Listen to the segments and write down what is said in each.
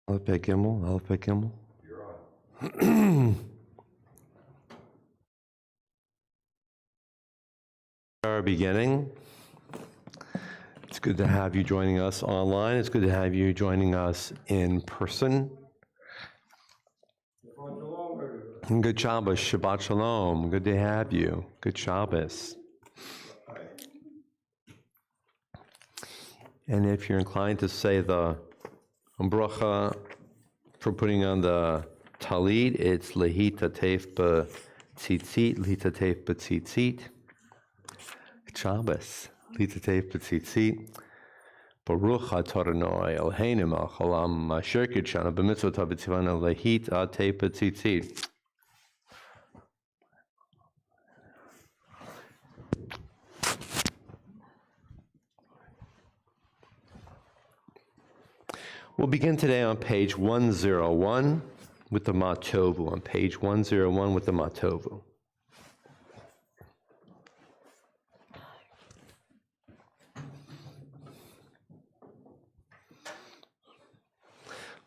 Aleph Bet Gimel, Aleph Bet Gimel. You're on. Our beginning. It's good to have you joining us online. It's good to have you joining us in person. Good Shabbos, Shabbat Shalom. Good to have you. Good Shabbos. And if you're inclined to say the bracha for putting on the talit, it's lehita teif b'tzitzit, lehita teif b'tzitzit. Shabbos, lehita teif b'tzitzit. Baruch atornoi Eloheinu melech haolam asher kitshanu b'mitzvotav v'tzivanu lehita teif b'tzitzit. We'll begin today on page 101 with the Matovu, on page 101 with the Matovu.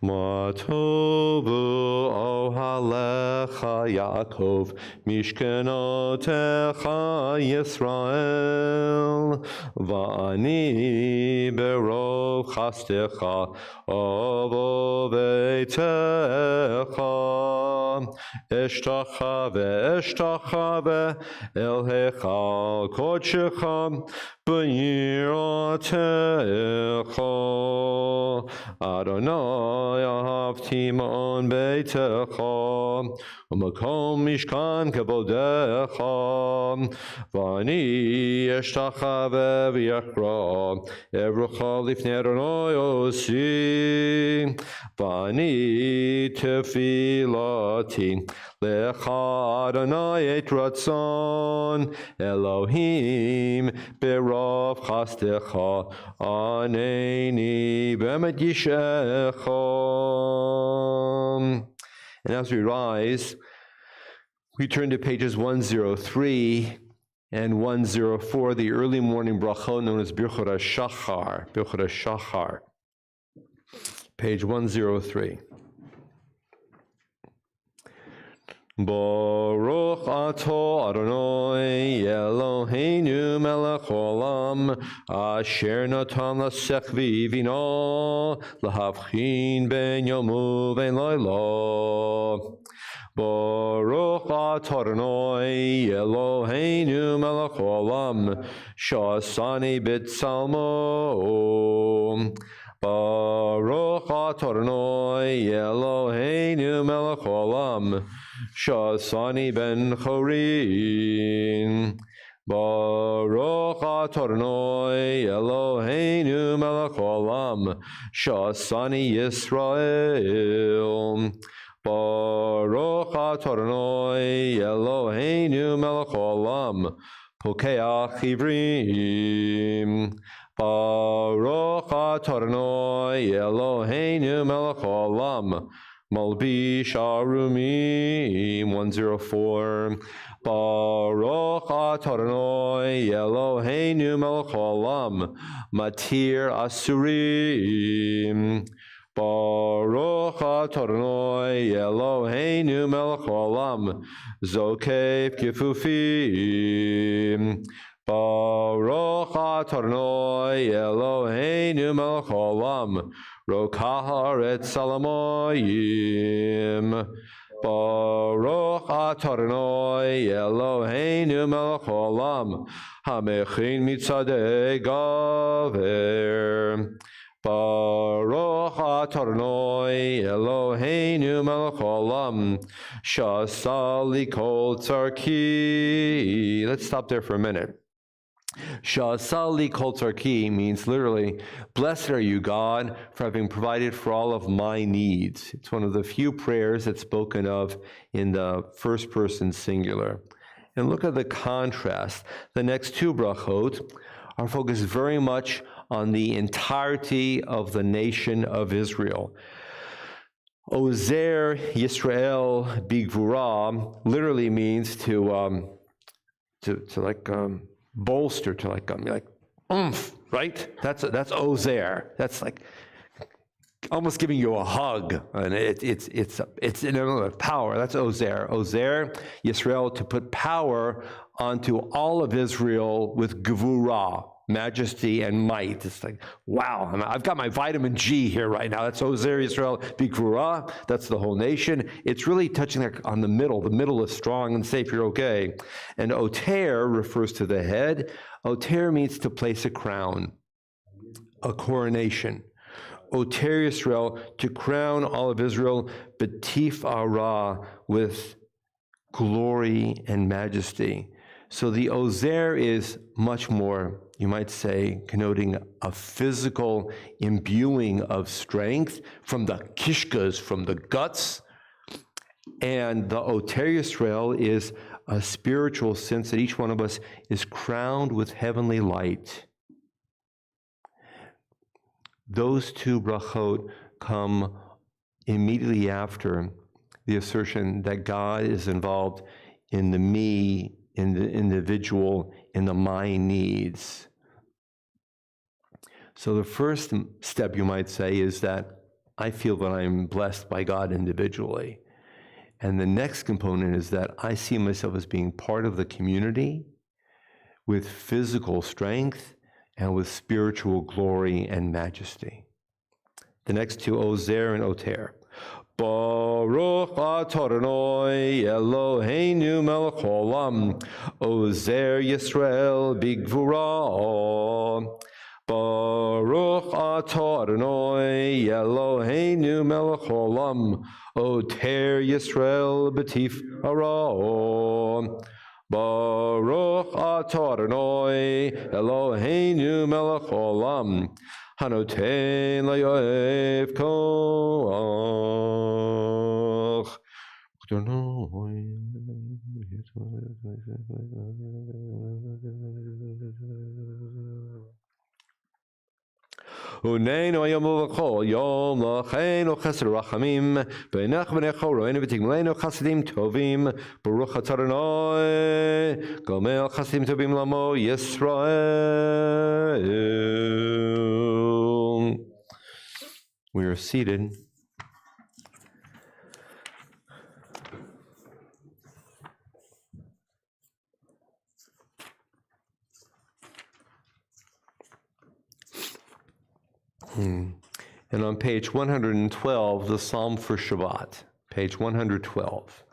Matovu ohalecha Yaakov, mishkenotecha Yisrael, va'ani berov chastecha ovo beitecha, eshtachave el hechal kodshecha, b'yiratecha, Adonai ahavti ma'on beitecha, u'makom mishkan kavodecha, v'ani eshtachave v'yachra, evrocha lifnei Adonai osi, v'ani tefilati, lecha Adonai et ratzon, Elohim berov chastecha, aneni b'emet yishecha. And as we rise, we turn to pages 103 and 104, the early morning brachot known as Birchot HaShachar, Birchot HaShachar, page 103. Baruch ato Adonai Eloheinu melech haolam asher natan lasech v'ivino lahavchin ben yomu ve'en layla. Baruch ato Adonai Eloheinu melech haolam sha'asani b'tzalmo. Baruch ato Adonai Eloheinu melech haolam sha'asani ben chorin. Baruch ato Adonai Eloheinu melech haolam sha'asani Yisrael. Baruch ato Adonai Eloheinu melech haolam pokeach ivrim. Baruch ato Adonai Eloheinu melech haolam Malbish Arumim. 104. Baruch ato Adonai Eloheinu melech haolam matir asurim. Baruch ato Adonai Eloheinu melech haolam zokef kifufim. Baruch ato Adonai Eloheinu melech haolam rokah et salamoyim. Baruch ato Adonai Eloheinu melech haolam hamechin mitzadei gaver. Baruch ato Adonai Eloheinu melech haolam sha'asa li kol tzarki. Let's stop there for a minute. Sha'asa li kol tzarki means literally, blessed are you, God, for having provided for all of my needs. It's one of the few prayers that's spoken of in the first person singular. And look at the contrast. The next two brachot are focused very much on the entirety of the nation of Israel. Ozer Yisrael Bigvura literally means to bolster, to oomph, right? That's Ozer. That's like almost giving you a hug, and it's an element of power. That's Ozer. Ozer, Yisrael, to put power onto all of Israel with gevurah, majesty and might. It's like, wow, I've got my vitamin G here right now. That's Ozer Yisrael b'gevurah. That's the whole nation. It's really touching on the middle. The middle is strong and safe. You're okay. And Oter refers to the head. Oter means to place a crown, a coronation. Oter Yisrael, to crown all of Israel, betif ara, with glory and majesty. So the Ozer is much more, you might say, connoting a physical imbuing of strength from the kishkas, from the guts. And the Oter Yisrael is a spiritual sense that each one of us is crowned with heavenly light. Those two brachot come immediately after the assertion that God is involved in the me, in the individual, in the my needs. So the first step, you might say, is that I feel that I'm blessed by God individually. And the next component is that I see myself as being part of the community with physical strength and with spiritual glory and majesty. The next two, Ozer and Oter. Baruch Atornoi Eloheinu melech haolam, Ozer Yisrael b'gvura. Baruch Atornoi Eloheinu melech haolam, Oter Yisrael b'tif ara. Baruch Atornoi Eloheinu melech haolam, Hanoten layoev koach. Uneinu ayamu v'chol yom lacheinu chesed rachamim b'nech b'nech horoinu v'tigmeleinu chasedim tovim Baruch Atornoi gomel chasedim tovim lamo Yisrael. We are seated. And on page 112, the Psalm for Shabbat, page 112.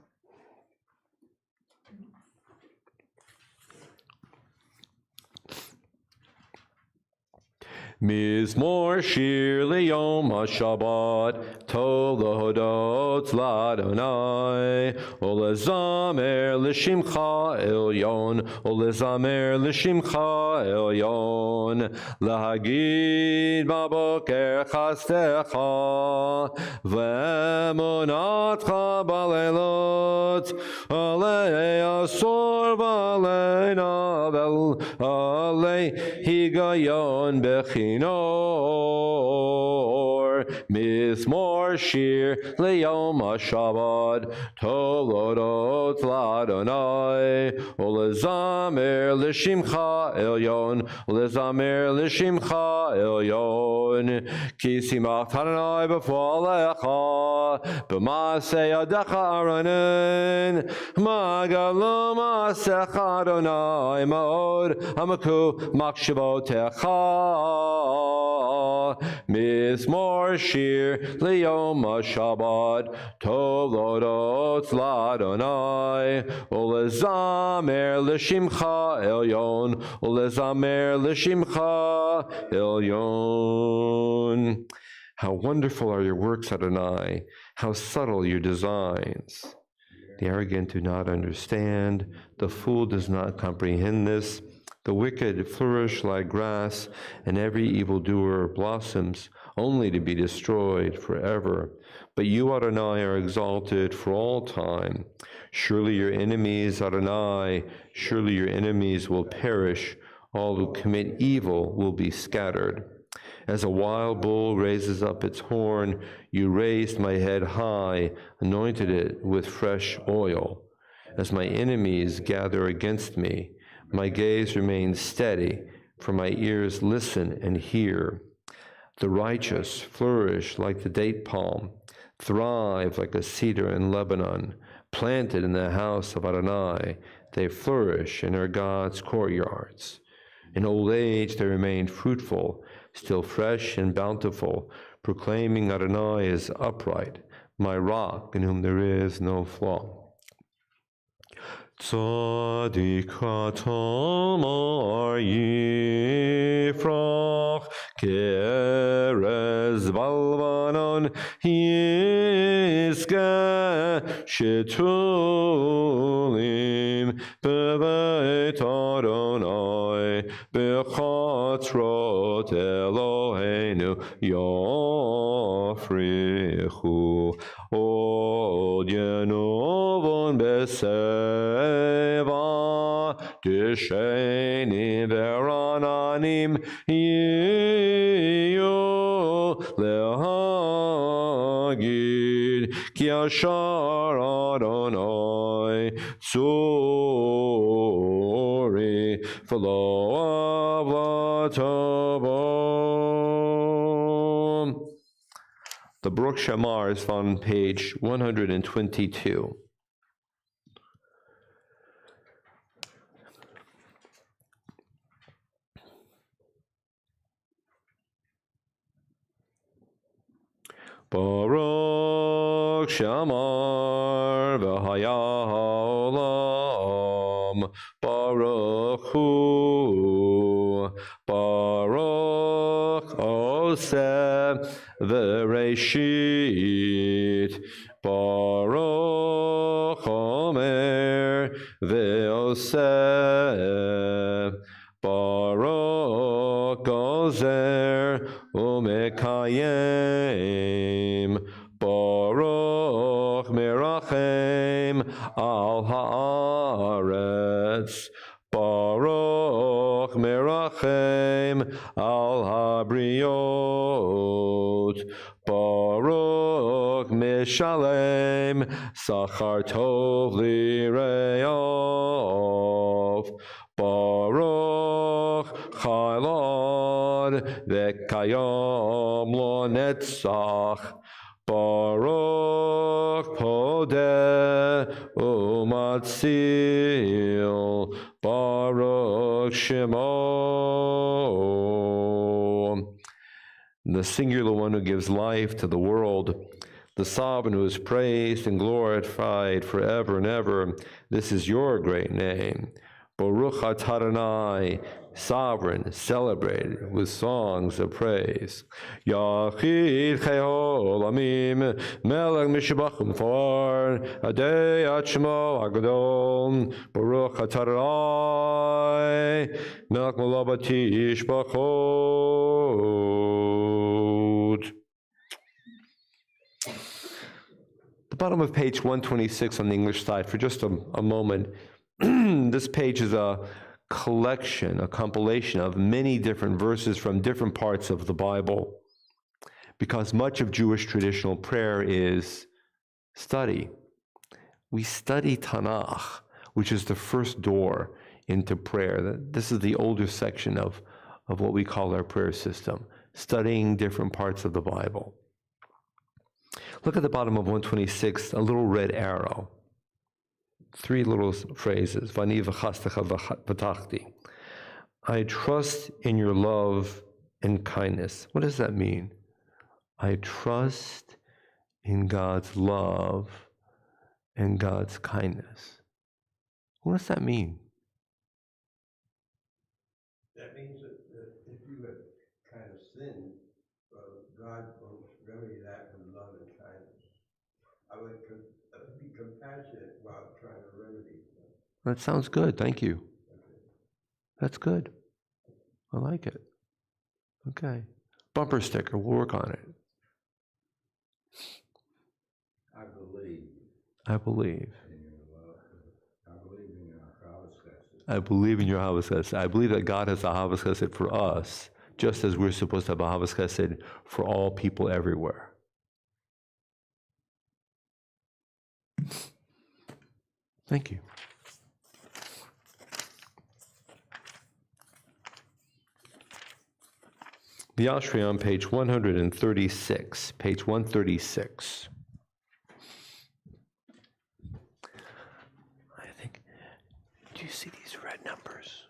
Mizmor shir liyom ha-Shabbat, tov lehodot l'Adonai, olezamer l'shimcha elyon, olezamer l'shimcha elyon, lahagid baboker chastecha, ve'emunatcha balelot, alei asor v'alei navel, alei higayon bechinor, mizmor shir liyom ha-Shabbat, tov lehodot l'Adonai, olezamer l'shimcha elyon, olezamer l'shimcha elyon, ki simach Adonai b'foalecha, b'masei yadecha aranin, magalo masecha Adonai ma'od, hamaku machshavotecha. Mizmor shir liyom ha-Shabbat, tov lehodot l'Adonai, olezamer l'shimcha elyon, olezamer l'shimcha elyon. How wonderful are your works, Adonai, how subtle your designs. The arrogant do not understand, the fool does not comprehend this. The wicked flourish like grass, and every evildoer blossoms, only to be destroyed forever. But you, Adonai, are exalted for all time. Surely your enemies, Adonai, surely your enemies will perish. All who commit evil will be scattered. As a wild bull raises up its horn, you raised my head high, anointed it with fresh oil. As my enemies gather against me, my gaze remains steady, for my ears listen and hear. The righteous flourish like the date palm, thrive like a cedar in Lebanon, planted in the house of Adonai. They flourish in their God's courtyards. In old age they remain fruitful, still fresh and bountiful, proclaiming Adonai is upright, my rock in whom there is no flaw. Tzadik hatamar yifrach kerez balvanon yizgeh shetulim beveit Adonai bechatzrot Eloheinu yafrichu od yenovon beseva Disheni verananim yiyu lehagid ki ashar Adonai tzuri v'lo avlatavon. The Baruch Shamar is found on page 122. Baruch Shamar v'haya haolam Baruch Hu Baruch Oseh v'Reishit Baruch Omer v'Oseh Baruch Gozer Umekayim Baruch Merachem Al Haaretz Baruch Merachem Al Habriot Baruch Mishalem Sachar Tov Lireov Baruch Chalad Vekayom Lo Netzach Baruch Podeh Umatzil Baruch Shemo. The singular one who gives life to the world, the sovereign who is praised and glorified forever and ever. This is your great name. Baruch atah Adonai, sovereign, celebrated with songs of praise. Yachid chei olamim, melech mishabachim for adei atshmo agadol. Baruch atah Adonai, melech malabati ishbachot. The bottom of page 126 on the English side, for just a moment. This page is a collection, a compilation of many different verses from different parts of the Bible, because much of Jewish traditional prayer is study. We study Tanakh, which is the first door into prayer. This is the older section of what we call our prayer system, studying different parts of the Bible. Look at the bottom of 126, a little red arrow. 3 little phrases. Vani v'chastecha v'tachti. I trust in your love and kindness. What does that mean? I trust in God's love and God's kindness. What does that mean? That means that if you have kind of sinned, God will remedy that with love and kindness. I would be compassionate while trying to remedy. That sounds good. Thank you. That's good. I like it. Okay. Bumper sticker. We'll work on it. I believe. I believe. In your love. I believe in your Ahavas Chesed. I believe in your Ahavas Chesed. I believe that God has Ahavas Chesed for us, just as we're supposed to have Ahavas Chesed for all people everywhere. Thank you. Vyashri on page 136. Page 136. I think, do you see these red numbers?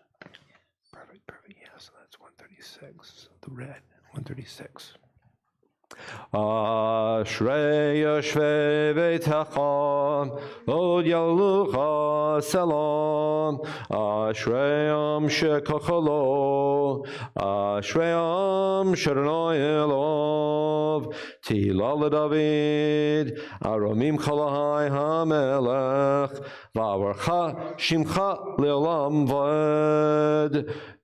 Perfect. Yeah, so that's 136. The red, 136. Ashrei Yoshvei Beitecha, Od Yalucha Selam, Ashrei Shekachalo, Ashrei Shadonai Elov, Tila David, Aromim Chalai HaMelech, Va'avarcha Shimcha Leolam Vad,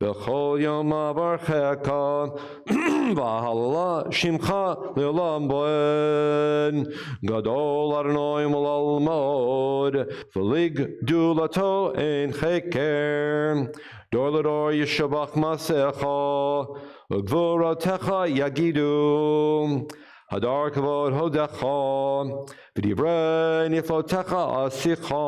Bechol Yom Avarcheka, V'halala Shimcha Leolam Boen, Gadol Adonai Molal Mod, V'lig Dulato Ein Cheker, Dor Lador Yeshabach Masecha, Gvoratecha Yagidu, Hadar Kavod Hodecha, V'divrei Nifotecha Asicha,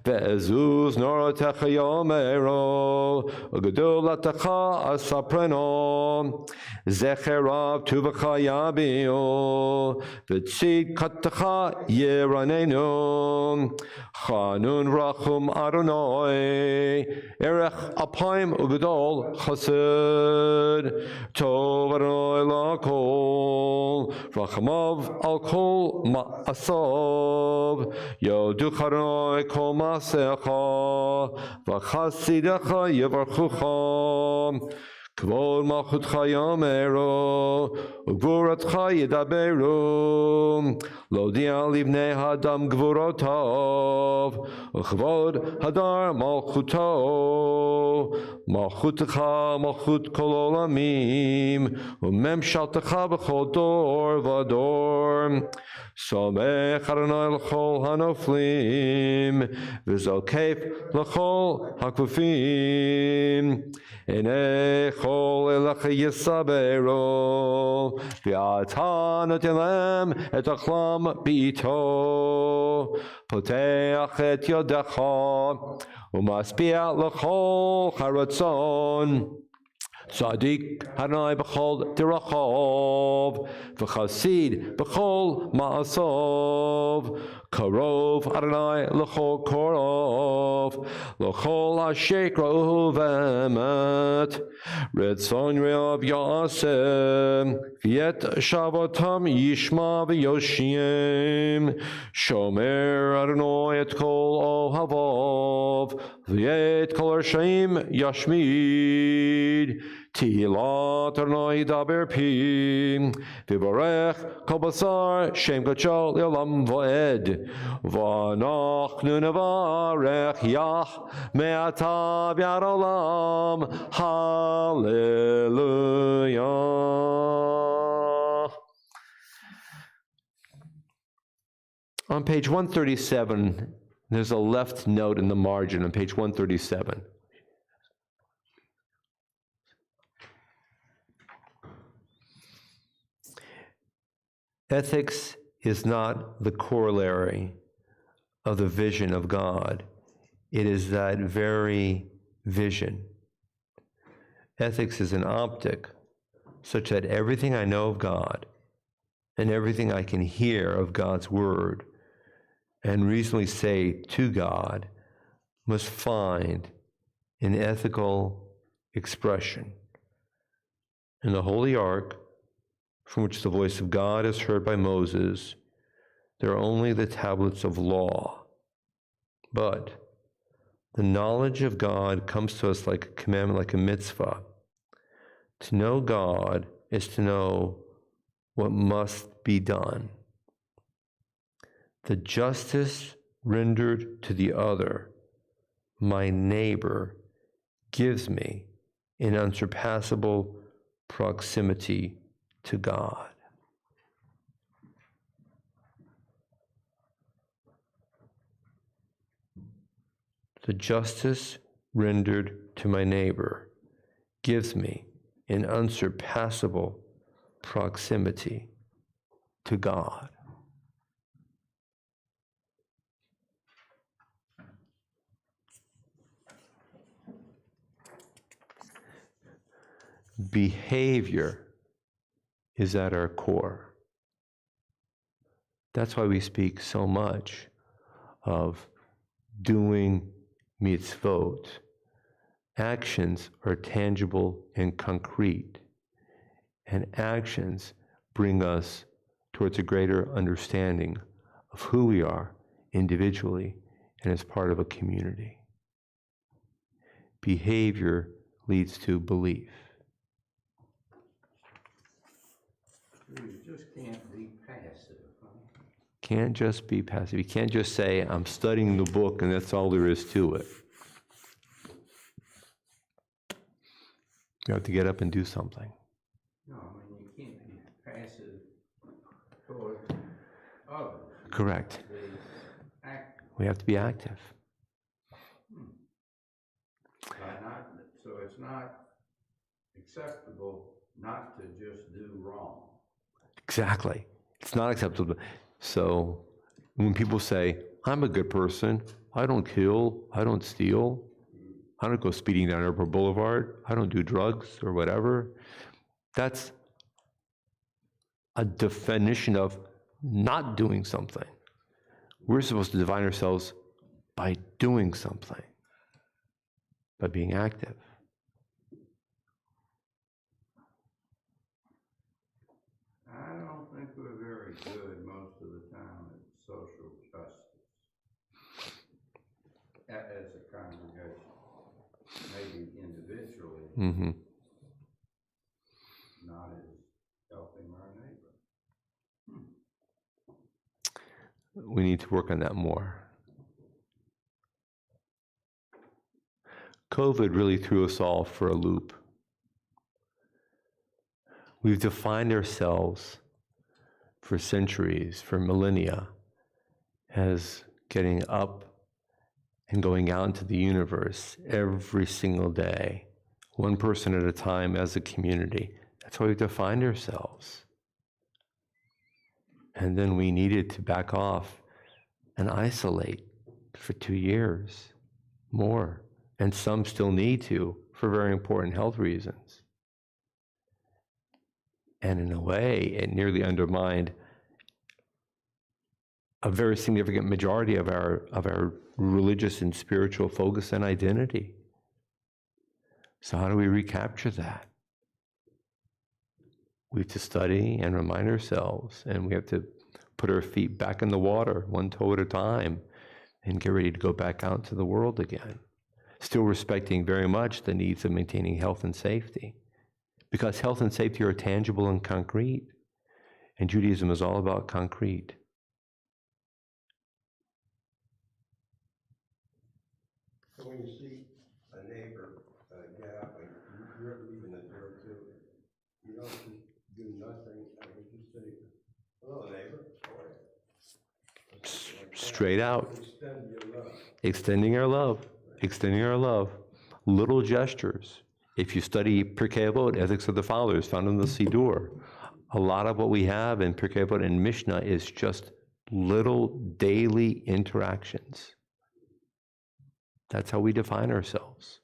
Ve'ezuz Norotecha Yomero, Ugedulatcha Asapreno, Zecherav Tuvacha Yabio, V'tzid Katcha Yeranenu, Chanun Rachum Adonai, Erech Apayim Ugedol Chassid, Tov Adonai Lakol, Rachamav Al Kol Ma'asav, Yoduch Adonai Kol Masecha, V'chasidecha Yevarchucha, Kvod Malchutcha Yomero, Ugvuratcha Yedaberu, Lodia Livnei Hadam Gvurotav, Ukvod Hadar Malchuto, Malchutcha Malchut Kol Olamim, Umemshaltecha B'chol Dor Vador, Somech Adonai L'chol Hanoflim, V'zokef L'chol Hakufim, Enei Chol Elecha Yisabero, V'ata Notelem Et Achlam B'ito, Poteach Et Yodecha, Umaspia L'chol Charatzon, Tzadik Hanai B'chol Dirachov, V'chasid B'chol Ma'asov, Karov Adonai L'chol Korov, L'chol Hashek Ra'uhu V'emet, Ritzon Re'av Yasem, V'yet Shavotam Yishma V'yoshiem, Shomer Adonai Et Kol Ohavov, V'yet Kol Arshaim Yashmid, Tila Adonai Daber Pi, V'varech Kol Basar Shem Kachal Le'olam V'ed, V'anachnu Nevarech Yah Me'ata V'yad Olam, Hallelujah. On page 137, there's a left note in the margin on page 137. Ethics is not the corollary of the vision of God. It is that very vision. Ethics is an optic such that everything I know of God and everything I can hear of God's word and reasonably say to God must find an ethical expression. In the Holy Ark, from which the voice of God is heard by Moses, there are only the tablets of law. But the knowledge of God comes to us like a commandment, like a mitzvah. To know God is to know what must be done. The justice rendered to the other, my neighbor, gives me an unsurpassable proximity to God. The justice rendered to my neighbor gives me an unsurpassable proximity to God. behavior is at our core. That's why we speak so much of doing mitzvot. Actions are tangible and concrete, and actions bring us towards a greater understanding of who we are individually and as part of a community. Behavior leads to belief. You just can't be passive, huh? Can't just be passive. You can't just say, I'm studying the book and that's all there is to it. You have to get up and do something. No, I mean, you can't be passive toward others. Correct. You have to be active. We have to be active. So it's not acceptable not to just do wrong. Exactly. It's not acceptable. So when people say, I'm a good person, I don't kill, I don't steal, I don't go speeding down Airport Boulevard, I don't do drugs or whatever, that's a definition of not doing something. We're supposed to define ourselves by doing something, by being active. I don't think we're very good most of the time at social justice as a congregation. Maybe individually, not as helping our neighbor. We need to work on that more. COVID really threw us all for a loop. We've defined ourselves for centuries, for millennia, as getting up and going out into the universe every single day, one person at a time as a community. That's why we've defined ourselves. And then we needed to back off and isolate for 2 years more. And some still need to for very important health reasons. And in a way, it nearly undermined a very significant majority of our religious and spiritual focus and identity. So how do we recapture that? We have to study and remind ourselves, and we have to put our feet back in the water, one toe at a time, and get ready to go back out into the world again. Still respecting very much the needs of maintaining health and safety, because health and safety are tangible and concrete, and Judaism is all about concrete. So when you see a neighbor get up and you're leaving the door too, you don't just do nothing, you just say, hello neighbor, how are you? Straight out. Extend your love. Extending our love. Extending our love. Little gestures. If you study Pirkei Avot, Ethics of the Fathers, found in the Siddur, a lot of what we have in Pirkei Avot and Mishnah is just little daily interactions. That's how we define ourselves.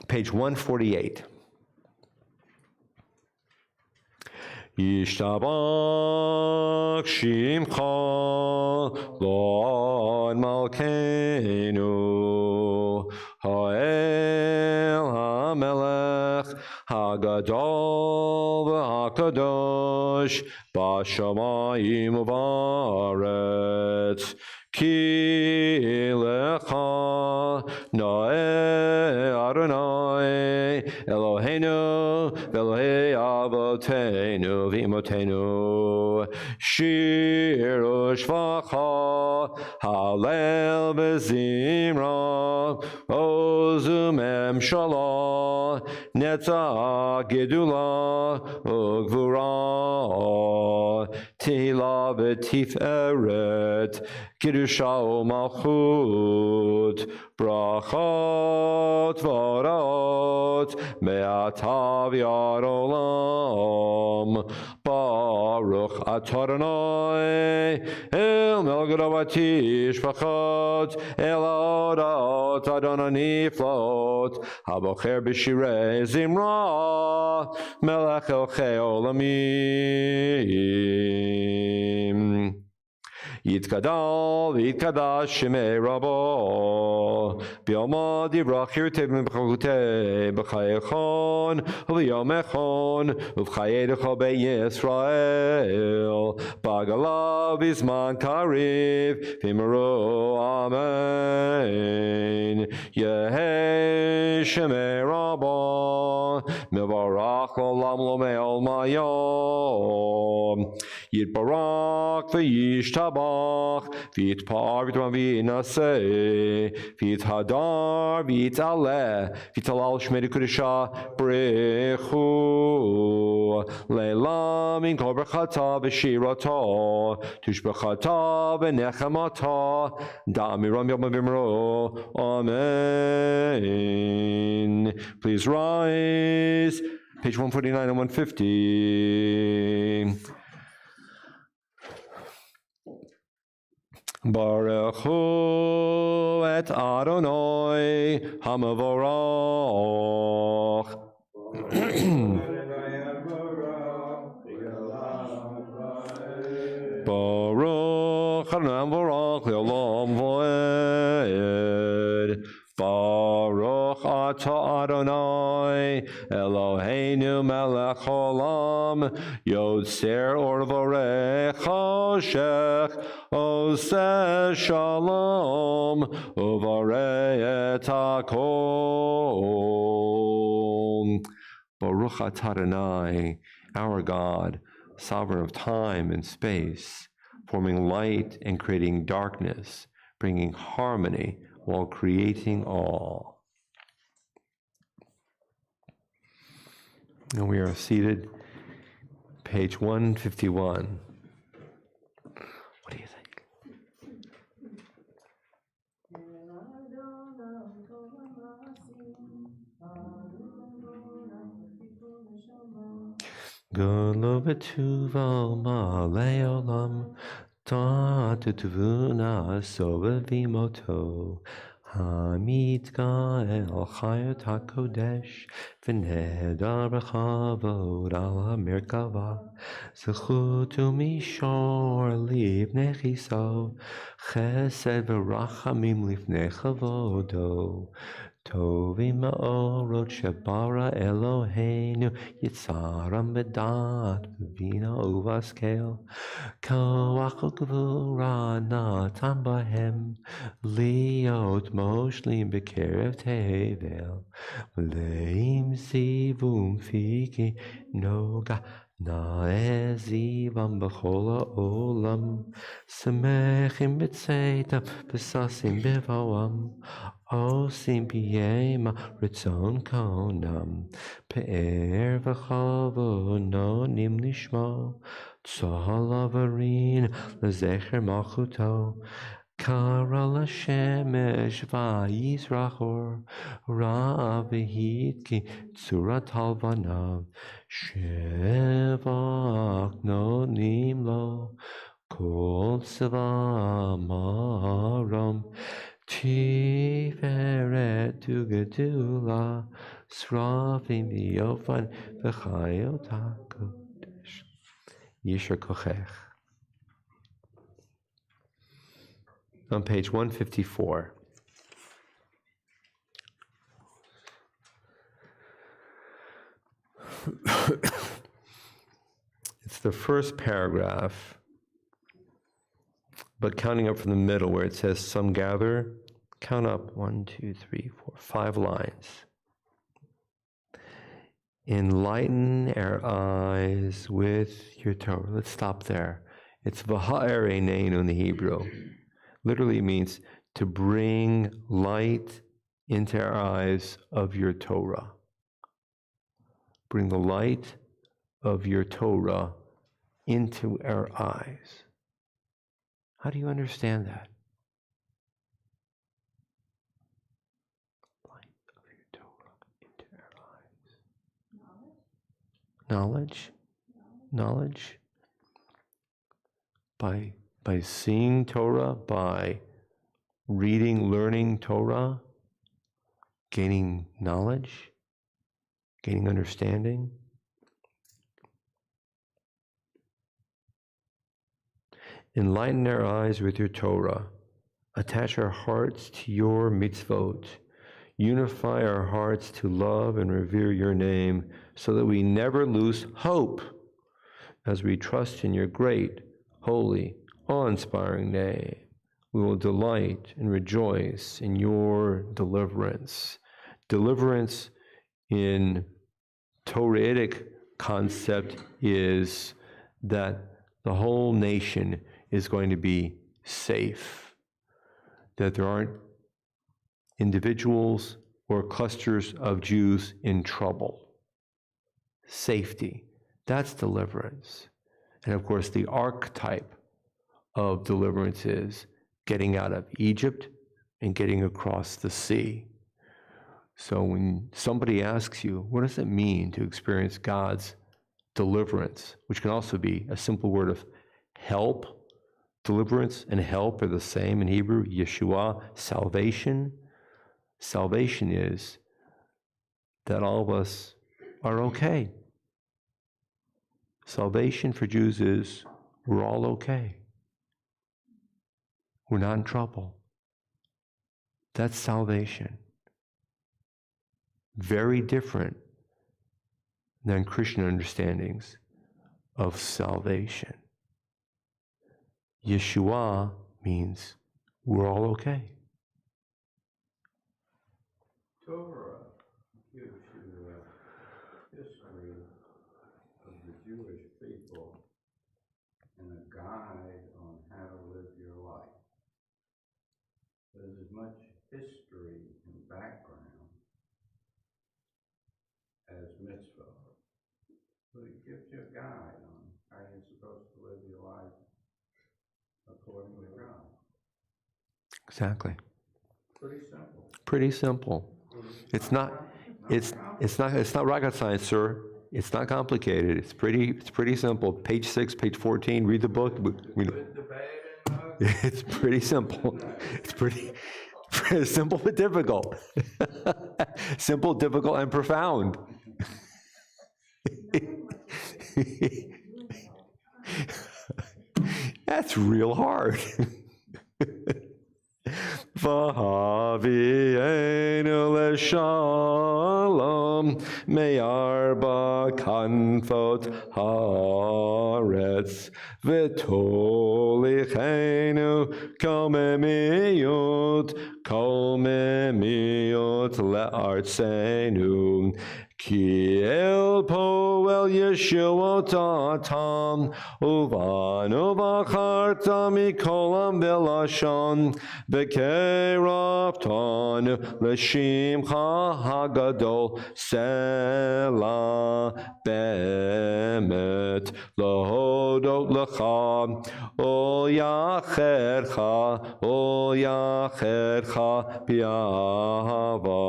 Page 148. Yishtabach Shimcha Lord Malkeinu Ha'el HaMelech HaGadol V'HaKadosh B'Shamayim U'Ba'aretz Ki Lecha Noe Adonai Eloheinu V'Elohei Avoteinu V'Imotenu Shir U'Shvacha Halel V'Zimra Ozu Memshala Netzah Gedula Ugvura Tehila V'Tiferet Kedusha U'Malchut Brachot V'Orot Me'ata V'Yad Olam Baruch atah Adonai el melech mishpachot el orot Adonai niflot habocher b'shirei zimra melech elchei olamim. Yitkadal v'yitkadash shemei rabo b'yoma divrach yirtev m'b'chakutei b'chayechon u'v'yomechon u'v'chayedecho be'Yisrael b'agalav b'zman kariv v'imru amen. Yehei shemei rabo mevarach l'olam lo me'ol mayom Yitbarak v'yishtabach v'yitpar v'yitman v'yinaseh v'yithadar v'yitaleh v'yitalal shmei kudusha b'rechu leila min kol brachata v'shirata tushbachata v'nechemata da'amiram yom v'imro amen. Please rise. Page 149 and 150. Baruch hu et Adonai hamavorach. Baruch Adonai hamavorach le'olam v'ed. Baruch atah Adonai Eloheinu melech olam yotzer or v'orei choshech oseh shalom uvarei et hakol. Baruch atah Adonai, our God, sovereign of time and space, forming light and creating darkness, bringing harmony while creating all. And we are seated, page 151. What do you think? Golo betuva malei olam ta tutuvuna sovevimoto hamid gael chayot hakodesh v'nedar b'chavod al hamerkava zechut umishor livnei chiso chesed v'rachamim livnei chavodo Tovim ma'orot shebara Eloheinu Yitzaram b'dat b'vina uvaskel Koach u'gvura natan bahem Liot moshlim b'kerev tevel Leim zivum fiki noga Na'ezivam b'chol ha'olam Semechim b'tzeitam v'sasim b'vawam Osim b'yema ritzon konam Pe'er v'chavod nonim lishmo Tzahal avarin lezecher malchuto Kara l'shemesh v'yizrachor Ra v'hit ki tzurat halvanav Shevach nonim lo Kol tzva maram Tiferet u'gedula Srafim v'yofan v'chayot hakodesh Yisher kochech. On page 154. It's the first paragraph, but counting up from the middle where it says some gather, count up 1, 2, 3, 4, 5 lines. Enlighten our eyes with your Torah. Let's stop there. It's v'ha'er eineinu in the Hebrew. Literally means to bring light into our eyes of your Torah. Bring the light of your Torah into our eyes. How do you understand that? Light of your Torah into our eyes. Knowledge? knowledge? By seeing Torah, by reading, learning Torah, gaining knowledge, gaining understanding. Enlighten our eyes with your Torah. Attach our hearts to your mitzvot. Unify our hearts to love and revere your name so that we never lose hope as we trust in your great, holy, awe-inspiring name. We will delight and rejoice in your deliverance. Deliverance in Toraitic concept is that the whole nation is going to be safe, that there aren't individuals or clusters of Jews in trouble. Safety, that's deliverance. And of course, the archetype of deliverance is getting out of Egypt and getting across the sea. So when somebody asks you, what does it mean to experience God's deliverance, which can also be a simple word of help. Deliverance and help are the same in Hebrew. Yeshua, salvation. Salvation is that all of us are okay. Salvation for Jews is we're all okay. We're not in trouble. That's salvation. Very different than Christian understandings of salvation. Yeshua means we're all okay. Torah gives you a history of the Jewish people and a guide on how to live your life. There's as much history and background as mitzvah. So it gives you a guide on how you're supposed to live your life according to God. Exactly. Pretty simple. Pretty simple. It's not rocket science, sir. It's not complicated. It's pretty simple. Page 6, page 14. Read the book. It's pretty simple. It's pretty simple but difficult. Simple, difficult, and profound. That's real hard. V'havienu l'shalom me'arba kanfot haaretz v'tolichenu kol memiyot le'artzenu Ki el poel Yeshua ta'atam, uvanu v'acharta mikolam v'lashon, v'keraftan l'shimcha hagadol, selah be'emet, l'hodot l'cha, ol yachercha b'yahava.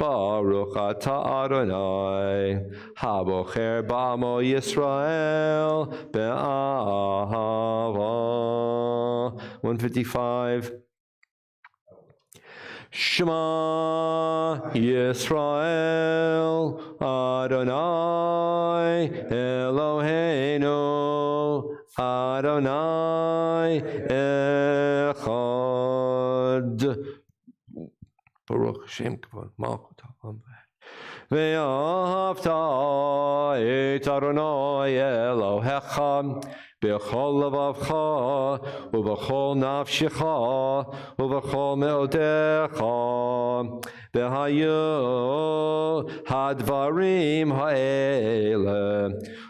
Baruch atah Adonai, habocher ba'amo Yisrael be'ahava. 155. Shema Yisrael Adonai Eloheinu Adonai Echad. Baruch Shem Kavod Malchut Haolam Ve'ahavta et Adonai Elohecha b'chol levavcha u'b'chol nafshecha u'b'chol me'odecha v'hayu hadvarim ha'ele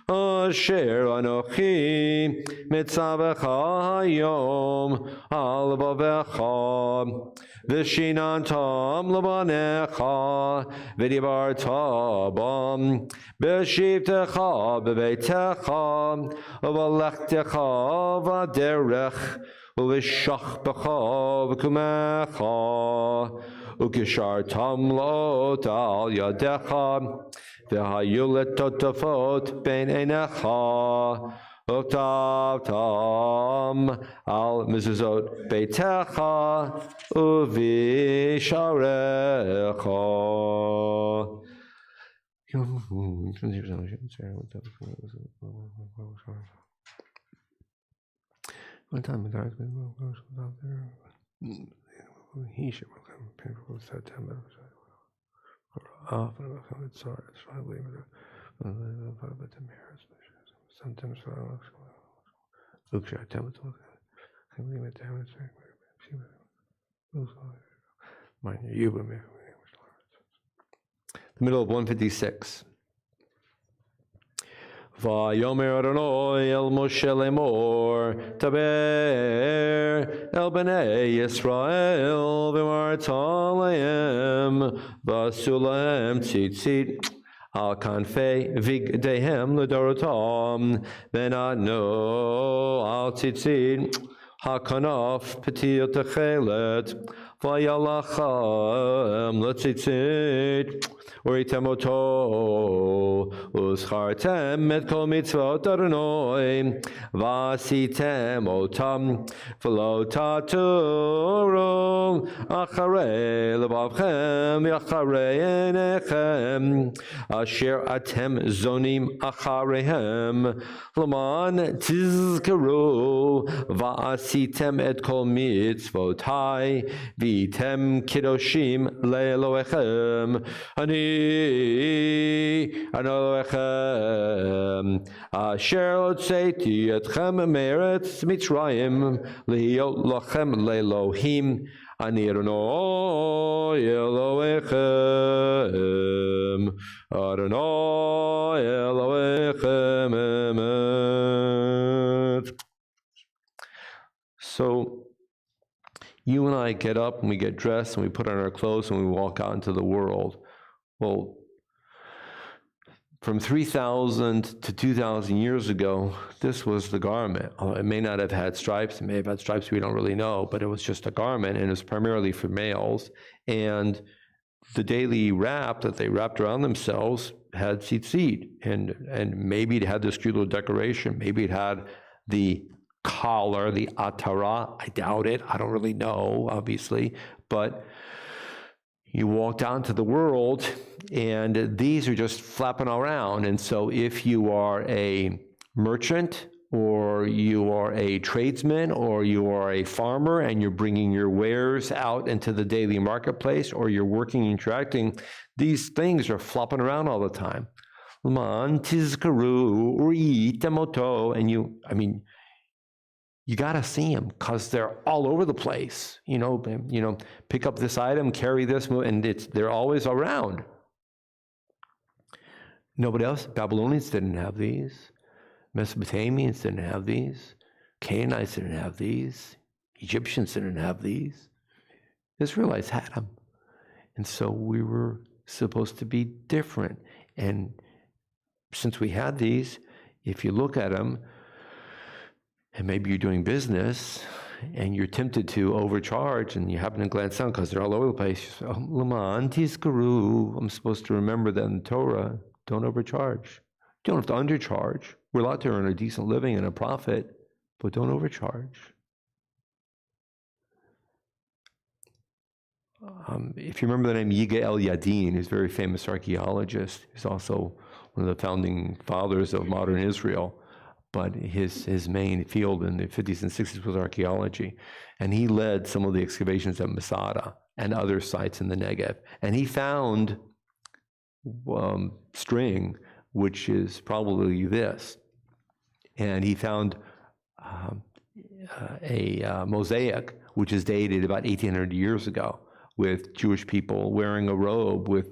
asher anochi mitzavecha hayom al vavecha V'shinantam l'banecha v'dibarta bam b'shivtecha b'veitecha v'alechtecha v'derech v'shachbecha v'kumecha u'kishartam lot al yadecha והיו לטוטפות בין עיניך, וכתבתם על מזוזות ביתך ובשעריך. One time the guys out there. He should pay for September. Often it's sorry, it's probably sometimes look at them. The middle of 156. Vayomer Adonai el Moshe lemor taber el bnei Yisrael v'marta lehem v'asu lehem tzitzit al kanfei vigdehem l'dorotam v'natno al tzitzit hakanaf petil techelet v'yalachem l'tzitzit Uritem oto, uschartem et kol mitzvot Adonai, vasitem otam, v'lo taturu, acharei levavchem, acharei enechem, asher atem zonim achareihem, l'man tizkeru, vasitem et kol mitzvotai, v'item kiddoshim le'elohechem, ani Elohechem, asher hotzeiti etchem me'eretz Mitzrayim, lihiyot lachem le'Elohim, ani Adonai Elohechem, Adonai Elohechem emet. So, you and I get up and we get dressed and we put on our clothes and we walk out into the world. Well, from 3,000 to 2,000 years ago, this was the garment. It may not have had stripes. It may have had stripes, we don't really know, but it was just a garment, and it was primarily for males. And the daily wrap that they wrapped around themselves had tzitzit, and maybe it had this cute little decoration. Maybe it had the collar, the atara. I doubt it. I don't really know, obviously, but you walk down to the world, and these are just flapping around. And so if you are a merchant, or you are a tradesman, or you are a farmer, and you're bringing your wares out into the daily marketplace, or you're working, interacting, these things are flopping around all the time. Man tizkaru itemoto, and you got to see them because they're all over the place. Pick up this item, carry this, and they're always around. Nobody else. Babylonians didn't have these. Mesopotamians didn't have these. Canaanites didn't have these. Egyptians didn't have these. Israelites had them. And so we were supposed to be different. And since we had these, if you look at them, and maybe you're doing business and you're tempted to overcharge and you happen to glance down because they're all over the place. I'm supposed to remember that in the Torah, don't overcharge. You don't have to undercharge. We're allowed to earn a decent living and a profit, but don't overcharge. If you remember the name Yigael Yadin, he's a very famous archaeologist. He's also one of the founding fathers of modern Israel. But his main field in the 50s and 60s was archaeology. And he led some of the excavations at Masada and other sites in the Negev. And he found string, which is probably this. And he found a mosaic, which is dated about 1,800 years ago, with Jewish people wearing a robe with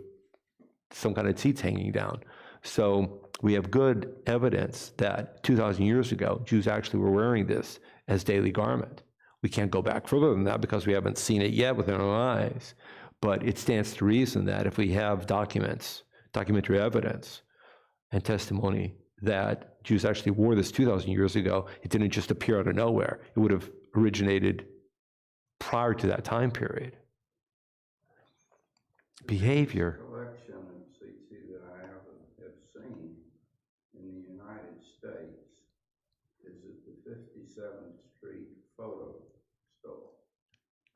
some kind of tzitz hanging down. So we have good evidence that 2,000 years ago, Jews actually were wearing this as daily garment. We can't go back further than that because we haven't seen it yet with our own eyes. But it stands to reason that if we have documentary evidence and testimony that Jews actually wore this 2,000 years ago, it didn't just appear out of nowhere. It would have originated prior to that time period. Behavior. Collection and CT that I have seen in the United States is at the 57th Street photo store.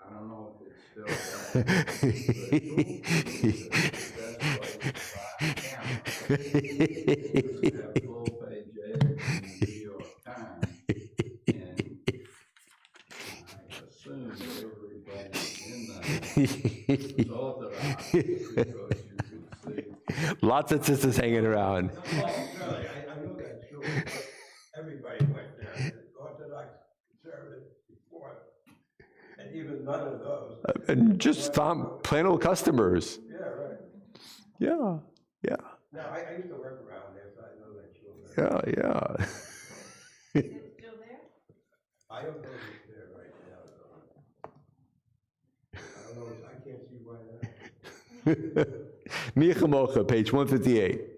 I don't know if it's still there, but it proved to me that the best place to buy a camera is to have full-page ads in the New York Times, and I assume that everybody in that was authorized because you could see. Lots of sisters hanging around. Oh, really, I know that's true, but everybody went there, the Orthodox conservatives before them. And even none of those. And just plain old customers. Yeah, right. Yeah, yeah, No, I used to work around there, so I know that children. yeah. Is it still there? I don't know if it's there right now, though. I don't know, I can't see why not. Micha Mocha, page 158.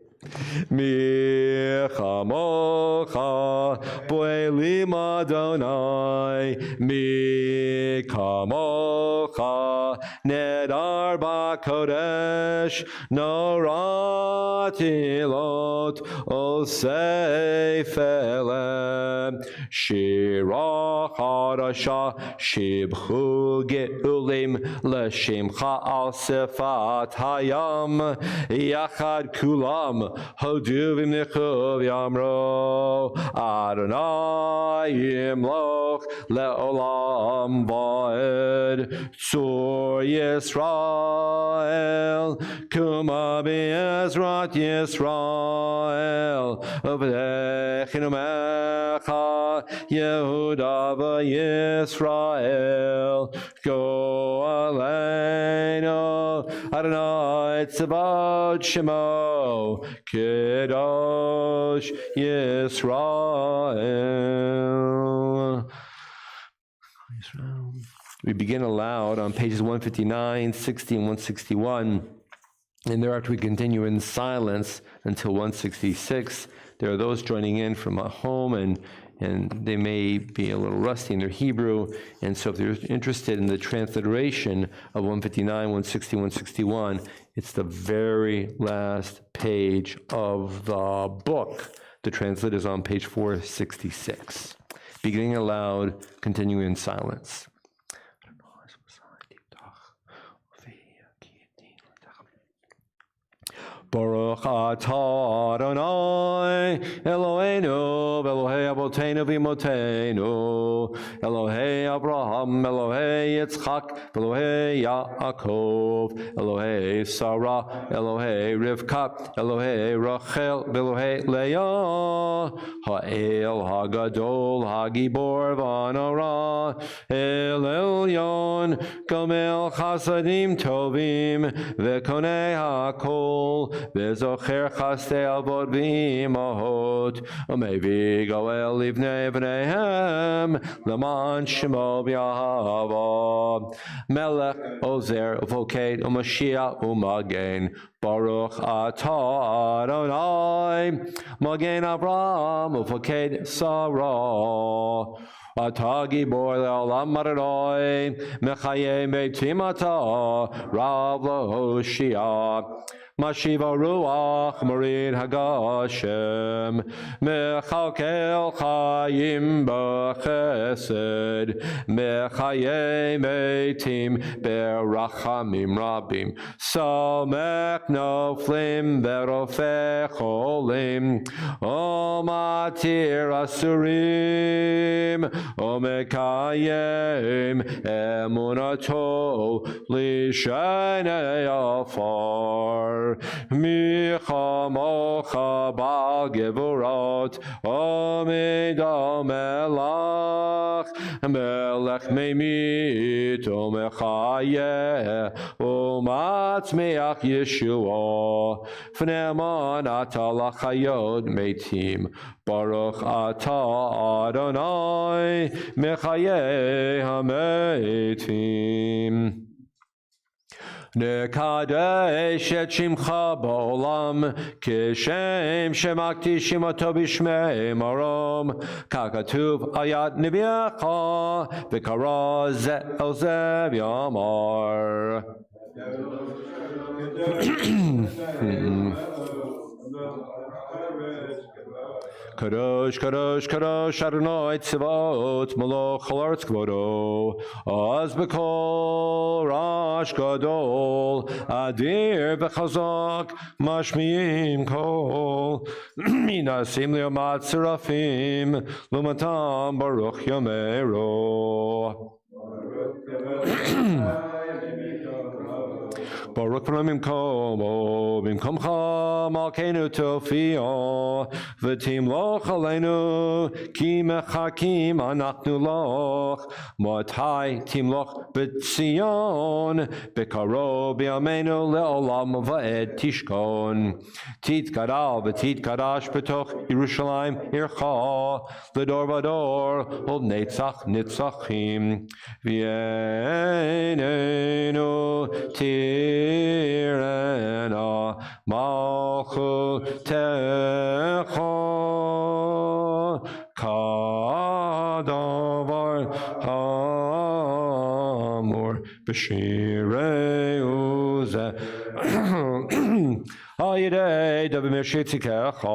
Micha Mocha, Boelim Adonai, Micha Mocha, Nedar Bakodesh, Noratilot, Osei Felem, Shira Harasha, Shibchu Geulim, Leshimcha Al Sefat Hayam, Yachad Kulam, Hoduvim Nechuv Yamro, Adonai Yimloch, Leolam Vaed, Tzur Yisrael, Kuma Be'ezrat Yisrael, V'dechinu Mecha, Yehuda V'Yisrael, Go Aleinu, Adonai Tzavot Shemo, Kedosh Yisrael. We begin aloud on pages 159, 60, and 161, and thereafter we continue in silence until 166. There are those joining in from home, and they may be a little rusty in their Hebrew, and so if they're interested in the transliteration of 159, 160, 161, it's the very last page of the book. The translate is on page 466. Beginning aloud, continuing in silence. Baruch atah Adonai Eloheinu Elohei Avotenu v'Imotenu Elohei Abraham Elohei Yitzchak Elohei Yaakov Elohei Sarah Elohei Rivka Elohei Rachel Elohei Leah Ha'el Hagadol Hagibor V'Anora El Elyon Gomel Chasadim Tovim V'Konei HaKol V'zocher chastei avot v'imahot U'mevi goel livnei v'neihem L'man shemo b'yahava Melech ozer uvoked u'mashiach u'magen Baruch atah Adonai Magen Avraham uvoked Sarah Atah gibor le'olam Adonai Mechayei meitim atah Rav LaHoshia Mashiva Ruach Marin Hagashem Mechakel Chayim B'Chesed Mechayei Meitim Berachamim Rabim Somek Noflim Berofei Cholim Omatir Asurim Omekayim Emunato Lishanei Afar Micha Mocha Bal Gevurot Omida Melach Melech Meimit Omechayeh Umatzmeach Yeshua Fneman Atalach Hayod Meitim Baruch atah Adonai Mechayeh HaMeitim Nekadesh et shimcha ba'olam Kishem shemakdishim oto b'shmei marom Kakatuv ayat nevi'echa V'kara ze el ze v'yamar Kadosh, Kadosh, Kadosh, Adonai Tzivot, Malach Haaretz Kvodo, Az B'Kol Rash Gadol, Adir V'Chazak, Mashmiim Kol, Minasim Leomat Serafim, Lumatam Baruch Yomero. Baruch B'Mimkom, B'Mkomcha Malkeinu Tofio, V'Tim Loch Aleinu, Ki Mechakim Anachnu Loch, Motai Tim Loch B'Tzion, B'Karo B'Yameinu Le'olam Va'ed Tishkon, Tit Gadal V'Tit Kadash B'Toch Yerushalayim Ircha, L'Dor V'Dor, Ol Netzach Nitzachim, V'Yeneinu Tirena Malchutecha Kadavar Hamor B'Shirei Uzeh Hayidei Davim Yeshitikecha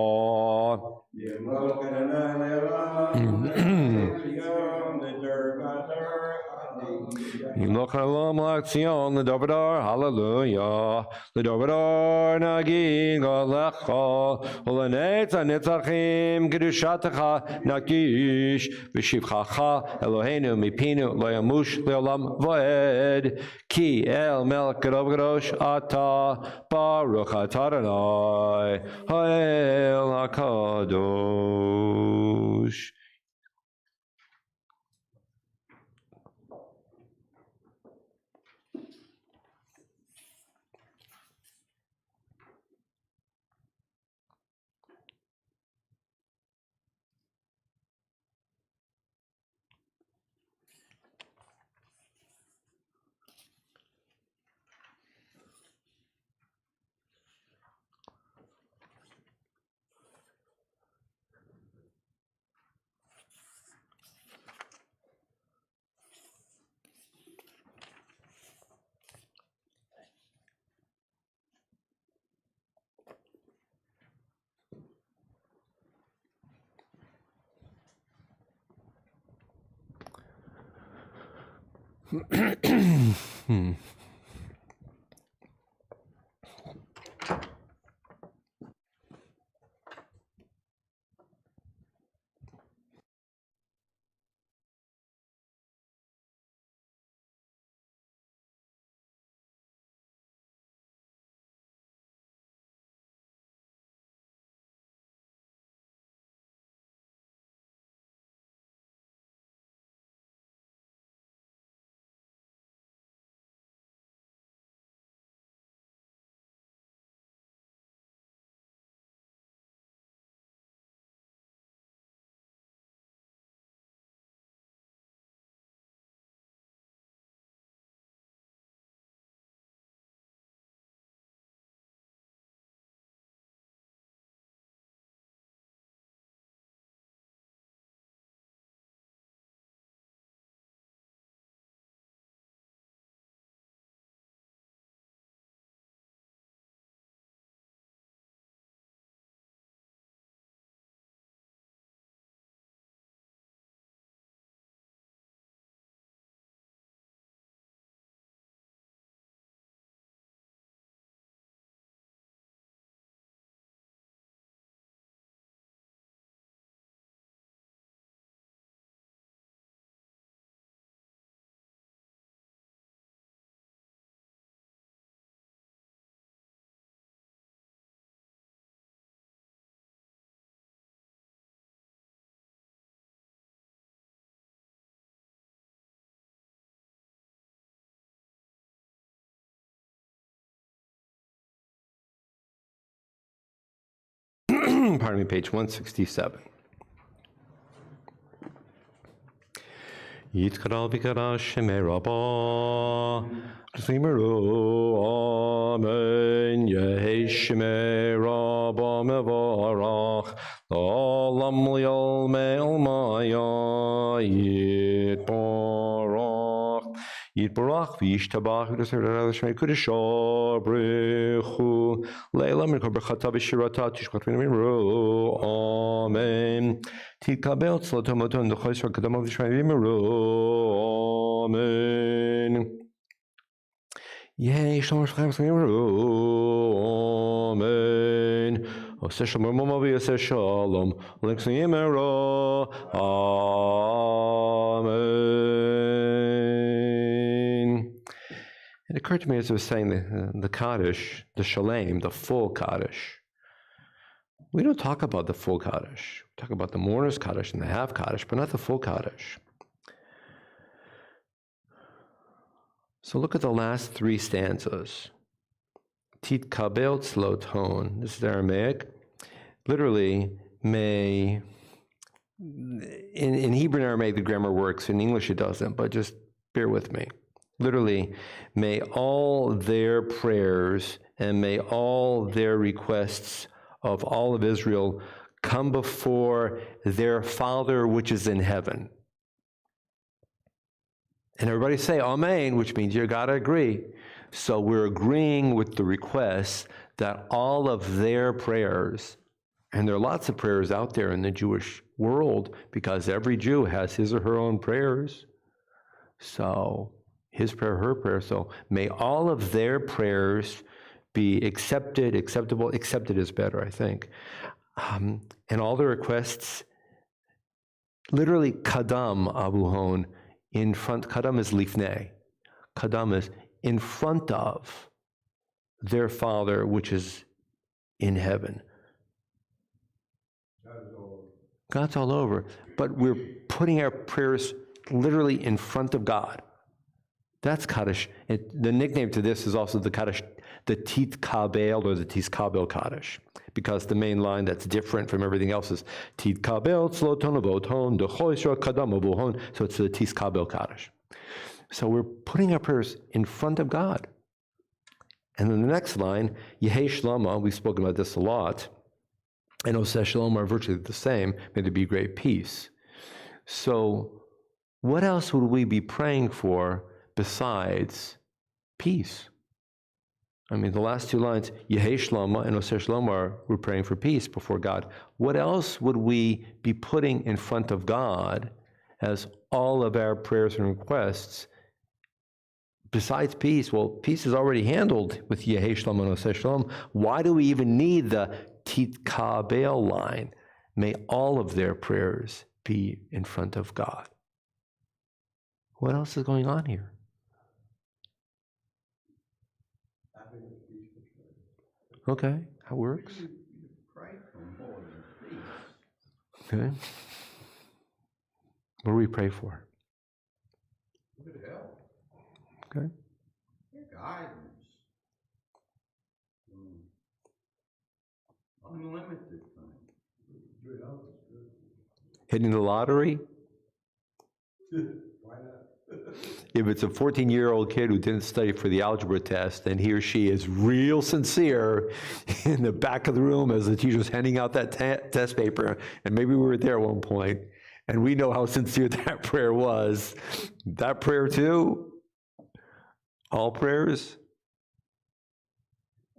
Yimloch Halam L'Zion L'Dovadar Hallelujah L'Dovadar Nagin Galecha U'Lanetz HaNetzachim Kedushatecha Nakish V'Shivchacha Eloheinu Mipinu Lo Yamush Le'olam Voed Ki El Melech Gadol V'Kadosh Ata Baruch Atah Adonai Ha'el HaKadosh. Pardon me, page 167. Yitkadal Vikara Shemei Rabbah Tzimeru Amen Yehi Shemei Rabbah Mevarach Olam Liol Meil Maya Yitbarach Yitbarach Vishtabach V'Desert Shemei Kudeshah Brechu Leila min kol berchata b'shirata tishkot min miru. Amen. Tikabel tzloto moton dechois rakadam av yishmael miru. Amen. Yeh shalom shchem miru. Amen. Oseh shalom mama v'yoseh shalom. L'nexon yimero. Amen. It occurred to me as I was saying the Kaddish, the Shalem, the full Kaddish. We don't talk about the full Kaddish. We talk about the mourner's Kaddish and the half Kaddish, but not the full Kaddish. So look at the last three stanzas. Tit kabel tzlo tone. This is Aramaic. Literally, may... In Hebrew and Aramaic, the grammar works. In English, it doesn't, but just bear with me. Literally, may all their prayers and may all their requests of all of Israel come before their Father which is in heaven. And everybody say Amen, which means you gotta agree. So we're agreeing with the request that all of their prayers, and there are lots of prayers out there in the Jewish world because every Jew has his or her own prayers. So his prayer, her prayer. So may all of their prayers be accepted, acceptable. Accepted is better, I think. And all the requests, literally kadam abuhon, in front, kadam is lifnei. Kadam is in front of their Father which is in heaven. God's all over, but we're putting our prayers literally in front of God. That's Kaddish. The nickname to this is also the Kaddish, the Tit Kabel or the Tis Kabel Kaddish, because the main line that's different from everything else is Tit Kabel Tzlo Tonavoton Dechoisra Kadam Abuhon. So it's the Tis Kabel Kaddish. So we're putting our prayers in front of God. And then the next line, Yehei Shlama, we've spoken about this a lot, and Oseh Shalom are virtually the same, may there be great peace. So what else would we be praying for besides peace? I mean, the last two lines, Yehei Shlama and Oseh Shalom we're praying for peace before God. What else would we be putting in front of God as all of our prayers and requests besides peace? Well, peace is already handled with Yehei Shalom and Oseh Shalom. Why do we even need the Tit Kabel line? May all of their prayers be in front of God. What else is going on here? Okay, that works. You pray for more than peace. Okay. What do we pray for? Good health, Okay. guidance, unlimited things. Hitting the lottery? Why not? If it's a 14-year-old kid who didn't study for the algebra test and he or she is real sincere in the back of the room as the teacher's handing out that test paper, and maybe we were there at one point, and we know how sincere that prayer was, that prayer too, all prayers?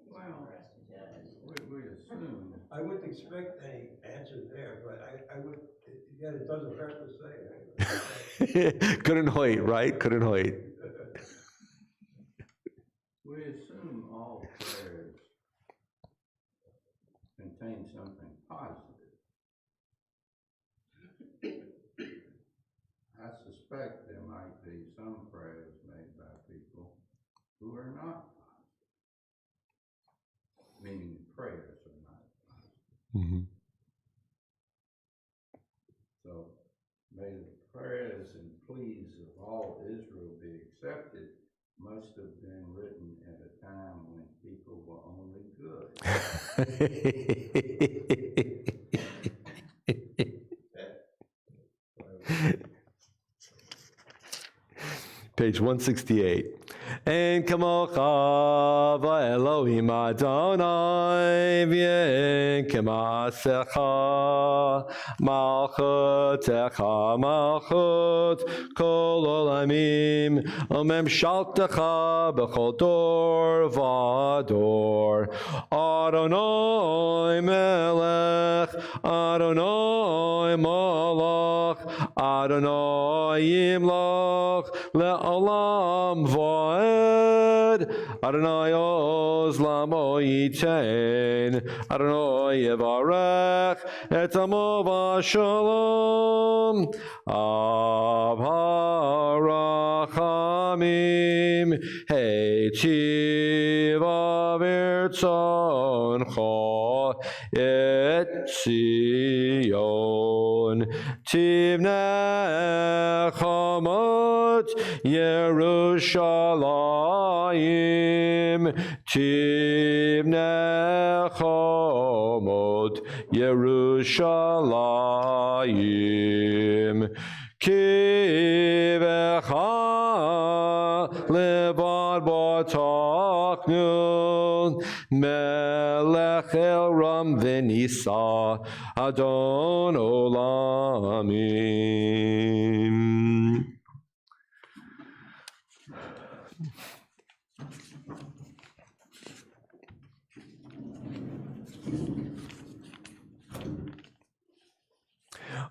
Well, we assume. I wouldn't expect any answer there, but I would, again, it doesn't hurt to say it. Couldn't wait, right? Couldn't wait. We assume all prayers contain something positive. I suspect there might be some prayers made by people who are not positive, meaning prayers are not positive. Mm-hmm. So may the prayers and pleas of all Israel be accepted must have been written at a time when people were only good. Page 168. Ein kamocha v'Elohim Adonai v'en k'maasecha malchutecha malchut kol olamim umemshaltecha b'chol dor v'ador Adonai melech Adonai malach Adonai yimlach le'olam va'ed Adonai oz lamo yitain Adonai yevarech et amo v'shalom av harachamim heitiv avirtzoncho et Zion tivnei chamot Yerushalayim tivnei chamot Yerushalayim kivecha levad b'tachnu melech el ram v'nisa adon olamim.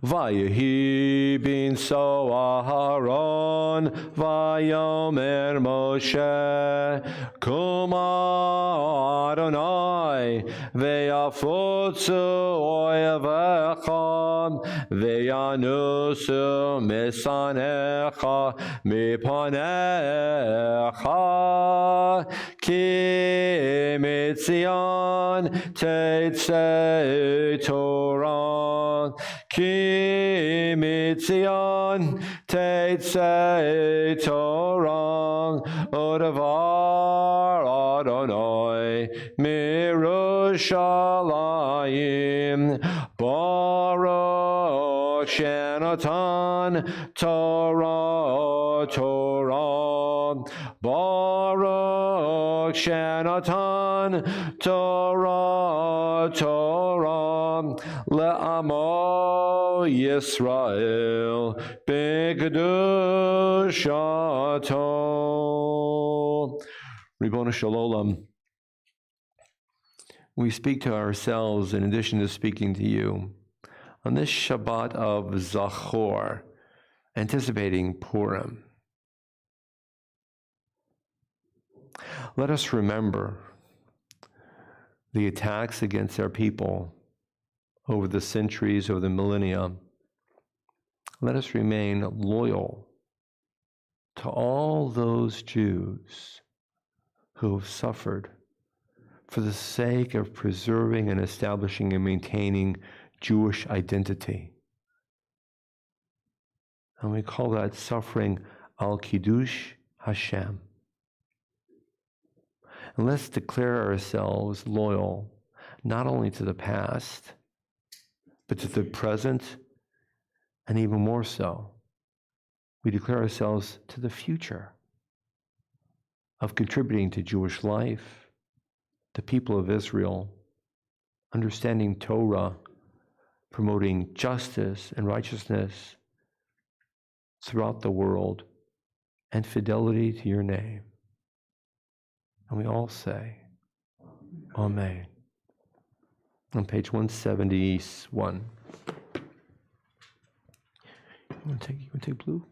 Vayehi bin so Aharon, Vayomer Moshe, Kuma Adonai, Veyafutzu oyevecha, Veyanusu misanecha, Mipanecha, Ki mitzion Teitzei Torah, Ki mitzion Teitzei Torah, Odevar Adonai Mirushalayim, Baruch Shenatan Torah Torah, Baruch Shenatan Torah Torah, Le'amo Yisrael B'kedushato. Ribono Shel Olam, we speak to ourselves in addition to speaking to you on this Shabbat of Zachor, anticipating Purim. Let us remember the attacks against our people over the centuries, over the millennia. Let us remain loyal to all those Jews who have suffered for the sake of preserving and establishing and maintaining Jewish identity. And we call that suffering al-Kiddush Hashem. And let's declare ourselves loyal, not only to the past, but to the present, and even more so, we declare ourselves to the future of contributing to Jewish life, the people of Israel, understanding Torah, promoting justice and righteousness throughout the world, and fidelity to your name. And we all say, Amen. On page 171. You want to take blue?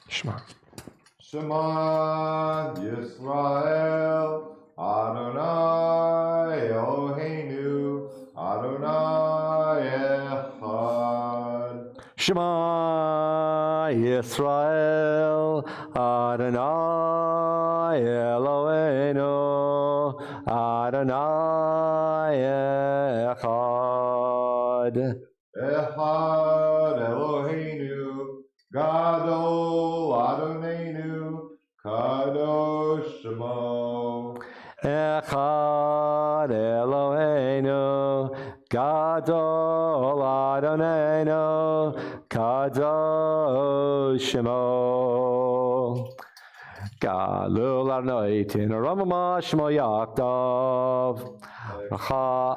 Shema. Shema Yisrael, Adonai Eloheinu, Adonai Echad. Shema Yisrael, Adonai Eloheinu, Adonai Echad. Echad Eloheinu, Echad Eloheinu, Gadol Adonenu, Kadosh Shemo. Galul Adonai Tinarama Shmo Yaakov. Cha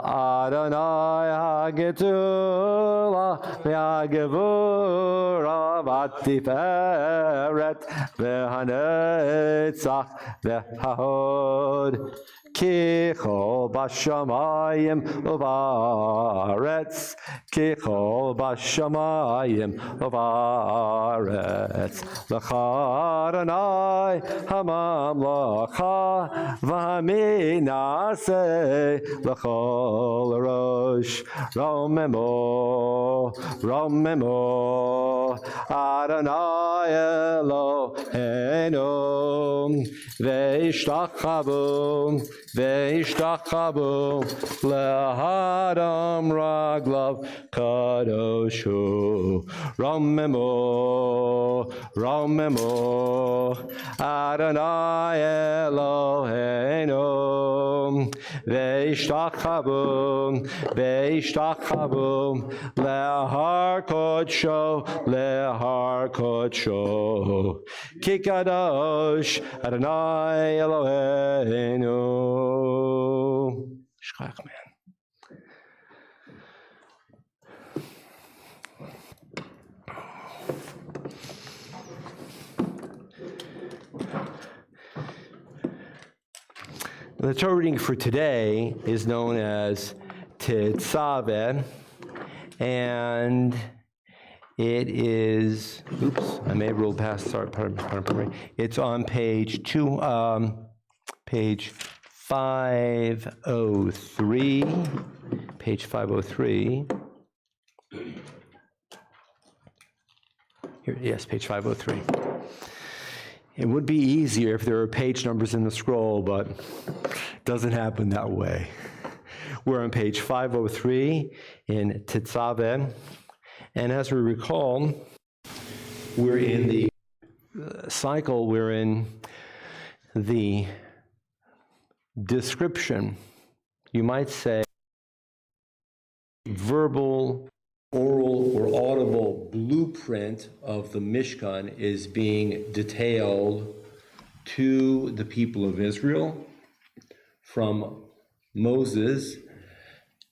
Adonai Hagetula V'Hagevura V'Tiferet V'Hanetzach V'Hahod Kichol Bashamayim Uvaretz Kichol Bashamayim Uvaretz L'cha Adonai Hamamlacha V'Haminaseh L'chol Rosh Romemo Romemo Adonai Eloheinu Ve'ishtachavu Ve'ishtachavu Le'adam Raglav Kadoshu Romemo Romemo Adonai Eloheinu Ve'ishtachavu Ve'ishtachavu Le'har Kodsho Le'har Kodsho Ki Kadosh Adonai Eloheinu. Shchach, man. The Torah reading for today is known as Tetzaveh, and it is, oops, I may have rolled past, sorry, pardon me. It's on page 503, page 503. Here, yes, page 503. It would be easier if there were page numbers in the scroll, but it doesn't happen that way. We're on page 503 in Tetzaveh, and as we recall, we're in the cycle, we're in the description, you might say, verbal, oral, or audible blueprint of the Mishkan is being detailed to the people of Israel from Moses.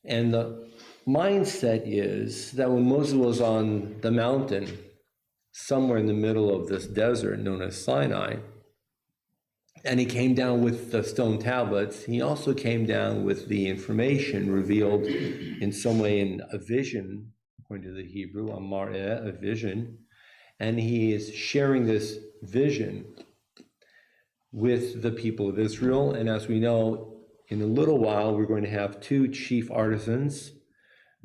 And the mindset is that when Moses was on the mountain, somewhere in the middle of this desert known as Sinai, and he came down with the stone tablets, he also came down with the information revealed in some way in a vision, according to the Hebrew, a mar'eh, a vision, and he is sharing this vision with the people of Israel. And as we know, in a little while, we're going to have two chief artisans,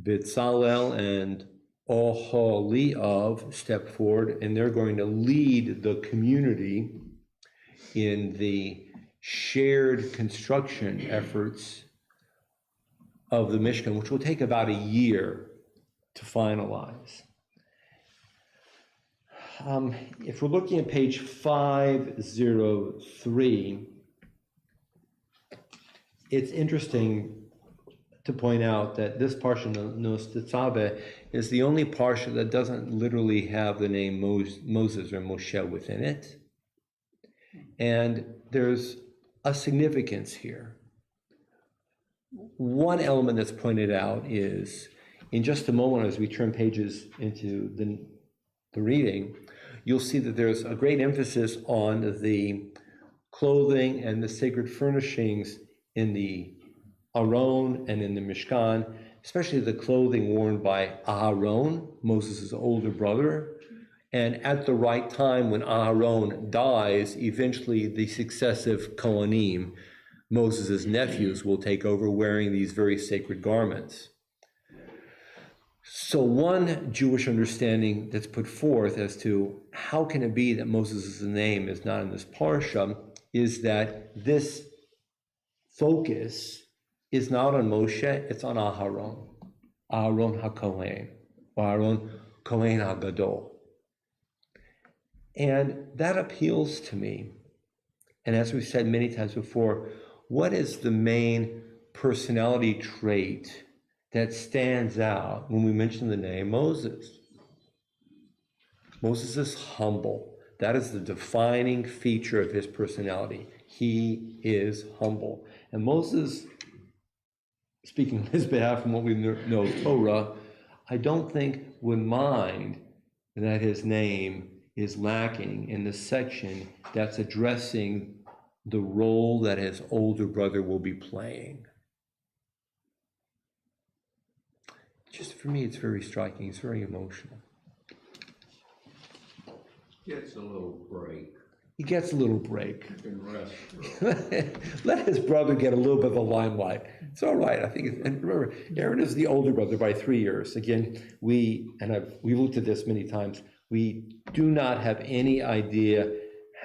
Bitzalel and Oholiav, step forward, and they're going to lead the community in the shared construction efforts of the Mishkan, which will take about a year to finalize. If we're looking at page 503, it's interesting to point out that this parsha, Nos Tetzaveh, is the only parsha that doesn't literally have the name Moses or Moshe within it. And there's a significance here. One element that's pointed out is, in just a moment as we turn pages into the reading, you'll see that there's a great emphasis on the clothing and the sacred furnishings in the Aron and in the Mishkan, especially the clothing worn by Aharon, Moses' older brother. And at the right time, when Aharon dies, eventually the successive Kohanim, Moses' nephews, will take over wearing these very sacred garments. So one Jewish understanding that's put forth as to how can it be that Moses' name is not in this parsha is that this focus is not on Moshe, it's on Aharon, Aharon HaKohen, or Aharon Kohen HaGadol. And that appeals to me And as we've said many times before, what is the main personality trait that stands out when we mention the name Moses? Moses is humble. That is the defining feature of his personality. He is humble. And Moses, speaking on his behalf from what we know of Torah, I don't think would mind that his name is lacking in the section that's addressing the role that his older brother will be playing. Just for me, it's very striking. It's very emotional. Gets a little break. He gets a little break. You can rest for a while. Let his brother get a little bit of the limelight. It's all right. I think, and remember, Aaron is the older brother by 3 years. Again, we've looked at this many times. We do not have any idea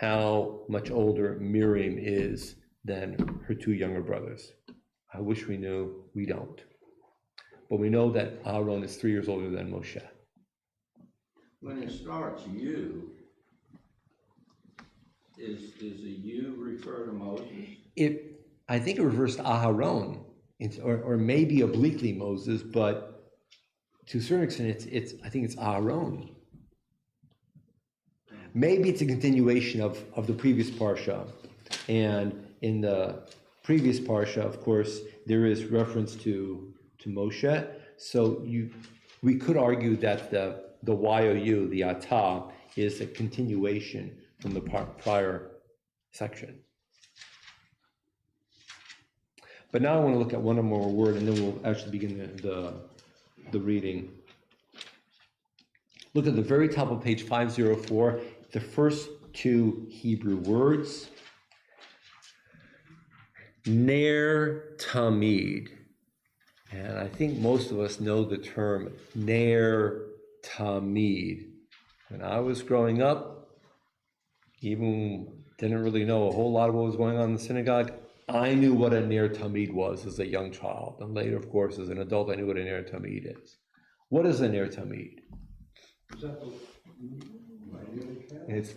how much older Miriam is than her 2 younger brothers. I wish we knew. We don't. But we know that Aaron is 3 years older than Moshe. When it starts you, is a you refer to Moses? I think it refers to Aharon, or maybe obliquely Moses, but to a certain extent, I think it's Aharon. Maybe it's a continuation of the previous parsha, and in the previous parsha, of course, there is reference to Moshe. So we could argue that the YOU, the Atah, is a continuation from the prior section. But now I want to look at one more word, and then we'll actually begin the reading. Look at the very top of page 504, the first 2 Hebrew words. Ner Tamid. And I think most of us know the term Ner Tamid. When I was growing up, even didn't really know a whole lot of what was going on in the synagogue, I knew what a Ner Tamid was as a young child. And later, of course, as an adult, I knew what a Ner Tamid is. What is a Ner Tamid? Is that the? It's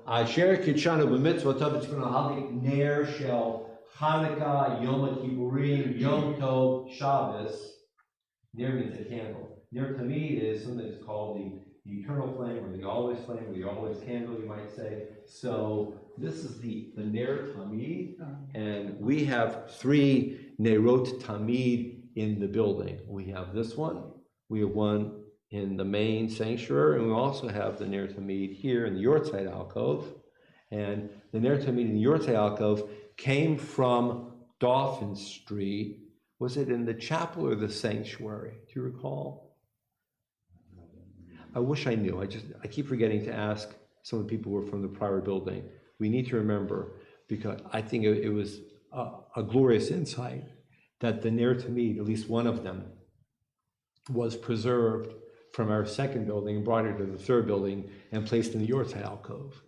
Asher Kitshanu b'mitzvot tov v'tzvon halik ner shel Hanukkah, Yom Kippurim, Yom Tov, Shabbos. Ner means a candle. Ner Tamid is something that's called the eternal flame, or the always flame, or the always candle, you might say. So this is the Ner Tamid, and we have 3 Nerot Tamid in the building. We have this one, we have one in the main sanctuary, and we also have the Ner Tamid here in the Yortzeit alcove. And the Ner Tamid in the Yortzeit alcove came from Dauphin Street. Was it in the chapel or the sanctuary? Do you recall? I wish I knew. I keep forgetting to ask some of the people who were from the prior building. We need to remember, because I think it was a glorious insight that the Ner Tamid, at least one of them, was preserved from our second building and brought it to the third building and placed in the Yortzeit alcove.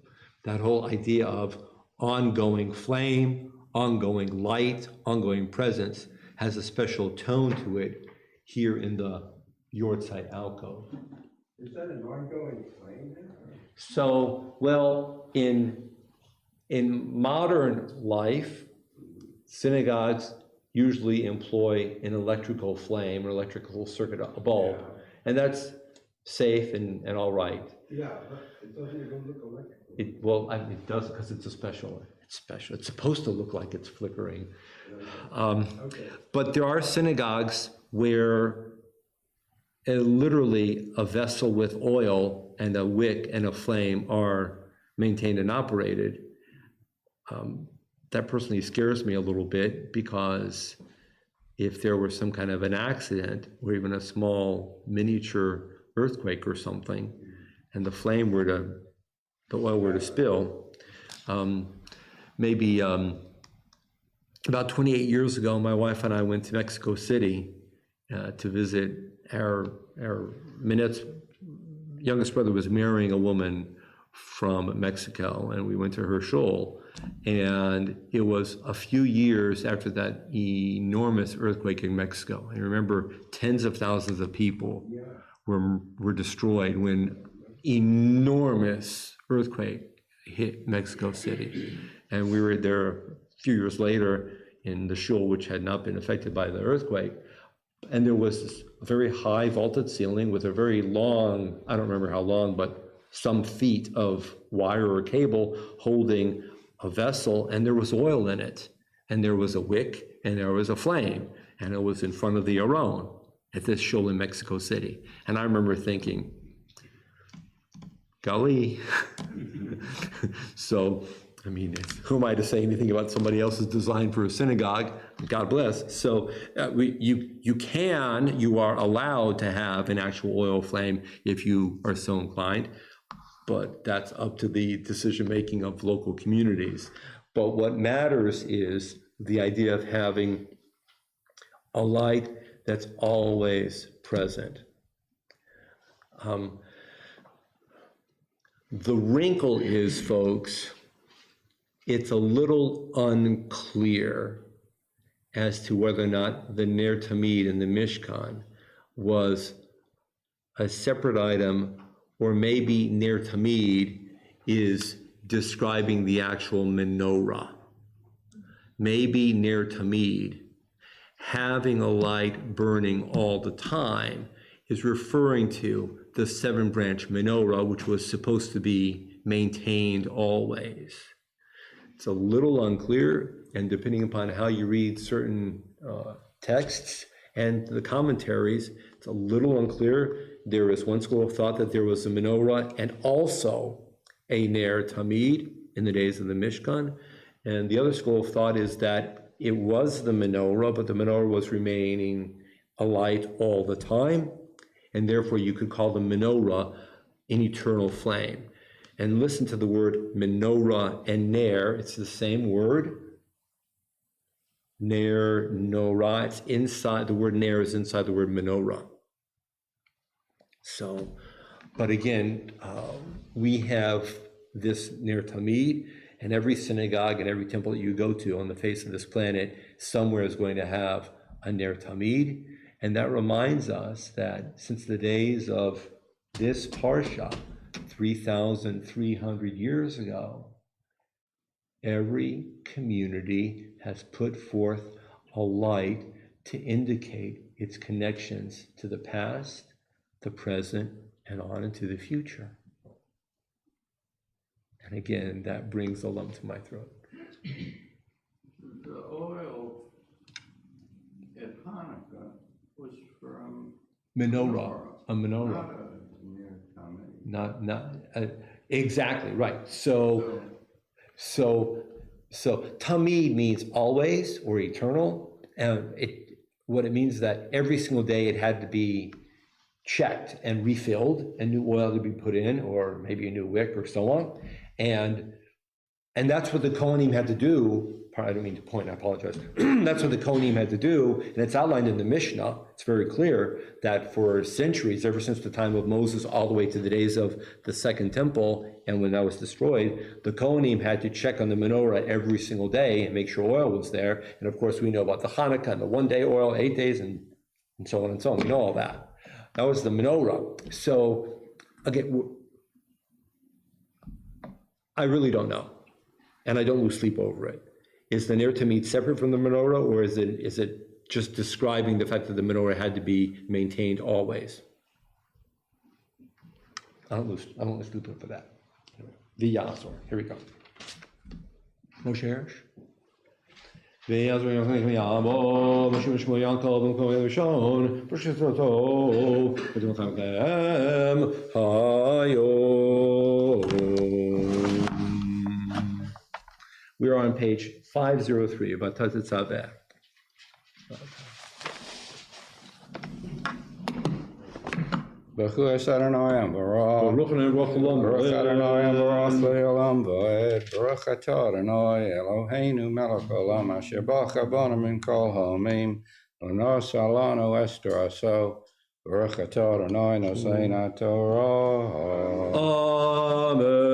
That whole idea of ongoing flame, ongoing light, ongoing presence has a special tone to it here in the Yortzeit alcove. Is that an ongoing flame there? So, well, in modern life, synagogues usually employ an electrical flame or electrical circuit, a bulb, and that's safe and all right. Yeah, but it doesn't even look electrical. It does, because it's special. It's supposed to look like it's flickering. Okay. But there are synagogues where literally a vessel with oil and a wick and a flame are maintained and operated. That personally scares me a little bit, because if there were some kind of an accident or even a small miniature earthquake or something, and the oil were to spill, maybe about 28 years ago, my wife and I went to Mexico City to visit our Minette's youngest brother was marrying a woman from Mexico, and we went to her shul. And it was a few years after that enormous earthquake in Mexico. I remember tens of thousands of people were destroyed when enormous earthquake hit Mexico City. And we were there a few years later in the shul, which had not been affected by the earthquake. And there was this very high vaulted ceiling with a very long, I don't remember how long, but some feet of wire or cable holding a vessel, and there was oil in it. And there was a wick, and there was a flame, and it was in front of the Aron at this shul in Mexico City. And I remember thinking, golly. So, I mean, who am I to say anything about somebody else's design for a synagogue? God bless. So you are allowed to have an actual oil flame if you are so inclined, but that's up to the decision-making of local communities. But what matters is the idea of having a light that's always present. The wrinkle is, folks, it's a little unclear as to whether or not the Ner Tamid in the Mishkan was a separate item, or maybe Ner Tamid is describing the actual menorah. Maybe Ner Tamid, having a light burning all the time, is referring to the 7-branch menorah, which was supposed to be maintained always. It's a little unclear, and depending upon how you read certain texts and the commentaries, it's a little unclear. There is one school of thought that there was a menorah and also a Ner Tamid in the days of the Mishkan, and the other school of thought is that it was the menorah, but the menorah was remaining alight all the time, and therefore you could call the menorah an eternal flame. And listen to the word menorah and ner, it's the same word. Ner, norah, it's inside, the word ner is inside the word menorah. So, but again, we have this Ner Tamid, and every synagogue and every temple that you go to on the face of this planet, somewhere is going to have a Ner Tamid. And that reminds us that since the days of this Parsha, 3,300 years ago, every community has put forth a light to indicate its connections to the past, the present, and on into the future. And again, that brings a lump to my throat. The oil at Hanukkah was from Menorah, a menorah. Not a Ner Tamid. Not exactly right. So tamid means always or eternal, and what it means is that every single day it had to be checked and refilled, and new oil to be put in, or maybe a new wick or so on, and that's what the Kohanim had to do. I don't mean to point, I apologize. That's what the Kohanim had to do, and it's outlined in the Mishnah. It's very clear that for centuries, ever since the time of Moses all the way to the days of the Second Temple, and when that was destroyed, the Kohanim had to check on the menorah every single day and make sure oil was there. And of course, we know about the Hanukkah and the 1-day oil, 8 days, and so on and so on. We know all that. That was the menorah. So, again, I really don't know, and I don't lose sleep over it. Is the Ner Tamid separate from the menorah, or is it just describing the fact that the menorah had to be maintained always? I don't lose sleep for that. The Yasor. Here we go. Moshe Hersh. We are on page 503 about Tazit Tzaveh. Baruch Adonai Ambarah. Baruch Adonai Ambarah Le'olam V'ed. Baruch Atah Adonai Eloheinu melech olam asher bacha banu min kol ha'amim l'nasa lanu ester aso. Baruch Atah Adonai nosein Torah. Amen.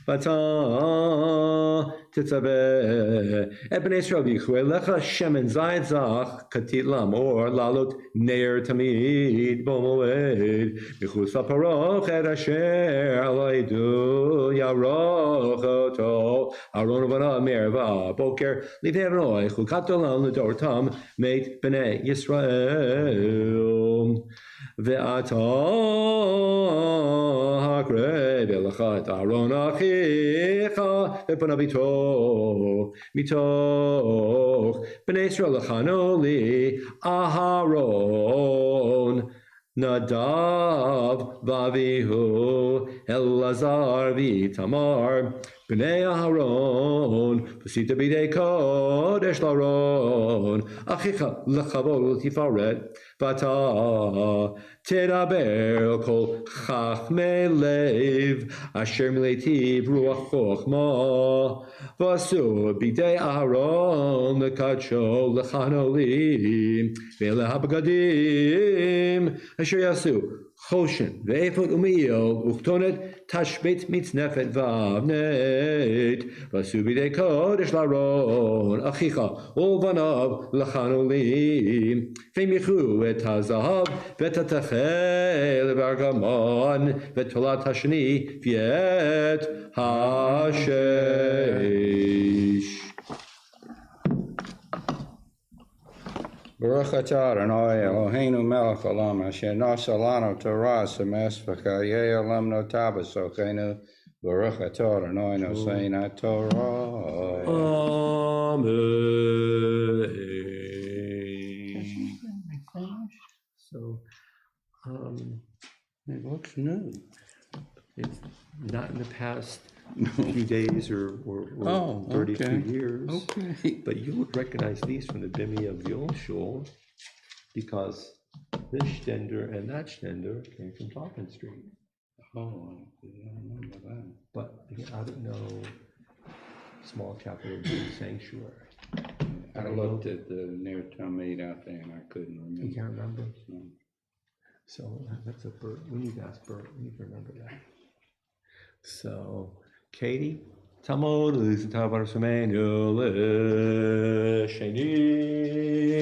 V'ata titzaveh et b'nei Yisrael v'yichu elecha shemen zayit zach katit lam, or lalot neir tamid b'moed b'chus ha'paroch et asher alaydu yaroch oto Aaron v'ana merva boker livnei Adonai chukat olam l'dortam meit b'nei Yisrael. Ve'ata hakrei v'lecha et Aaron achicha v'pana mitoch b'nei Yisrael lechano li Aharon Nadav v'Avihu Elazar v'Tamar b'nei Aharon v'sita b'idei kodesh l'Aaron achicha lechavol tifaret v'ata teraber kol chachmei lev asher miletiv ruach chochma v'asu b'idei Aharon l'kadsho l'chanolim ve'lehabagadim asher yasu choshen ve'efod u'me'il uchtonet tashbet mitznefet v'avnet v'asu b'idei kodesh l'Aaron achicha u'vanav l'chanolim ve'michu et hazahav v'et hatachel v'argamon v'tolat hashani v'et hashesh. Baruch atah Adonai Eloheinu melech olam asher nasa lanu Torah semes v'chayei olam notav b'sochenu. Baruch atah Adonai nosein Torah. Amen. So, It looks new. it's not in the past few days or Oh, 32 okay. years. Okay. But you would recognize these from the Bimmy of the old shul because this stender and that stender came from Toppin Street. Oh, I didn't remember that. But again, I don't know, small chapel of the sanctuary. I looked at the near Tamid out there and I couldn't remember. You can't remember? No. So that's a Bert. We need to ask Bert. We need to remember that. So, Katie, Talmud, listen to about Semenu, Sheni.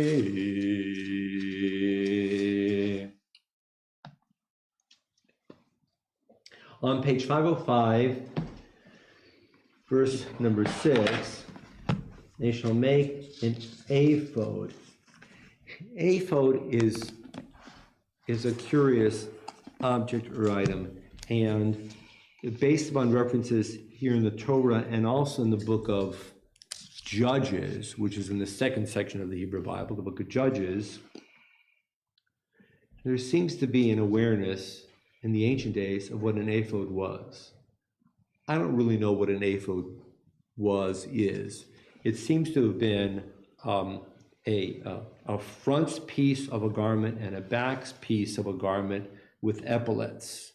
On page 505, verse number 6, they shall make an ephod. Ephod is a curious object or item, and based upon references here in the Torah and also in the book of Judges, which is in the second section of the Hebrew Bible, the book of Judges, there seems to be an awareness in the ancient days of what an ephod was. I don't really know what an ephod is. It seems to have been a front piece of a garment and a back piece of a garment with epaulets.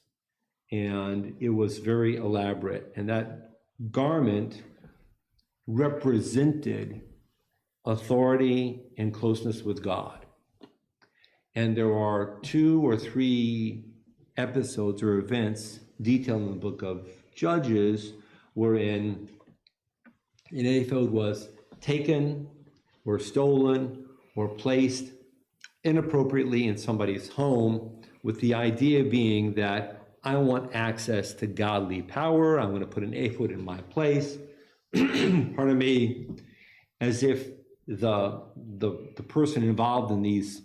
And it was very elaborate. And that garment represented authority and closeness with God. And there are 2 or 3 episodes or events detailed in the book of Judges wherein an ephod was taken or stolen or placed inappropriately in somebody's home, with the idea being that I want access to godly power. I'm going to put an ephod in my place. Pardon me, as if the person involved in these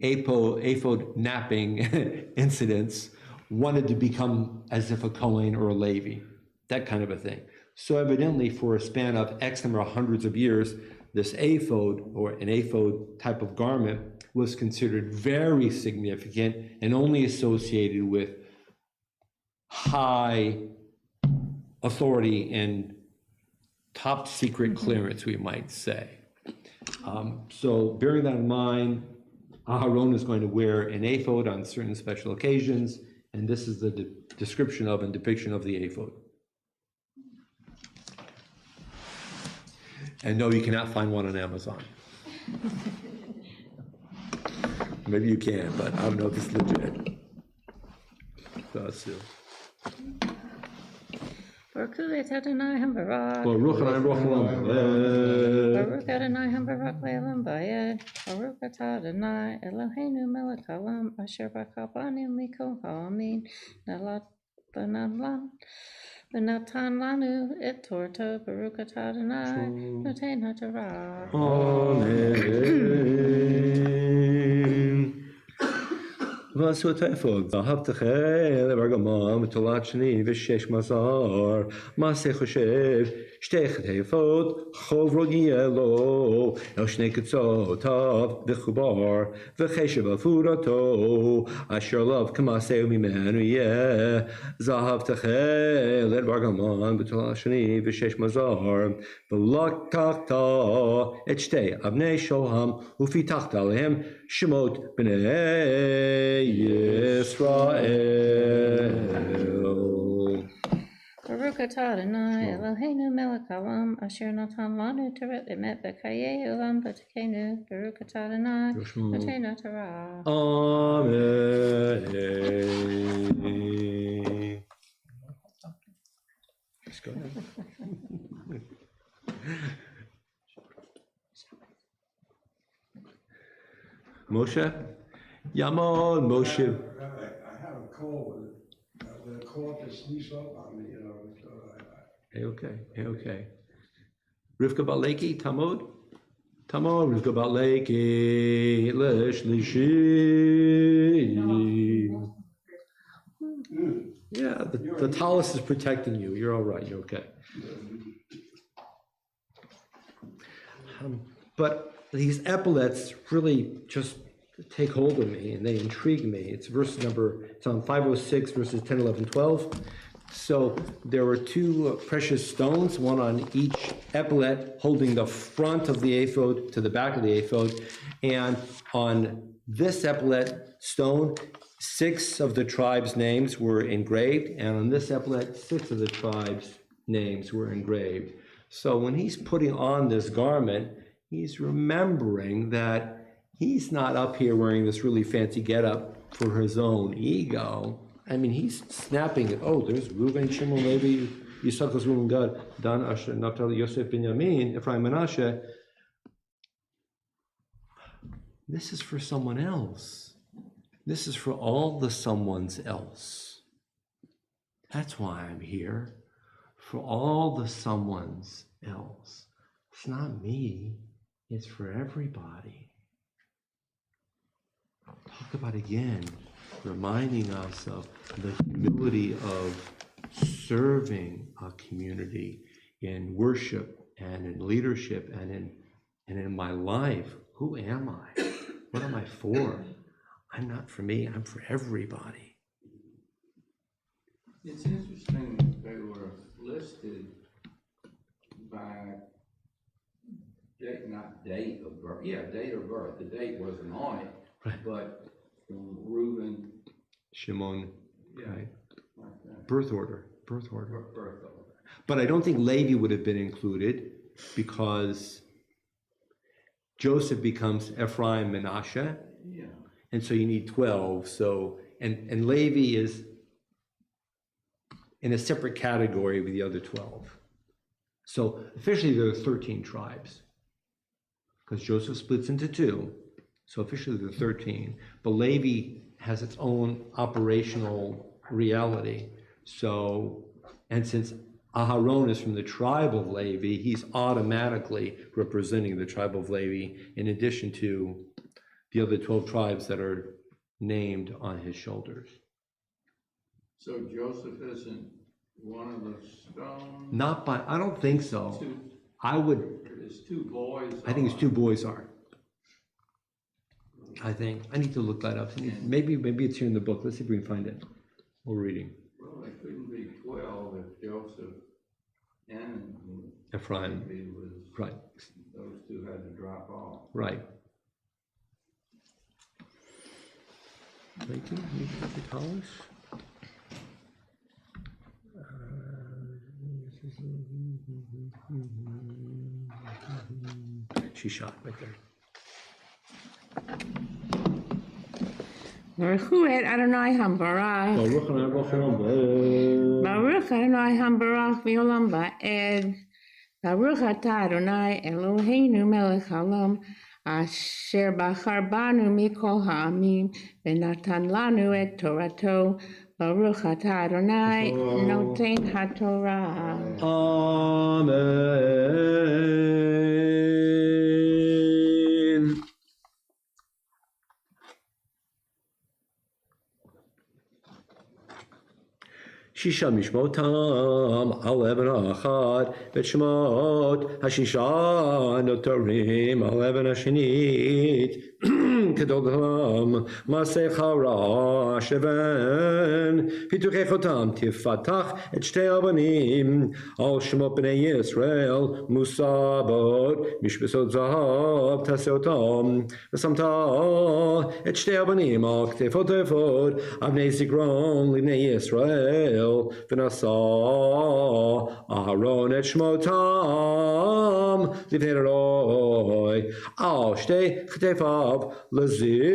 ephod napping incidents wanted to become as if a Kohen or a Levi, that kind of a thing. So evidently, for a span of X number of hundreds of years, this ephod or an ephod type of garment was considered very significant and only associated with high authority and top secret clearance, we might say. So bearing that in mind, Aharon is going to wear an ephod on certain special occasions, and this is the description of and depiction of the ephod. And no, you cannot find one on Amazon. Maybe you can, but I don't know if it's legit. So, Baruch Adonai Hambarak. Baruch Baruch Adonai Hambarak Le'olam Bayed. Baruch Atah Adonai Eloheinu Melech Haolam Asher B'Kabanu Mikol Ha'amin V'natan Lanu Et Torto Baruch Atah Adonai Noten HaTorah. Amen. Vasutefod, Zahavteche, Levargamam, Tolachni, Vishesh Mazar, Mase Choshev, Shtech Tefod, Chov Rogielo, El Shnei Ketzotav, V'chubar, V'cheshev Afurato, Asher Love, Kamaseu Mimenu Yeh, Zahavteche, Levargamam, Tolachni, Vishesh Mazar, V'lakachta, Et Shtei, Avnei Shoham, Ufitachta Alehem, Shemot B'nei Yisrael. Baruch atah Adonai Eloheinu melech haolam asher natan lanu teret emet b'chayei olam v'tikenu. Baruch atah Adonai noten HaTorah. Amen. Let's go ahead. Moshe? Yamon, Moshe. Rabbi, I have a cold. The cold just sneaks up on me, so Okay. Rivka Baleki, Tamod? Tamod, Rivka Baleki, Lesh Lishi. Yeah, the talus is protecting you. You're all right. You're okay. But these epaulets really just take hold of me and they intrigue me. It's it's on 506, verses 10, 11, 12. So there were two precious stones, one on each epaulet, holding the front of the ephod to the back of the ephod. And on this epaulet stone, 6 of the tribes' names were engraved. And on this epaulet, 6 of the tribes' names were engraved. So when he's putting on this garment, he's remembering that he's not up here wearing this really fancy getup for his own ego. I mean, he's snapping it. Oh, there's Reuven, Shimon, Levi, Yisachar, Reuven, Gad, Dan, Asher, Naphtali, Yosef, Binyamin, Ephraim, Menashe. This is for someone else. This is for all the someone's else. That's why I'm here. For all the someone's else. It's not me. It's for everybody. Talk about again, reminding us of the humility of serving a community in worship and in leadership and in my life. Who am I? What am I for? I'm not for me, I'm for everybody. It's interesting that they were listed by date of birth. Yeah, date of birth. The date wasn't on it, Right. but Reuben, Shimon, yeah, right? like that. Birth order. Birth order. But I don't think Levi would have been included because Joseph becomes Ephraim, Menashe, Yeah. and so you need 12. So and Levi is in a separate category with the other 12. So officially there are 13 tribes because Joseph splits into 2. So officially there are 13. But Levi has its own operational reality. So, and since Aharon is from the tribe of Levi, he's automatically representing the tribe of Levi in addition to the other 12 tribes that are named on his shoulders. So Joseph isn't one of the stones? Not by, I don't think so. There's 2 boys. I think it's 2 boys are. I think, I need to look that up. Maybe it's here in the book. Let's see if we can find it. We're reading. Well, they couldn't be 12 if Joseph and Ephraim, Levi was, right, those 2 had to drop off. right. Thank you. You got the college? She shot right there. Baruch et Adonai Hambarach. Baruch Adonai Baruch Olam. Baruch Adonai Hambarach v'olam ba'ed. Baruch atah Adonai Eloheinu melech haolam. Asher bachar banu mikol ha'amim v'natan lanu et Torato. Baruch atah Adonai noten haTorah. Amen. Shisha mishmotam al even achad v'shmot hashisha notarim al even hashinit kedolham maseh chara sheven pituchei chotam tifatach et shtei avanim al shemot bnei Yisrael musabot mishbesot zahav taseotam v'samta et shtei avanim al ktefot efod avnei zikron libnei Yisrael v'nasa Aharon et shmotam livnei Eloi al shtei ktefav lezikaron.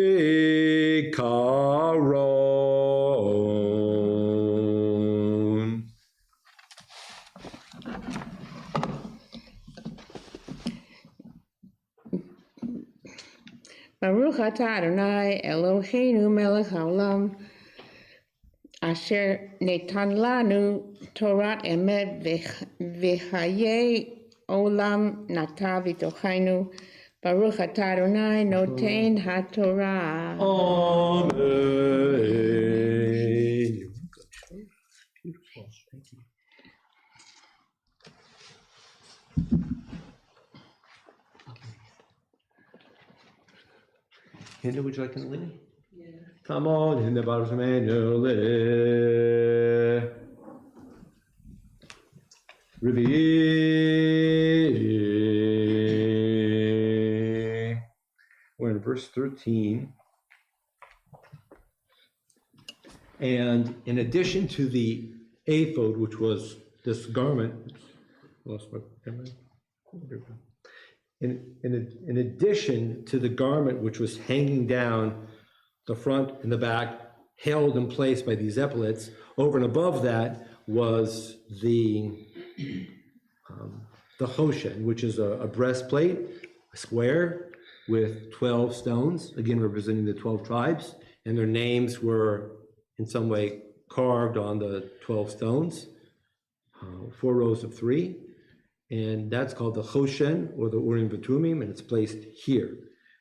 Baruch atah Adonai Eloheinu melech haolam. Asher netan lanu Torat emet v'chayei olam nata v'tochaynu. Baruch atah Adonai noten haTorah. Amen. Beautiful. Thank you. Hinda, would you like to lead? Yeah. Come on, Hinda Baruch Emmanuel. Reveal. We're in verse 13. And in addition to the ephod, which was this garment, in addition to the garment which was hanging down the front and the back, held in place by these epaulets, over and above that was the choshen, which is a breastplate, a square with 12 stones, again representing the 12 tribes, and their names were in some way carved on the 12 stones, 4 rows of 3. And that's called the choshen, or the Urim V'Tumim, and it's placed here.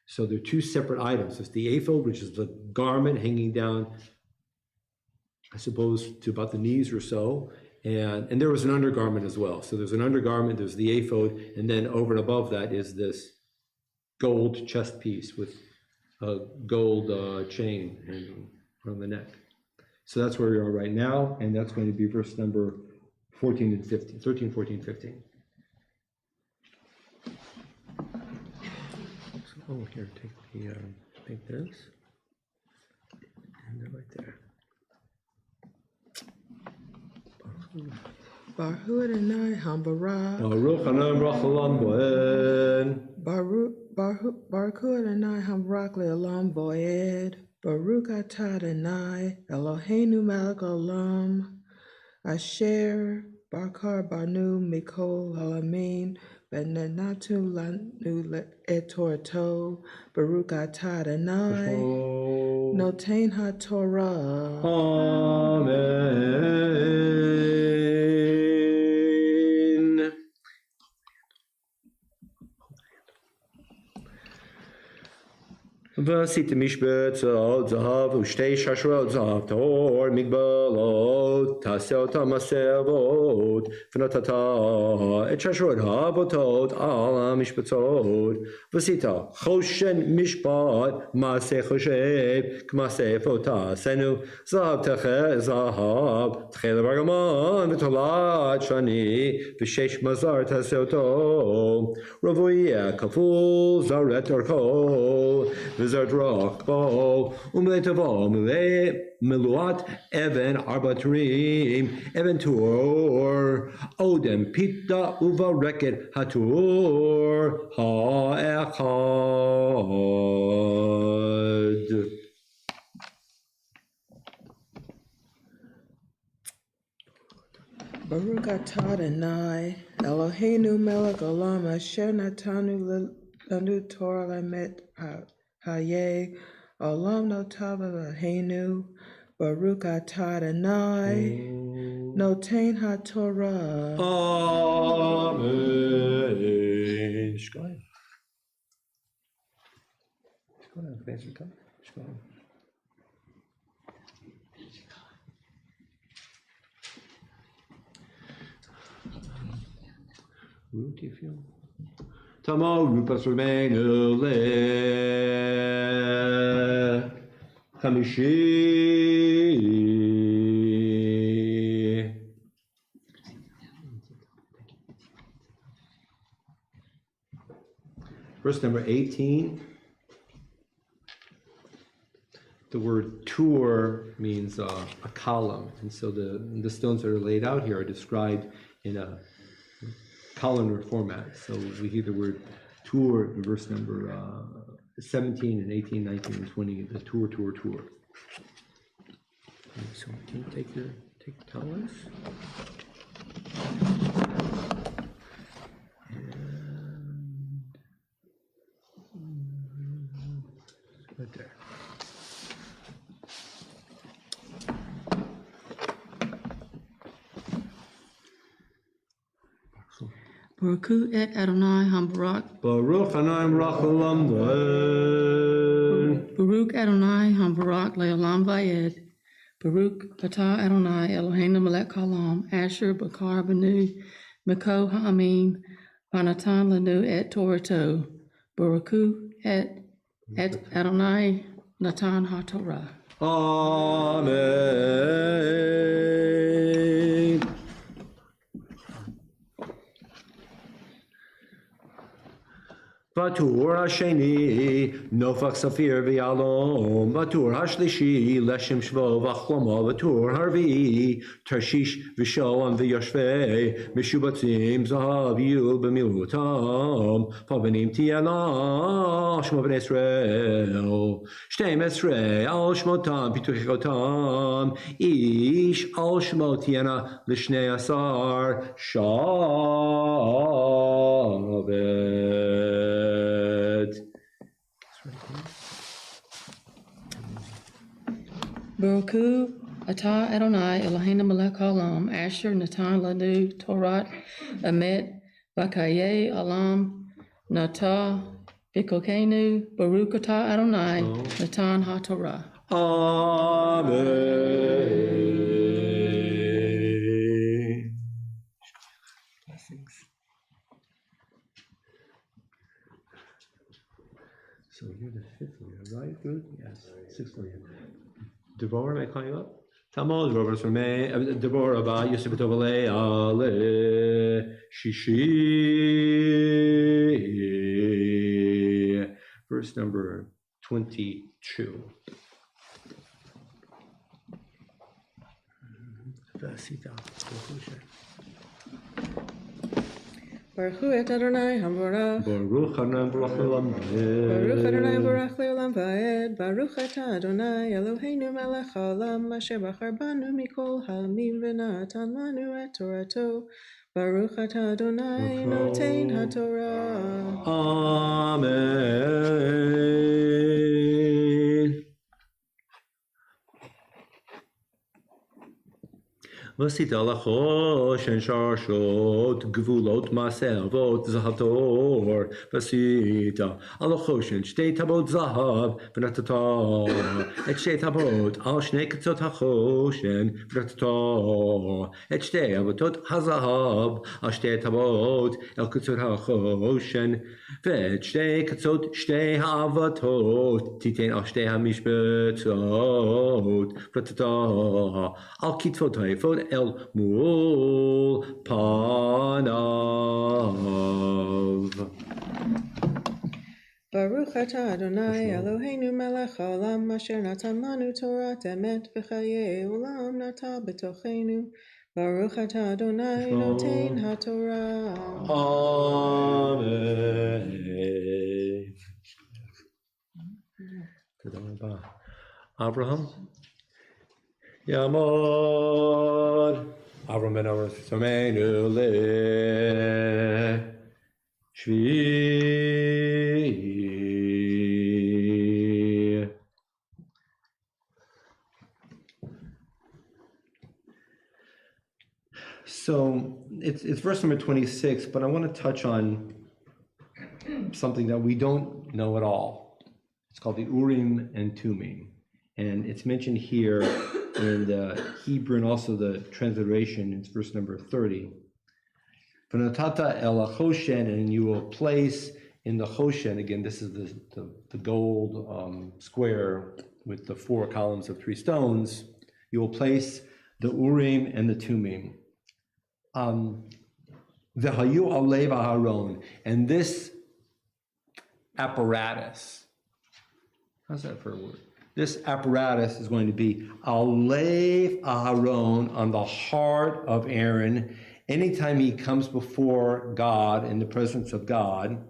So they're 2 separate items. It's the ephod, which is the garment hanging down, I suppose, to about the knees or so. And there was an undergarment as well. So there's an undergarment, there's the ephod, and then over and above that is this gold chest piece with a gold chain hanging from the neck. So that's where we are right now, and that's going to be verse number 14 and 15, 13, 14, 15. Oh, here, take this, and they're right there. Baruch Adonai Hambarach. Baruch Adonai Baruch Olam Boed. Baruch Adonai Hambarach Le'olam Boed. Baruch atah Adonai Eloheinu melech haolam. Asher Bakar Banu Mikol Ha'amim. Benenatu lanu et Torato. Baruch atah Adonai noten haTorah. Amen. ועשית משבצות זהב ושתי שרשראות זהב טהור מגבלות תעשה אותם מסבות ונתת את שרשראות הבוטות על המשבצות ועשית חושן משפט מעשה חושב כמעשה אפוד תעשינו זהב תכלת ברגמן ותולעת שני ושש מזר תעשה אותו רבויה כפול זרת אורכו V'zard rachbo u'mleitavo meluat even arbatrim even tur odem pita uva reket hatur ha'echad. Baruch atah Adonai Eloheinu melech olam asher natanu lanu Torah lemet hayeh olam notav Eloheinu. Baruch atah Adonai noten haTorah. Amen. Shkoyach. Shkoyach. Thanks for coming. Shkoyach. Root, if you Tamo Rupas Remenu Le Chamishi. Verse number 18. The word tour means a column, and so the stones that are laid out here are described in a columnar format. So we hear the word tour in verse number 17 and 18, 19, and 20, the tour. And so can you take the colors? And right there. Baruch et Adonai Hambarak. Baruch Adonai Baruch Olam Vaed. Baruch Adonai Hambarak Leolam Vaed. Baruch atah Adonai Eloheinu melech haolam asher bakar banu meko ha'amim vanatan lanu et Torato. Baruch et Adonai natan haTorah. Amen. Batur Hasheni Nofach Safir V'Yalom. Batur Hashlishi Leshem Shvo V'Achloma. Batur Harvi Tarshish V'Shoam V'Yoshvei Mishubatim Zahav Yul B'Milutam Pavanim Tiana Shmo B'nei Israel Shteim Esrei Al Shmotam Pituchotam Ish Al Shmo Tiana L'Shnei Asar Shabbat. Baruch atah Adonai Eloheinu melech haolam asher natan lanu Torah emet v'kayeh olam nata v'kolkeinu. Baruch atah Adonai natan haTorah. Amen. Blessings. So you're the fifth leader, right? Good? Yes. Sixth leader. Devorah, may I call you up? Tamol, Devorah for me. Devorah ba Yosef Tovale Ale Shishi. Verse number 22. Baruch et Adonai Hambarak. Baruch Adonai Baruch Olam Baruch Adonai Baruch Leolam Vaed. Baruch atah Adonai Eloheinu melech haolam asher bachar banu mikol ha'amim v'natan lanu et Torato. Baruch atah Adonai noten haTorah. Amen. ועשית לחושן שרשות גבולות מעשה אבות זהב טהור ועשית על החושן שתי טבעות זהב ונתת את שתי טבעות על שני קצות החושן ונתת את שתי אבותות הזהב על שתי טבעות אל קצות החושן ואת שתי קצות שתי האבותות תיתן על שתי המשבצות ונתת על כתפות האפוד El Mul Panav. Baruch atah Adonai Eloheinu melech haolam asher natan lanu Torah emet v'chayei olam nata b'tochenu. Baruch atah Adonai noten haTorah. Amen. תודה רבה. אברהם? יעמוד Avram ben Avram Sameinu le Shvi. So it's verse number 26, but I want to touch on something that we don't know at all. It's called the Urim and Tumim, and it's mentioned here in the Hebrew and also the transliteration. It's verse number 30. V'natata el hachoshen, and you will place in the choshen, again, this is the gold square with the 4 columns of 3 stones. You will place the Urim and the Tumim. V'hayu alei v'haron, and this apparatus, how's that for a word? This apparatus is going to be alei Aharon, on the heart of Aaron, anytime he comes before God, in the presence of God.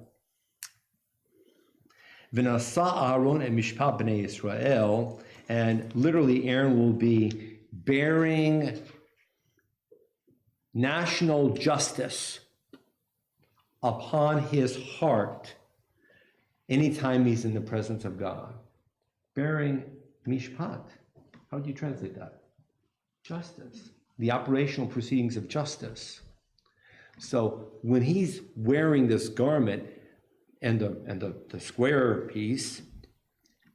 V'nasa Aharon et mishpat b'nei Yisrael, and literally Aaron will be bearing national justice upon his heart anytime he's in the presence of God. Bearing mishpat. How do you translate that? Justice. The operational proceedings of justice. So when he's wearing this garment and the square piece,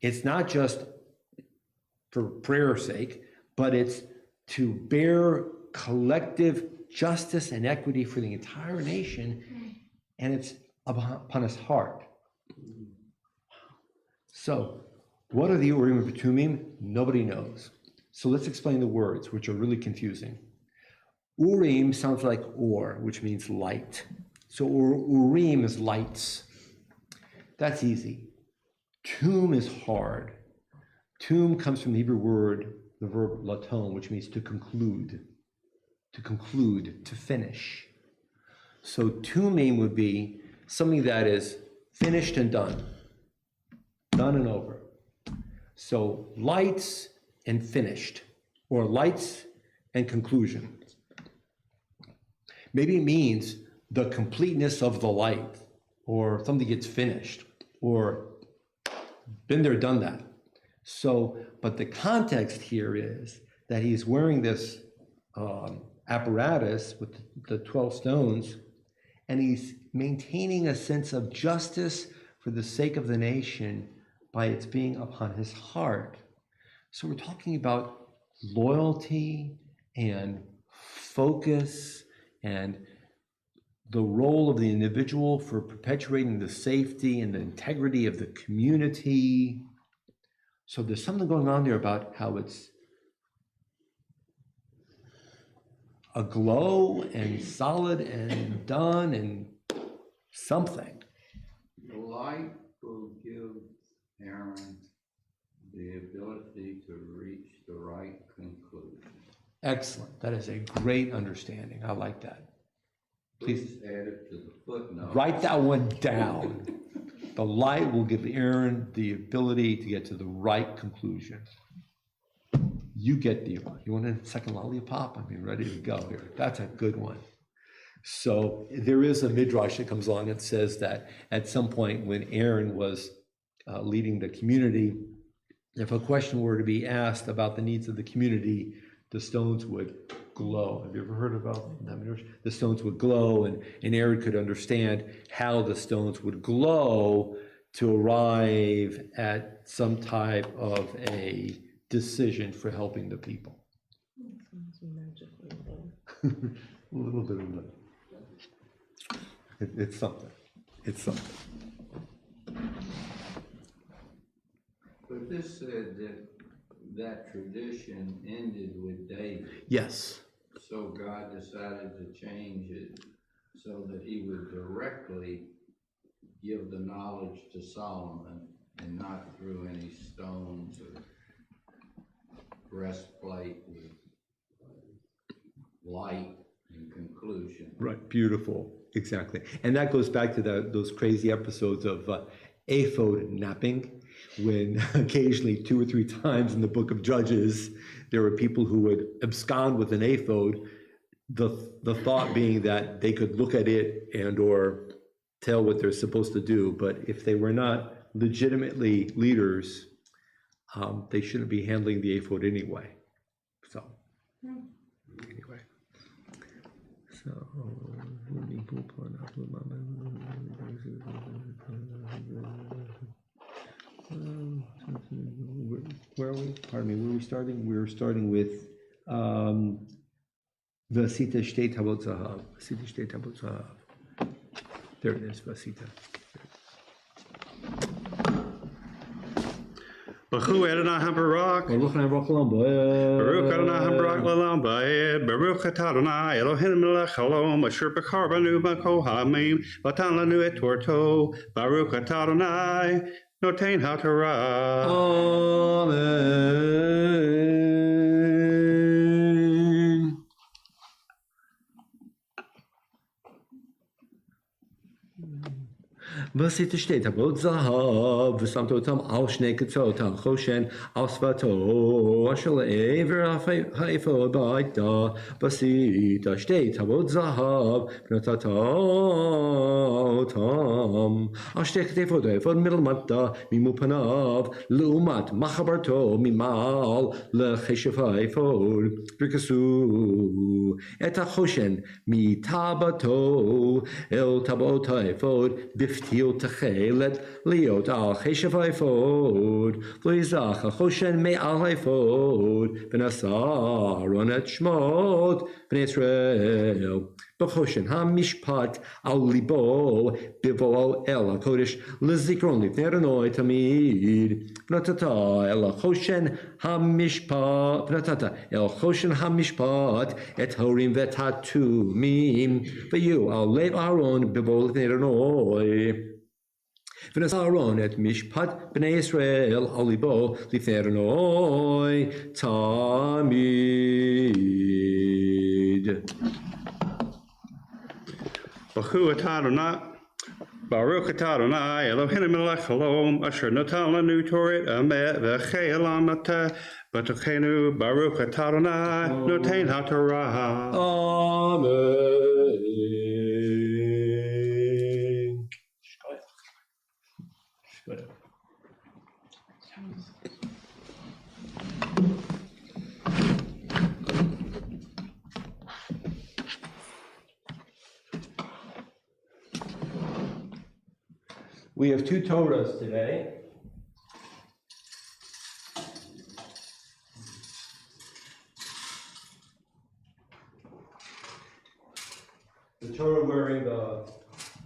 it's not just for prayer's sake, but it's to bear collective justice and equity for the entire nation, and it's upon his heart. So, what are the Urim and Tumim? Nobody knows. So let's explain the words, which are really confusing. Urim sounds like or, which means light. So Urim is lights. That's easy. Tum is hard. Tum comes from the Hebrew word, the verb laton, which means to conclude, to finish. So tumim would be something that is finished and done and over. So lights and finished, or lights and conclusion. Maybe it means the completeness of the light, or something gets finished, or been there, done that. So, but the context here is that he's wearing this apparatus with the 12 stones, and he's maintaining a sense of justice for the sake of the nation by its being upon his heart. So we're talking about loyalty and focus and the role of the individual for perpetuating the safety and the integrity of the community. So there's something going on there about how it's aglow and solid and done and something. The light will give Aaron the ability to reach the right conclusion. Excellent. That is a great understanding. I like that. Please add it to the footnote. Write that one down. The light will give Aaron the ability to get to the right conclusion. You want a second lollipop? I mean, ready to go here. That's a good one. So there is a midrash that comes along that says that at some point when Aaron was leading the community, if a question were to be asked about the needs of the community, the stones would glow. Have you ever heard about that midrash? The stones would glow, and Aaron could understand how the stones would glow to arrive at some type of a decision for helping the people. A little bit of that. It's something. It's something. But this said that tradition ended with David. Yes. So God decided to change it so that he would directly give the knowledge to Solomon and not through any stones or breastplate with light and conclusion. Right, beautiful, exactly. And that goes back to those crazy episodes of ephod napping, when occasionally 2 or 3 times in the book of Judges, there were people who would abscond with an ephod the thought being that they could look at it and or tell what they're supposed to do, but if they were not legitimately leaders, they shouldn't be handling the ephod anyway. So, anyway. So, where are we? Pardon me, where are we starting? We're starting with Vasita Shtei Tabot Zahav. Vasita Shtei Tabot Zahav. There it is, Vasita. Baruch Adonai HaBarak. Baruch Adonai HaBarak. Baruch Adonai HaBarak L'Olam Va'ed. Baruch Atah Adonai Eloheinu melech haolam asher b'kar banu b'kol ha'amim v'atan lanu et Torto. Baruch Atah Adonai notein ha'torah. Amen. ועשית שתי טבעות זהב, ושמת אותם על שני קצות החושן, על שפתו אשר לעבר האפוד בעיתה, ועשית שתי טבעות זהב, ונתת אותם על שתי כתפות האפוד מלמטה ממופניו, לעומת מחברתו ממעל לכשף האפוד, וכסו את החושן מטבעתו אל טבעות האפוד, בפתיל תכלת להיות על חשב האפוד, ויזך החושן מעל האפוד, ונשא אהרון את שמות בני ישראל. בחושן המשפט על ליבו, בבואו אל הקודש, לזיכרון לפני אדוני תמיד. ונתת אל החושן המשפט את ההורים ואת התומים, ויהיו על לב אהרון בבואו לפני אדוני. ונשא אהרון את משפט בני ישראל על ליבו לפני אדוני תמיד. Baruch Atah Adonai Eloheinu melech haolam asher natan lanu Torah emet v'che'elam atah b'tochenu. Baruch Atah Adonai notein ha'torah. Amen. We have two Torahs today. The Torah wearing the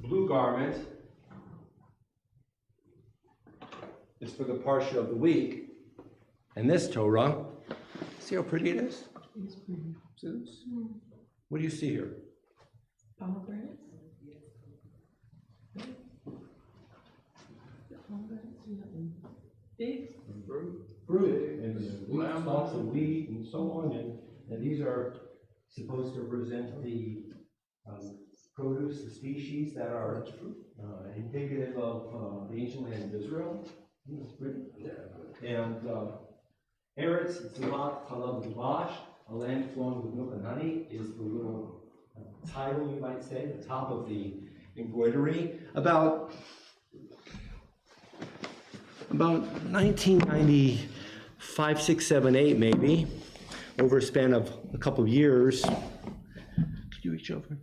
blue garment is for the parsha of the week. And this Torah, see how pretty it is? It's pretty. See this? What do you see here? Pomegranates? Pomegranates, figs? Fruit and stalks of wheat and so on, and these are supposed to represent the produce, the species that are indicative of the ancient land of Israel. It's pretty. And Eretz Tzimah Chalav Duvash, a land flowing with milk and honey, is the little title, you might say, the top of the embroidery. About 1995, 6, 7, 8, maybe, over a span of a couple of years. Could you reach over?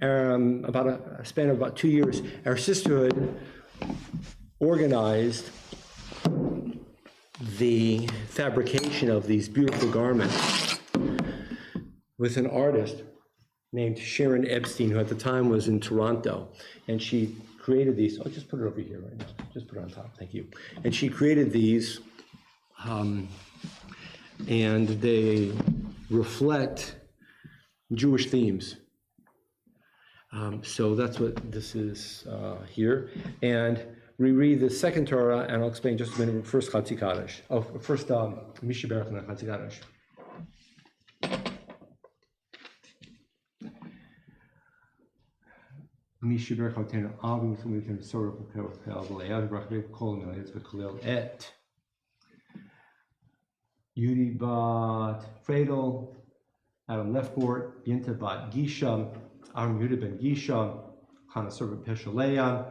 About a span of about 2 years, our sisterhood organized the fabrication of these beautiful garments with an artist named Sharon Epstein, who at the time was in Toronto, and she created these. I'll just put it over here right now. Just put it on top. Thank you. And she created these, and they reflect Jewish themes. So that's what this is here. And we read the second Torah, and I'll explain just a minute. First Chatzi Kaddish. Oh, first Mishnah Berach and Chatzi Kaddish. Mishnah Berach Hotenu Avim Fumitin Sorah Pel V'Le'av Brachvei Kol Melayetz V'Kolel Et Yudi Bat Fredel Adam Lefbort, Yinta Bat Gisha, Aram Yehuda Ben Gisha, Chana Servant Peshaleya,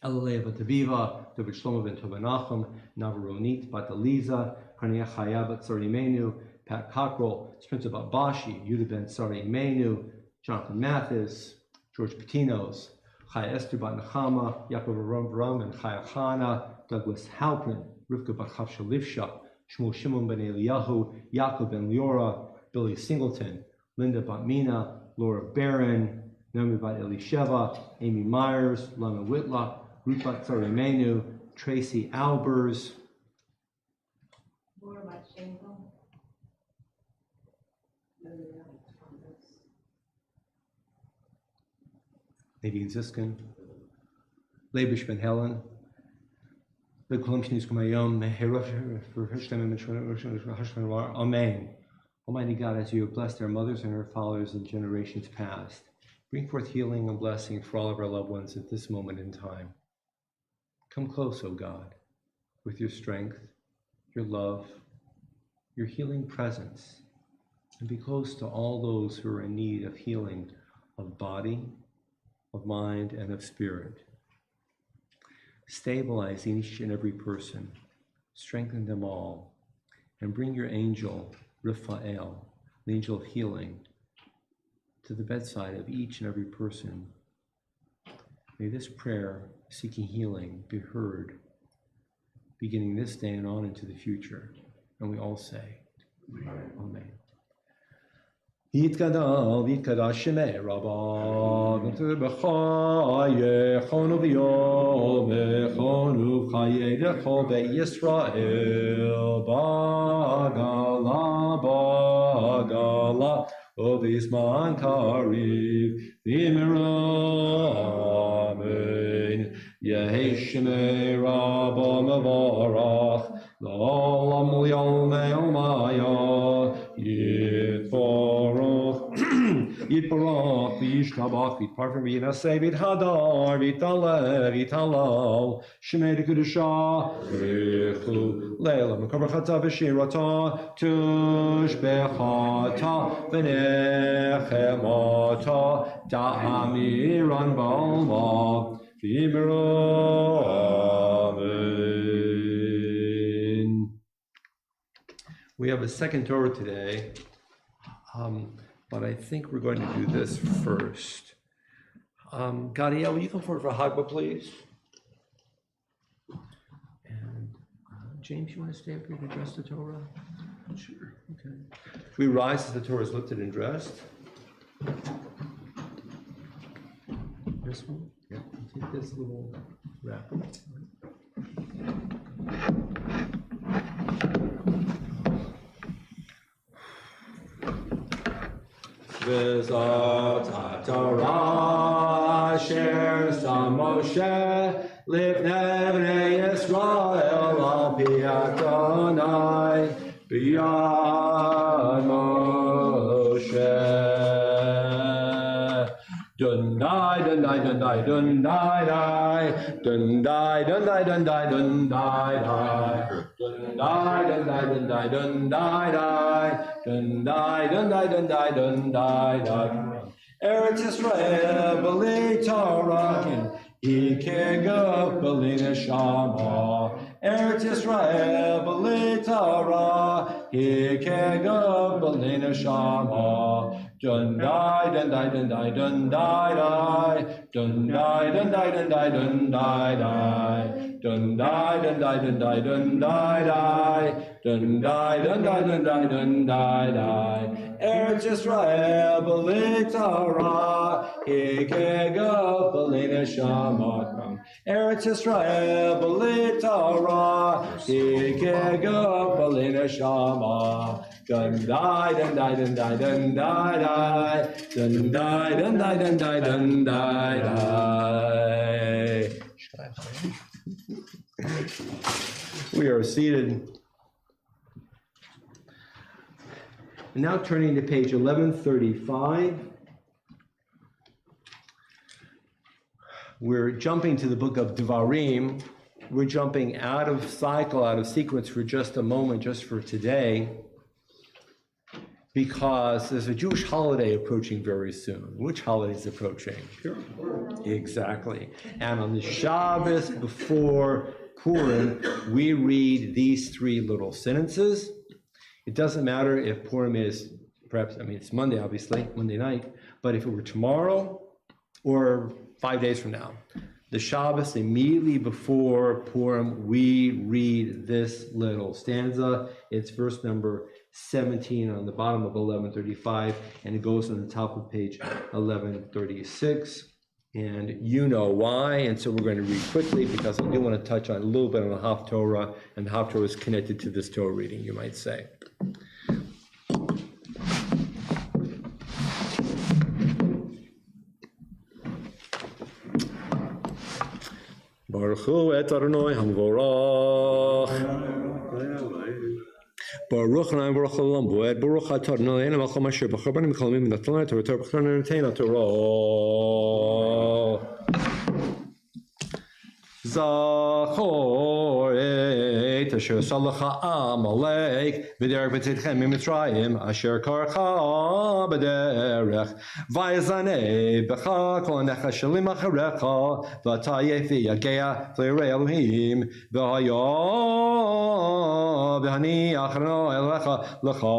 Elalea Bat Aviva, David Shlomo Ben Tobenachum, Navaronit Bat Eliza, Karnia Chaya Bat Sarimenu, Pat Cockrell, Spencer Bat Bashi, Yehuda Ben Sarimenu, Jonathan Mathis, George Patinos, Chaya Esther Bat Nechama, Yaakov Aram Baram and Chaya Chana, Douglas Halpin, Rivka Bat Chavshalivsha, Shmuel Shimon Ben Eliyahu, Yaakov Ben Liora, Billy Singleton, Linda Bat Mina, Laura Barron, Naomi Bat Elisheva, Amy Myers, Lana Whitlock, Ruth Bat Sarimenu, Tracy Albers, Nadine Ziskin, Leibish Ben Helen, Amen. Almighty God, as you have blessed our mothers and our fathers in generations past, bring forth healing and blessing for all of our loved ones at this moment in time. Come close, O God, with your strength, your love, your healing presence, and be close to all those who are in need of healing of body, of mind, and of spirit. Stabilize each and every person, strengthen them all, and bring your angel, Raphael, the angel of healing, to the bedside of each and every person. May this prayer seeking healing be heard, beginning this day and on into the future. And we all say, Amen. Yitkadal, Yitkadash Shemei Rabba, B'chaye, Chonu B'yom, Chonu Chaye, Dechol Be'Yisrael, Bagala, Bagala, Obisman Kariv, V'imira, Amen. Yehi Shemei Rabba Mevarach, L'olam L'yomei Omaya, Yitbarach, Yishtabach, Yitparfim, Yinaseh, Yithadar, Yitale, Yitalal, Shemei Kedusha, Richu, Leila, Mekabachata, Veshirata, Tush Bechata, Venechemata, Da'amiran Balma, V'imra, Amen. We have a second Torah today. But I think we're going to do this first. Gadiel, will you come forward for Hagba, please? And James, you want to stay up here to address the Torah? Sure. Okay. We rise as the Torah is lifted and dressed. This one? Yeah. Take this little wrapper. V'zot Torah asher sam Moshe lifnei bnei Yisrael al pi Adonai b'yad Moshe. Dundai, dundai, dundai, dundai, dundai, dundai, dundai, dundai, dundai, dundai, dundai, dundai, dundai, dundai, dundai, dundai, dundai. Eretz Yisrael b'li Torah, ikegov b'li neshama. Eretz Yisrael b'li Torah, ikegov b'li neshama. Dundai, dundai, dundai, dundai, dundai, dundai, dundai, dundai, dundai, dundai, dundai, dundai, dundai, dundai, dundai, dundai. Eretz Yisrael b'li Torah, ikegov b'li neshama. Eretz Yisrael b'li Torah, ikegov b'li neshama. Dundai, dundai, dundai, dundai, dundai, dundai, dundai, dundai, dundai. We are seated. Now turning to page 1135. We're jumping to the book of Devarim. We're jumping out of cycle, out of sequence for just a moment, just for today. because there's a Jewish holiday approaching very soon. Which holiday is approaching? Exactly. And on the Shabbos before Purim, we read these three little sentences. It doesn't matter if Purim is, perhaps, it's Monday, obviously, Monday night, but if it were tomorrow or 5 days from now, the Shabbos immediately before Purim, we read this little stanza. It's verse number 17 on the bottom of 1135, and it goes on the top of page 1136. And you know why, and so we're going to read quickly because I do want to touch on a little bit on the Haftorah, and the Haftorah is connected to this Torah reading, you might say. Baruch Hu et Adonai Hamvorach. Baruch Hanayim Baruch Olam Boed Baruch Atah Adonai Eloheinu Melech Hamashiach B'char Banim Kol Yomim Natan Torah Torah B'char Netain Torah Zachor et Asher Salacha Amalek B'derech B'tzidchem Mitzrayim Asher Karcha B'derech Vayazanei B'cha Kol Hanecha Shalim Acharecha V'ata Yefi Yagea V'yirei Elohim V'haya V'hani Achrono Elecha L'cha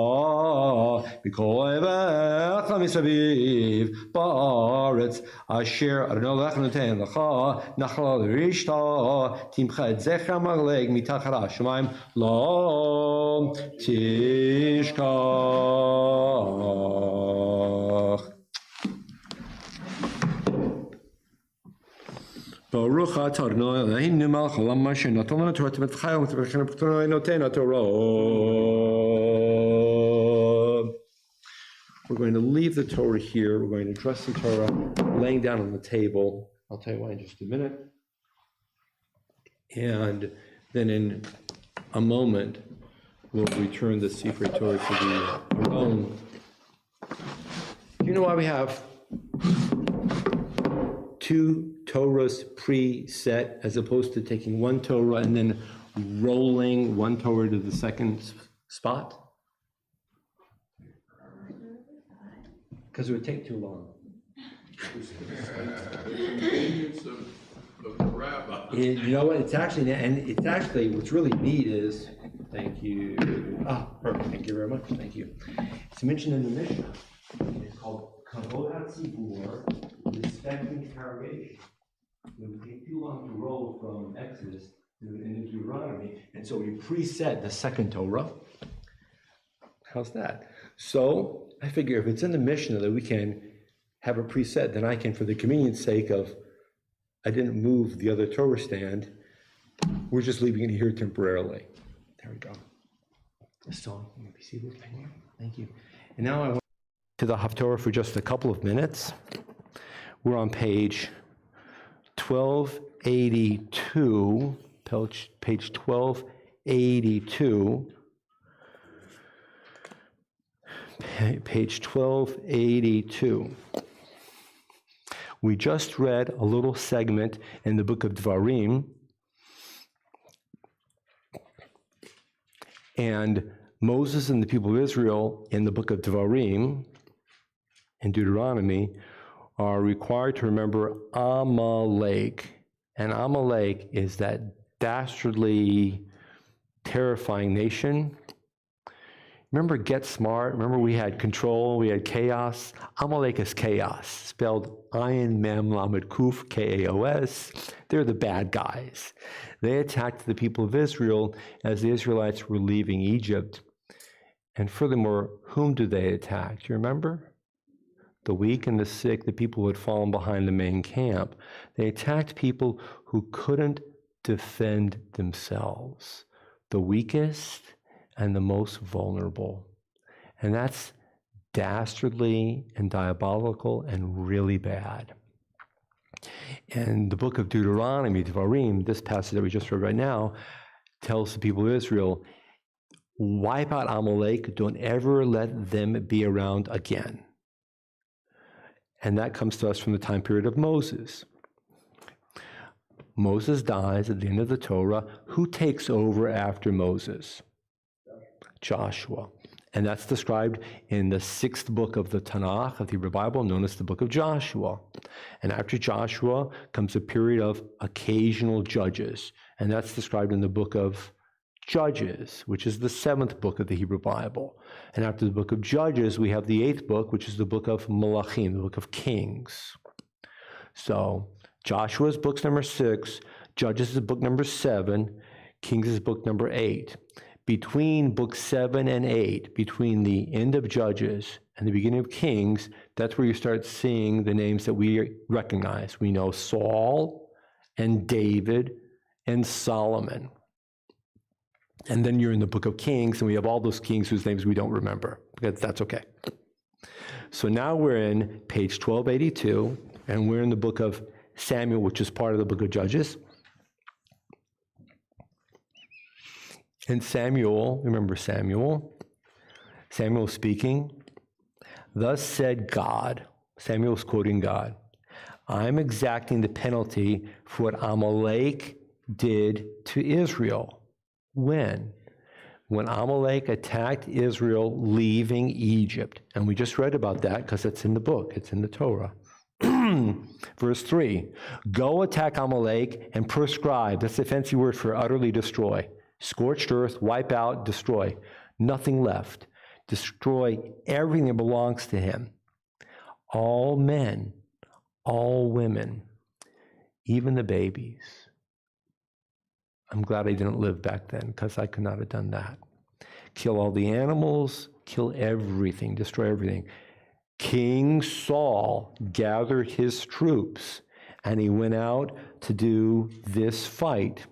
B'kol Evecha Misaviv Ba'aretz Asher Adonai Lecha Noten L'cha Nachal L'rishta Timcha Et Zecha Maleg Mitachar HaShamayim Lo Tishkach. Baruch atah Adonai Eloheinu melech haolam asher natan lanu Torah v'chayil v'chayil noten Torah. We're going to leave the Torah here. We're going to address the Torah laying down on the table. I'll tell you why in just a minute. And then in a moment, we'll return the Sifrei Torah to the Aron. Do you know why we have two Torahs preset as opposed to taking one Torah and then rolling one Torah to the second spot? Because it would take too long. You know what? It's actually, what's really neat is, thank you. Perfect. Thank you very much. Thank you. It's mentioned in the Mishnah. It's called Kavod HaTzibur, respecting congregation. It would take too long to roll from Exodus into Deuteronomy, and so we preset the second Torah. How's that? So I figure if it's in the Mishnah that we can have a preset, then I can, for the convenience sake of, I didn't move the other Torah stand, we're just leaving it here temporarily. There we go. So, thank you. And now I want to the Haftorah for just a couple of minutes. We're on page 1282, page 1282. Page 1282. We just read a little segment in the book of Dvarim, and Moses and the people of Israel in the book of Dvarim, in Deuteronomy, are required to remember Amalek. And Amalek is that dastardly, terrifying nation. Remember Get Smart? Remember we had control, we had chaos? Amalek is chaos, spelled Ayin Mem Lamed Kuf, K-A-O-S. They're the bad guys. They attacked the people of Israel as the Israelites were leaving Egypt. And furthermore, whom do they attack? Do you remember? The weak and the sick, the people who had fallen behind the main camp. They attacked people who couldn't defend themselves. The weakest and the most vulnerable. And that's dastardly and diabolical and really bad. And the book of Deuteronomy, Devarim, this passage that we just read right now, tells the people of Israel, wipe out Amalek, don't ever let them be around again. And that comes to us from the time period of Moses. Moses dies at the end of the Torah. Who takes over after Moses? Joshua. And that's described in the 6th book of the Tanakh, of the Hebrew Bible, known as the book of Joshua. And after Joshua comes a period of occasional judges. And that's described in the book of Judges, which is the 7th book of the Hebrew Bible. And after the book of Judges, we have the 8th book, which is the book of Malachim, the book of Kings. So Joshua's book's number 6, Judges is book number 7, Kings is book number 8. Between book 7 and 8, between the end of Judges and the beginning of Kings, that's where you start seeing the names that we recognize. We know Saul and David and Solomon. And then you're in the book of Kings, and we have all those kings whose names we don't remember. That's okay. So now we're in page 1282, and we're in the book of Samuel, which is part of the book of Judges. And Samuel, remember Samuel speaking, thus said God, Samuel's quoting God, I'm exacting the penalty for what Amalek did to Israel. When? When Amalek attacked Israel leaving Egypt. And we just read about that because it's in the book, it's in the Torah. Verse 3, go attack Amalek and prescribe, that's the fancy word for utterly destroy. Scorched earth, wipe out, destroy. Nothing left. Destroy everything that belongs to him. All men, all women, even the babies. I'm glad I didn't live back then because I could not have done that. Kill all the animals, kill everything, destroy everything. King Saul gathered his troops and he went out to do this fight.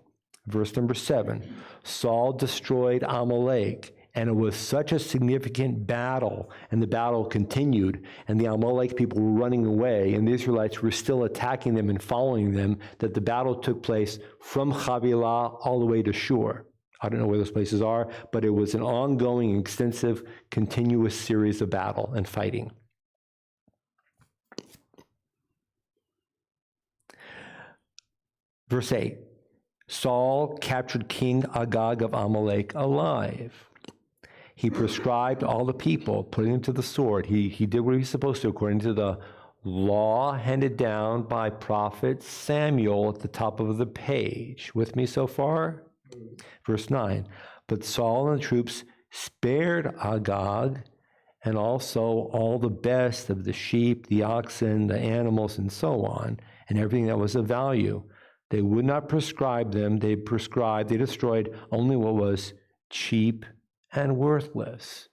Verse number 7, Saul destroyed Amalek, and it was such a significant battle, and the battle continued, and the Amalek people were running away, and the Israelites were still attacking them and following them, that the battle took place from Havilah all the way to Shur. I don't know where those places are, but it was an ongoing, extensive, continuous series of battle and fighting. Verse 8, Saul captured King Agag of Amalek alive. He prescribed all the people, putting them to the sword. He did what he was supposed to according to the law handed down by prophet Samuel at the top of the page. With me so far? Verse 9, but Saul and the troops spared Agag and also all the best of the sheep, the oxen, the animals, and so on, and everything that was of value. They would not prescribe them. They destroyed only what was cheap and worthless.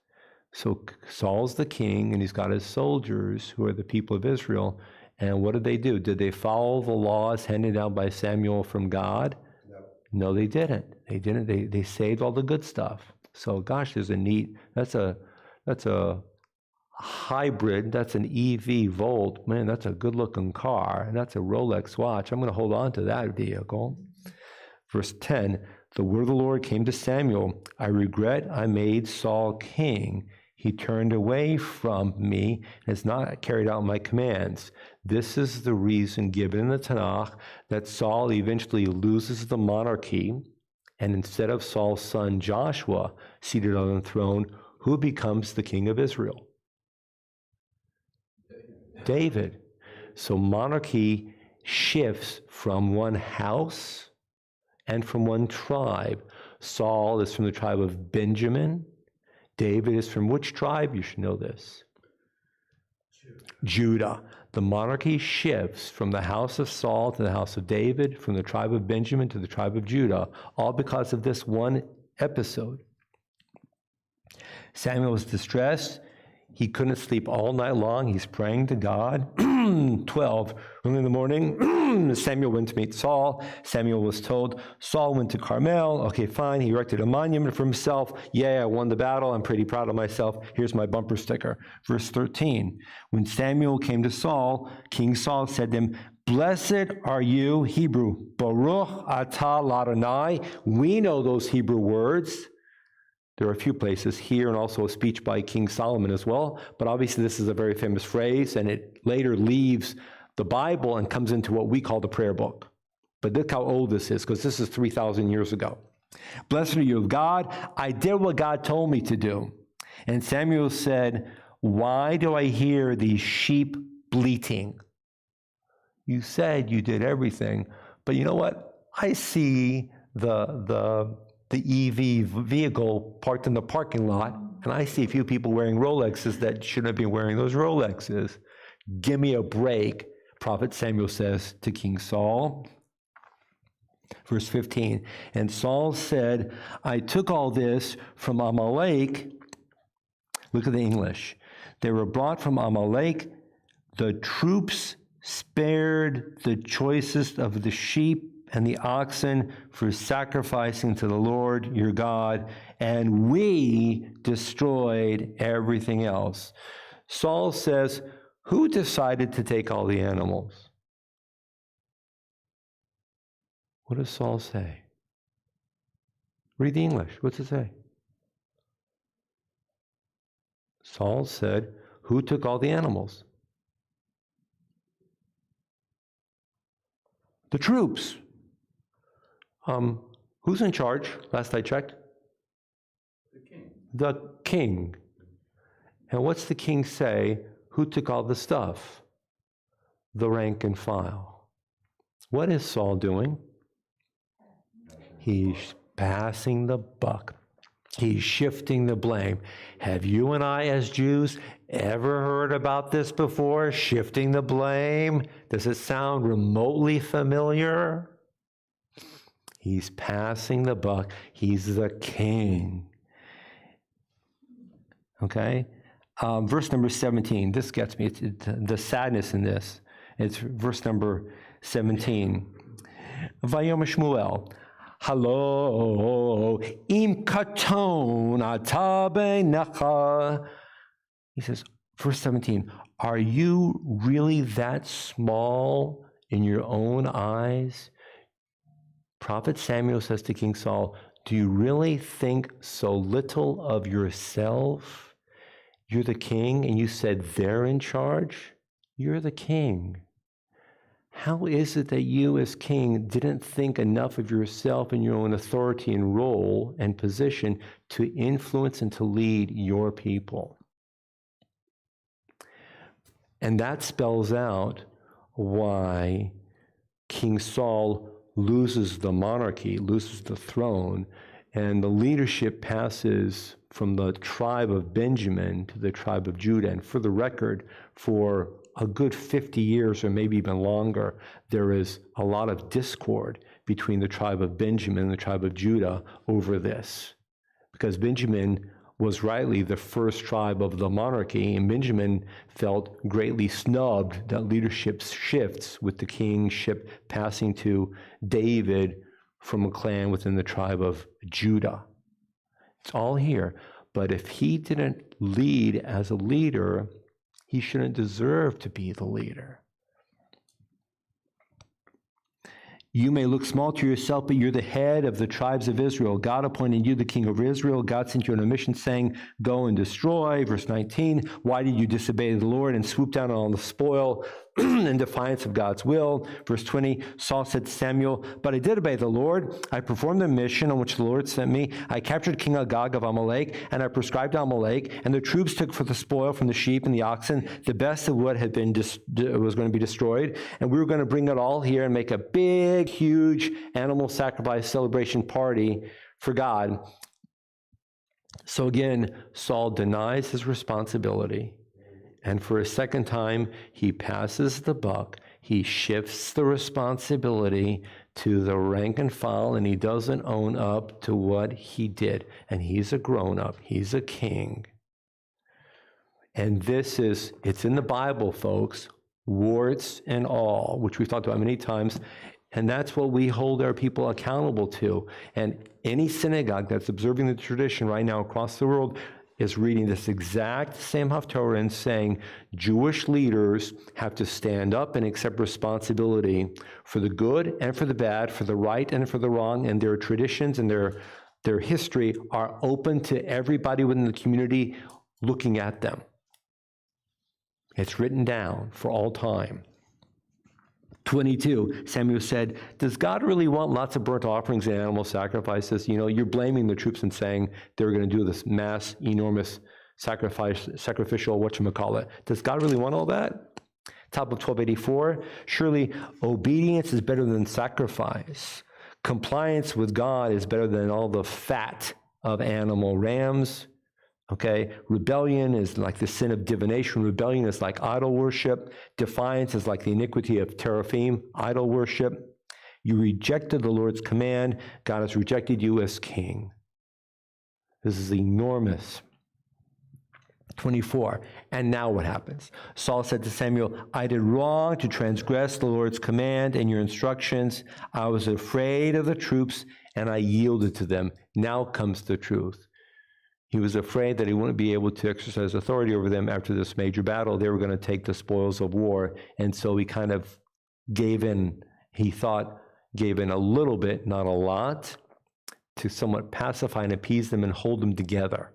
So Saul's the king, and he's got his soldiers, who are the people of Israel. And what did they do? Did they follow the laws handed down by Samuel from God? No, they didn't. They didn't. They saved all the good stuff. So gosh, there's a neat, that's a hybrid, that's an EV Volt. Man, that's a good looking car, and that's a Rolex watch. I'm going to hold on to that vehicle. Verse 10, the word of the Lord came to Samuel. I regret I made Saul king. He turned away from me and has not carried out my commands. This is the reason given in the Tanakh that Saul eventually loses the monarchy, and instead of Saul's son Joshua seated on the throne, who becomes the king of Israel? David. So monarchy shifts from one house and from one tribe. Saul is from the tribe of Benjamin. David is from which tribe? You should know this. Judah. The monarchy shifts from the house of Saul to the house of David, from the tribe of Benjamin to the tribe of Judah, all because of this one episode. Samuel was distressed. He couldn't sleep all night long. He's praying to God. 12, early in the morning, Samuel went to meet Saul. Samuel was told, Saul went to Carmel. Okay, fine. He erected a monument for himself. Yeah, I won the battle. I'm pretty proud of myself. Here's my bumper sticker. Verse 13, when Samuel came to Saul, King Saul said to him, blessed are you, Hebrew, Baruch atah l'Adonai. We know those Hebrew words. There are a few places here, and also a speech by King Solomon as well. But obviously this is a very famous phrase, and it later leaves the Bible and comes into what we call the prayer book. But look how old this is, because this is 3,000 years ago. Blessed are you of God. I did what God told me to do. And Samuel said, why do I hear these sheep bleating? You said you did everything, but you know what? I see the EV vehicle parked in the parking lot, and I see a few people wearing Rolexes that shouldn't have been wearing those Rolexes. Give me a break, Prophet Samuel says to King Saul. Verse 15, and Saul said, I took all this from Amalek. Look at the English. They were brought from Amalek. The troops spared the choicest of the sheep and the oxen for sacrificing to the Lord your God, and we destroyed everything else. Saul says, who decided to take all the animals? What does Saul say? Read the English. What's it say? Saul said, who took all the animals? The troops. Who's in charge? Last I checked. The king. The king. And what's the king say? Who took all the stuff? The rank and file. What is Saul doing? He's passing the buck. He's shifting the blame. Have you and I as Jews ever heard about this before? Shifting the blame? Does it sound remotely familiar? He's passing the buck. He's the king. Okay? Verse number 17. This gets me. It's the sadness in this. It's verse number 17. Vayom Shmuel. Hello, im katon atabe necha. He says, verse 17, are you really that small in your own eyes? Prophet Samuel says to King Saul, do you really think so little of yourself? You're the king, and you said they're in charge? You're the king. How is it that you as king didn't think enough of yourself and your own authority and role and position to influence and to lead your people? And that spells out why King Saul loses the monarchy, loses the throne, and the leadership passes from the tribe of Benjamin to the tribe of Judah. And for the record, for a good 50 years or maybe even longer, there is a lot of discord between the tribe of Benjamin and the tribe of Judah over this. Because Benjamin was rightly the first tribe of the monarchy, and Benjamin felt greatly snubbed that leadership shifts with the kingship passing to David from a clan within the tribe of Judah. It's all here. But if he didn't lead as a leader, he shouldn't deserve to be the leader. You may look small to yourself, but you're the head of the tribes of Israel. God appointed you the king over Israel. God sent you on a mission saying, go and destroy. Verse 19, why did you disobey the Lord and swoop down on the spoil in defiance of God's will? Verse 20, Saul said to Samuel, but I did obey the Lord. I performed the mission on which the Lord sent me. I captured King Agag of Amalek, and I prescribed Amalek, and the troops took for the spoil from the sheep and the oxen, the best of what had been was going to be destroyed, and we were going to bring it all here and make a big, huge animal sacrifice celebration party for God. So again, Saul denies his responsibility. And for a second time, he passes the buck. He shifts the responsibility to the rank and file, and he doesn't own up to what he did. And he's a grown-up. He's a king. And it's in the Bible, folks, warts and all, which we've talked about many times. And that's what we hold our people accountable to. And any synagogue that's observing the tradition right now across the world is reading this exact same Haftorah and saying Jewish leaders have to stand up and accept responsibility for the good and for the bad, for the right and for the wrong, and their traditions and their history are open to everybody within the community looking at them. It's written down for all time. 22, Samuel said, does God really want lots of burnt offerings and animal sacrifices? You know, you're blaming the troops and saying they were going to do this mass, enormous sacrificial, whatchamacallit. Does God really want all that? Top of 1284, surely obedience is better than sacrifice. Compliance with God is better than all the fat of animal rams. Okay, rebellion is like the sin of divination. Rebellion is like idol worship. Defiance is like the iniquity of teraphim, idol worship. You rejected the Lord's command. God has rejected you as king. This is enormous. 24, and now what happens? Saul said to Samuel, I did wrong to transgress the Lord's command and your instructions. I was afraid of the troops, and I yielded to them. Now comes the truth. He was afraid that he wouldn't be able to exercise authority over them after this major battle. They were going to take the spoils of war. And so he kind of gave in, he thought, gave in a little bit, not a lot, to somewhat pacify and appease them and hold them together.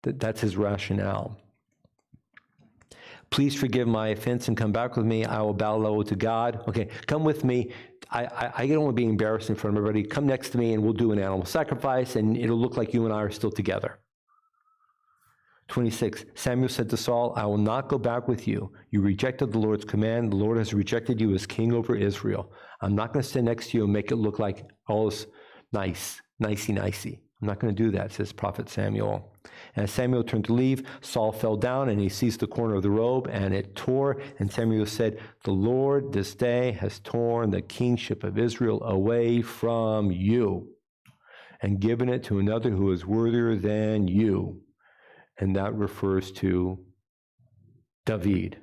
That's his rationale. Please forgive my offense and come back with me. I will bow low to God. Okay, come with me. I don't want to be embarrassed in front of everybody. Come next to me and we'll do an animal sacrifice and it'll look like you and I are still together. 26, Samuel said to Saul, I will not go back with you. You rejected the Lord's command. The Lord has rejected you as king over Israel. I'm not going to stand next to you and make it look like all this nicey. I'm not going to do that, says Prophet Samuel. And as Samuel turned to leave, Saul fell down and he seized the corner of the robe and it tore. And Samuel said, the Lord this day has torn the kingship of Israel away from you and given it to another who is worthier than you. And that refers to David.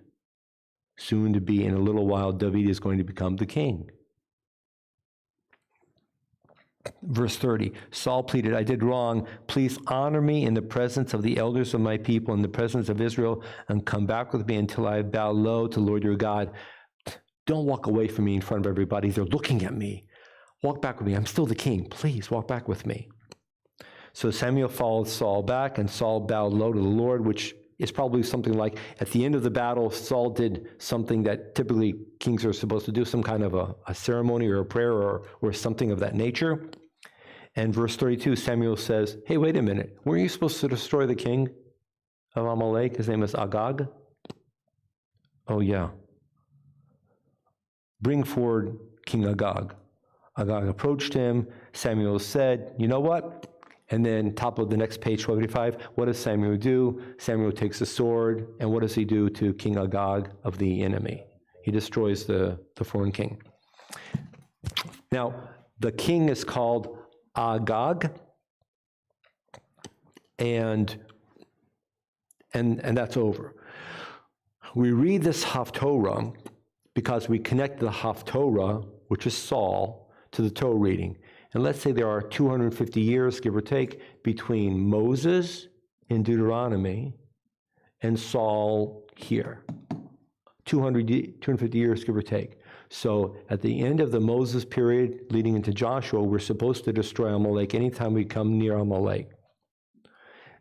Soon to be, in a little while, David is going to become the king. Verse 30, Saul pleaded, I did wrong. Please honor me in the presence of the elders of my people, in the presence of Israel, and come back with me until I bow low to Lord your God. Don't walk away from me in front of everybody. They're looking at me. Walk back with me. I'm still the king. Please walk back with me. So Samuel followed Saul back, and Saul bowed low to the Lord, which is probably something like at the end of the battle, Saul did something that typically kings are supposed to do, some kind of a ceremony or a prayer or something of that nature. And verse 32, Samuel says, hey, wait a minute. Weren't you supposed to destroy the king of Amalek? His name is Agag. Oh, yeah. Bring forward King Agag. Agag approached him. Samuel said, you know what? And then top of the next page, 1285, what does Samuel do? Samuel takes a sword, and what does he do to King Agag of the enemy? He destroys the foreign king. Now, the king is called Agag, and that's over. We read this Haftorah because we connect the Haftorah, which is Saul, to the Torah reading. And let's say there are 250 years, give or take, between Moses in Deuteronomy and Saul here. 250 years, give or take. So at the end of the Moses period leading into Joshua, we're supposed to destroy Amalek anytime we come near Amalek.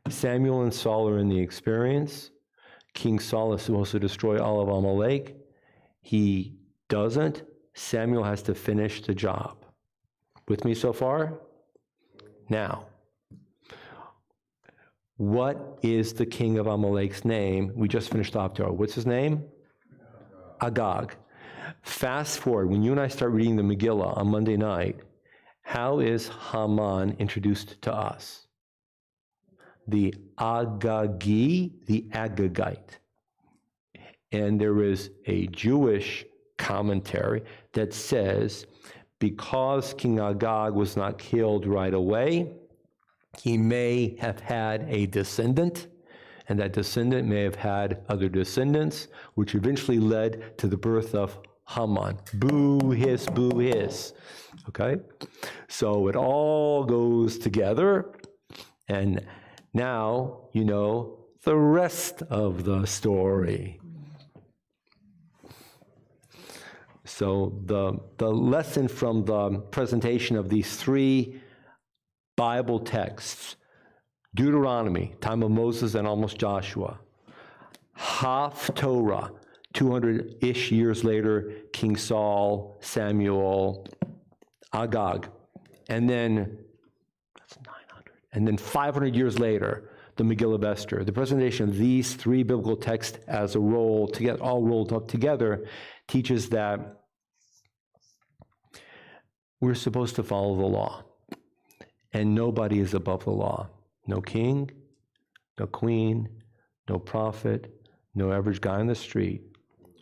Samuel and Saul are in the experience. King Saul is supposed to destroy all of Amalek. He doesn't. Samuel has to finish the job. With me so far? Now, what is the king of Amalek's name? We just finished off Torah. What's his name? Agag. Fast forward, when you and I start reading the Megillah on Monday night, how is Haman introduced to us? The Agagi, the Agagite. And there is a Jewish commentary that says, because King Agag was not killed right away, he may have had a descendant, and that descendant may have had other descendants, which eventually led to the birth of Haman. Boo, hiss, okay? So it all goes together, and now you know the rest of the story. So the lesson from the presentation of these three Bible texts, Deuteronomy, time of Moses and almost Joshua, Haftorah, 200-ish years later, King Saul, Samuel, Agag, and then, that's 900, and then 500 years later, the Megillah of Esther. The presentation of these three biblical texts as a roll, all rolled up together, teaches that we're supposed to follow the law, and nobody is above the law. No king, no queen, no prophet, no average guy on the street.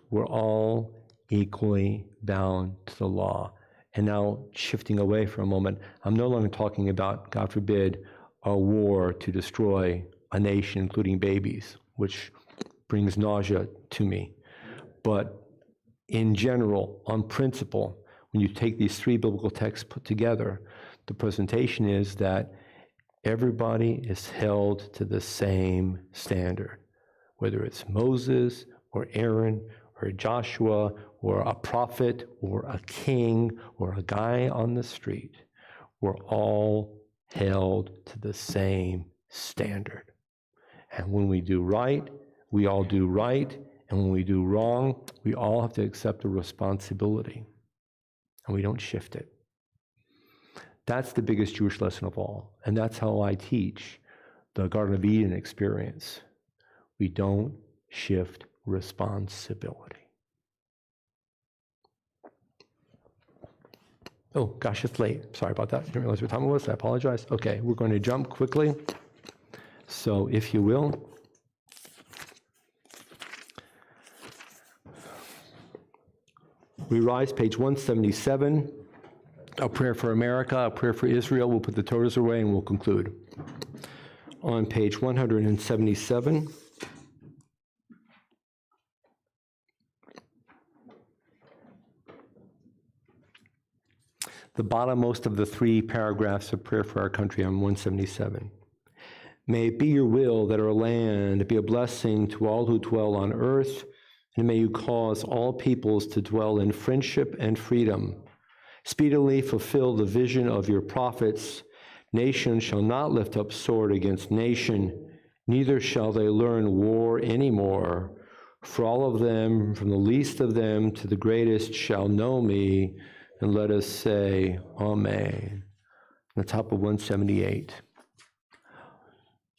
We're all equally bound to the law. And now, shifting away for a moment, I'm no longer talking about, God forbid, a war to destroy a nation, including babies, which brings nausea to me. But in general, on principle, when you take these three biblical texts put together, the presentation is that everybody is held to the same standard, whether it's Moses or Aaron or Joshua or a prophet or a king or a guy on the street. We're all held to the same standard. And when we do right, we all do right. And when we do wrong, we all have to accept the responsibility. And we don't shift it. That's the biggest Jewish lesson of all. And that's how I teach the Garden of Eden experience. We don't shift responsibility. Oh, gosh, it's late. Sorry about that. Didn't realize what time it was. I apologize. Okay, we're going to jump quickly. So if you will, we rise, page 177, a prayer for America, a prayer for Israel. We'll put the Torahs away and we'll conclude. On page 177, the bottommost of the three paragraphs of prayer for our country on 177. May it be your will that our land be a blessing to all who dwell on earth, and may you cause all peoples to dwell in friendship and freedom. Speedily fulfill the vision of your prophets. Nation shall not lift up sword against nation, neither shall they learn war anymore. For all of them, from the least of them to the greatest, shall know me, and let us say, Amen. On the top of 178.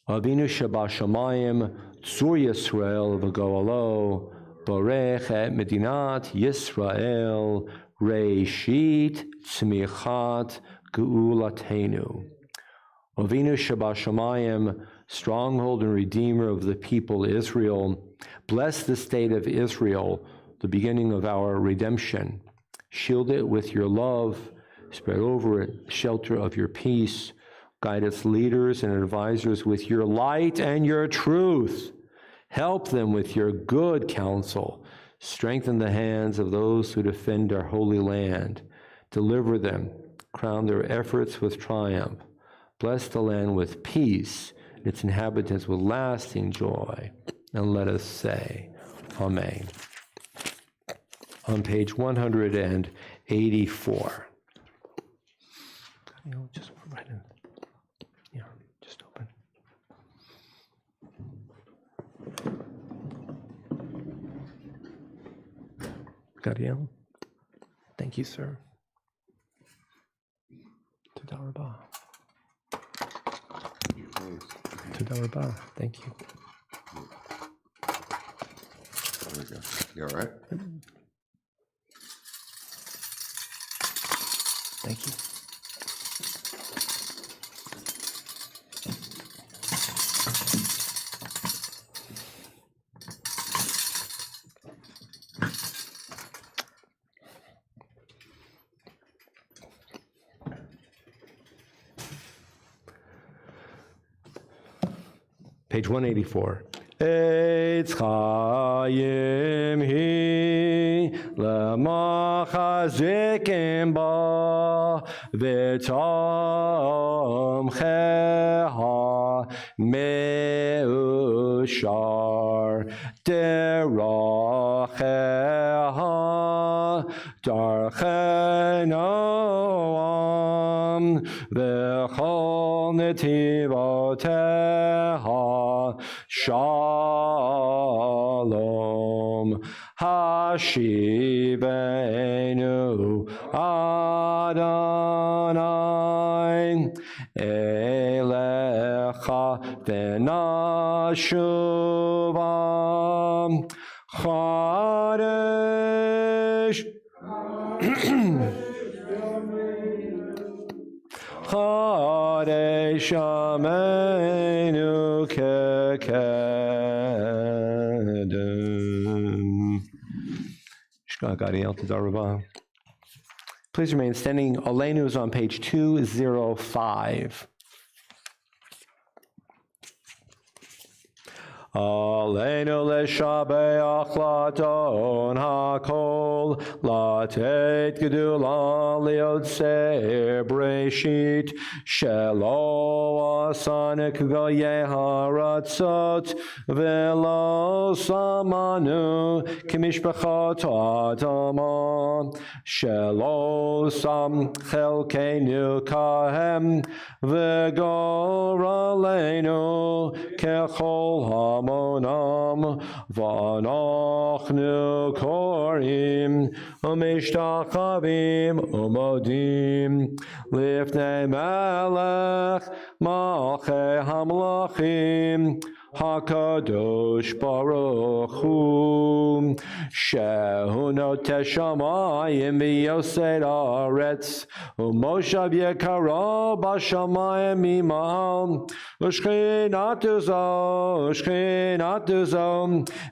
Avinu Shabashamayim, Tzur Yisrael v'goalo, Borech et Medinat Yisrael, Reishit Tzmichat Geulatenu. Avinu Shabashamayim, stronghold and redeemer of the people Israel, bless the state of Israel, the beginning of our redemption. Shield it with your love, spread over it the shelter of your peace. Guide its leaders and advisors with your light and your truth. Help them with your good counsel. Strengthen the hands of those who defend our holy land. Deliver them. Crown their efforts with triumph. Bless the land with peace, and its inhabitants with lasting joy. And let us say, Amen. On page 184. Just right in. Yeah, just open. Gadiel. Thank you, sir. Toda rabah. Toda rabah. Thank you. There we go. You all right? Thank you. Page 184. Eitz Chaim hi lemachazikim ba v'tomcheha meushar deracheha darchenoam v'chol netivoteha Shalom Hashivenu Adonai Elecha elecha v'nashuva Chodesh Chodesh Yameinu Kekedem. Shkach Ariel Tzaravah. Please remain standing. Aleinu is on page 205. Aleinu leshabeach laton hakol latet gedula liotzer breshit shelo asanik v'yeharatzot v'lo samanu kimishpachot adama shelo sam chelkeinu kahem v'goraleinu kechol Monam v'anachnu korim u'mishtachavim u'modim lifnei melech malchei hamlachim HaKadosh Baruch Hu Shehu Noteh Shamayim v'Yosei Haaretz u'Moshav Yekaro b'Shamayim Imal u'Shchinatu Zo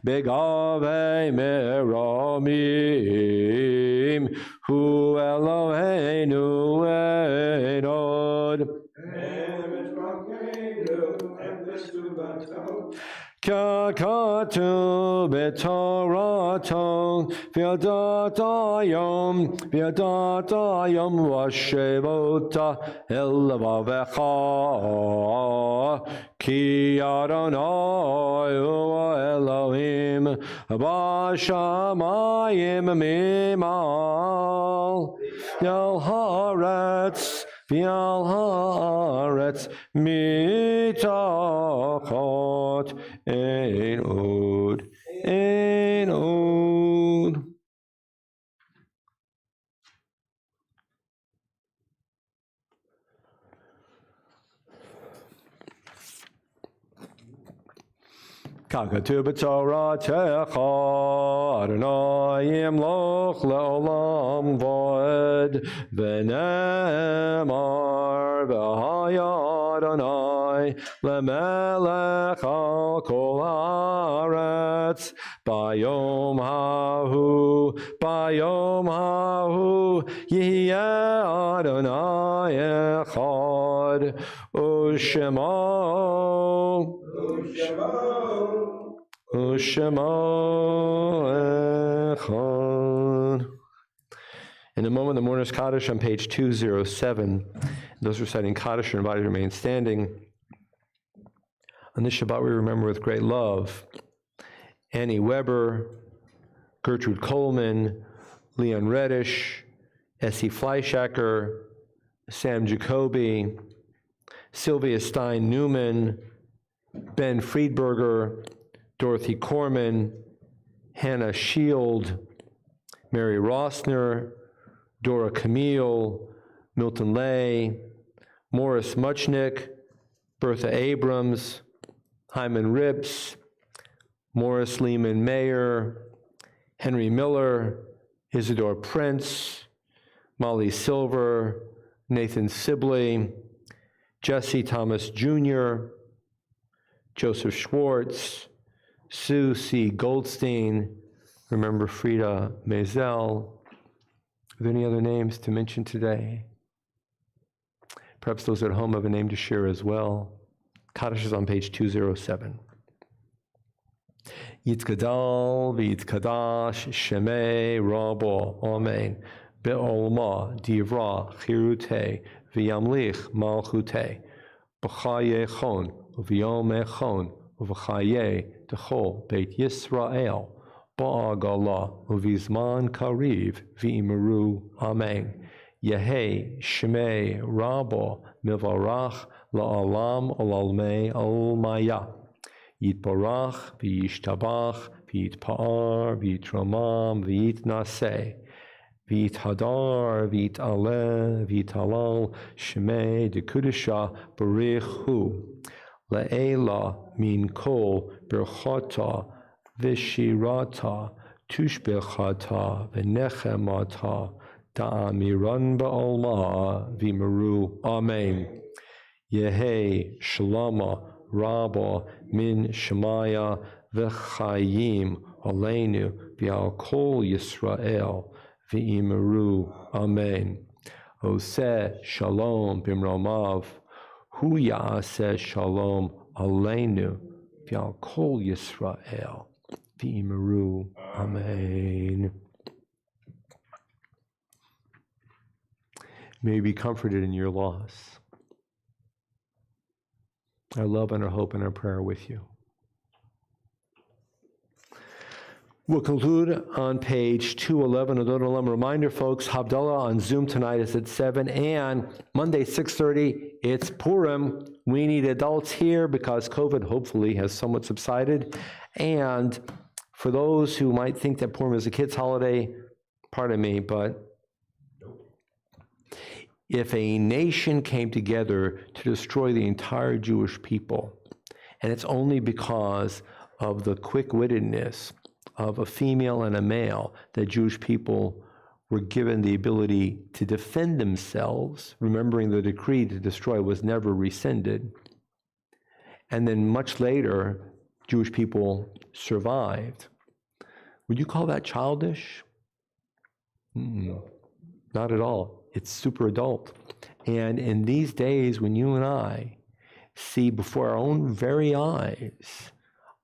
B'Gavei Meramim Hu Eloheinu Ein Od Kakatu b'Torato v'yadatayom v'ashevota el levavecha ki Adonai hu Elohim b'shamayim mimal yal haaretz V'al haaretz mitachot ein od, ein od. Kakatu b'Toratecha Adonai yimloch le'olam v'ed v'nemar v'haya Adonai le'melech al kol haaretz bayom hahu yihyeh Adonai echad U'Shemo Echad. In a moment, the mourner's Kaddish on page 207. Those reciting Kaddish are invited to remain standing. On this Shabbat, we remember with great love Annie Weber, Gertrude Coleman, Leon Reddish, Essie Fleischacker, Sam Jacoby, Sylvia Stein Newman, Ben Friedberger, Dorothy Corman, Hannah Shield, Mary Rossner, Dora Camille, Milton Lay, Morris Muchnick, Bertha Abrams, Hyman Rips, Morris Lehman Mayer, Henry Miller, Isidore Prince, Molly Silver, Nathan Sibley, Jesse Thomas Jr., Joseph Schwartz, Sue C. Goldstein, remember Frida Maisel. Are there any other names to mention today? Perhaps those at home have a name to share as well. Kaddish is on page 207. Yitkadal v'yitkadash shemei rabo, amen. Be'olma divra chirute v'yamlich malchute b'chaye chon v'yom echon v'chaye techol beit Yisrael ba'agala v'zman kariv v'imeru, amen. Yehei shemei rabo mivarach la'alam olalmei olmaya yitbarach v'yishtabach v'yitpa'ar v'yitramam v'yitnaseh v'yithadar v'yit'aleh v'yit'alal shemei dekudesha barich hu Le'ela min kol birchata v'shirata tushbechata v'nechemata ta'amiran ba'olma v'meru. Amen. Yehi shalama rabba min shemaya v'chayim aleinu v'al kol Yisrael v'imeru. Amen. Oseh shalom b'mromav hu ya'aseh shalom aleinu v'al kol Yisrael v'imeru. Amen. May you be comforted in your loss. Our love and our hope and our prayer with you. We'll conclude on page 211 of Adon Olam. Reminder, folks, Havdalah on Zoom tonight is at 7, and Monday, 6:30, it's Purim. We need adults here because COVID hopefully has somewhat subsided. And for those who might think that Purim is a kid's holiday, pardon me, but if a nation came together to destroy the entire Jewish people, and it's only because of the quick-wittedness of a female and a male that Jewish people were given the ability to defend themselves, remembering the decree to destroy was never rescinded, and then much later, Jewish people survived. Would you call that childish? Not at all. It's super adult. And in these days, when you and I see before our own very eyes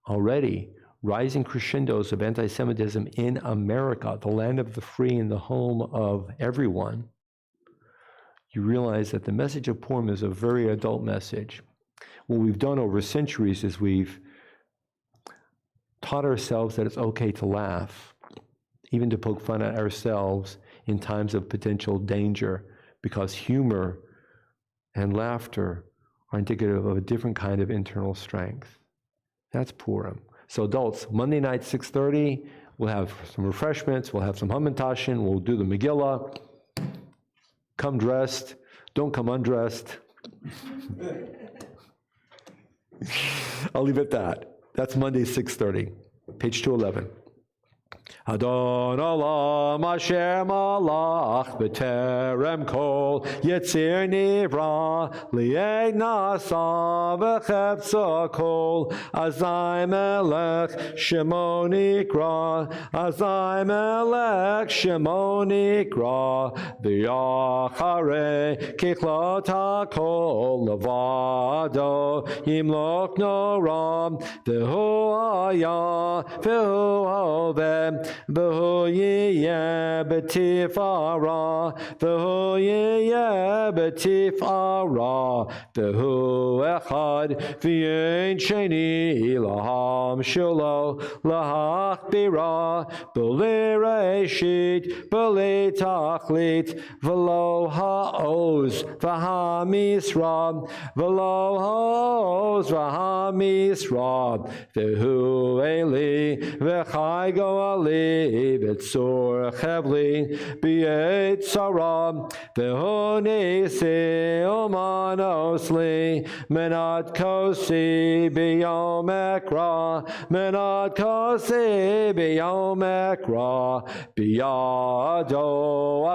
already rising crescendos of anti-Semitism in America, the land of the free and the home of everyone, you realize that the message of Purim is a very adult message. What we've done over centuries is we've taught ourselves that it's okay to laugh, even to poke fun at ourselves in times of potential danger, because humor and laughter are indicative of a different kind of internal strength. That's Purim. So adults, Monday night, 6:30, we'll have some refreshments, we'll have some Hamantashen, we'll do the Megillah. Come dressed, don't come undressed. I'll leave it at that. That's Monday, 6:30, page 211. Adon Olam Asher Malach B'terem Kol Yetzir Nivra Li'eg Nasa V'chepsa Kol Azai Melech Shemo Nikra Azai Melech Shemo Nikra V'yachare Kichlot HaKol Levado Yimlok Noram V'hu Aya V'hu Hoveh V'hu yeh b'tifara, v'hu yeh b'tifara, v'hu echad v'yein sheni laham shelo lahachbira, b'li reshit, b'li tachlit, v'lo ha'oz v'ha'misra, v'lo ha'oz v'ha'misra, v'hu eli v'chai go'ali v'tzor chevli b'yet saram v'hu nisi umanosli menat kosi b'yom ekra menat kosi b'yom ekra b'yado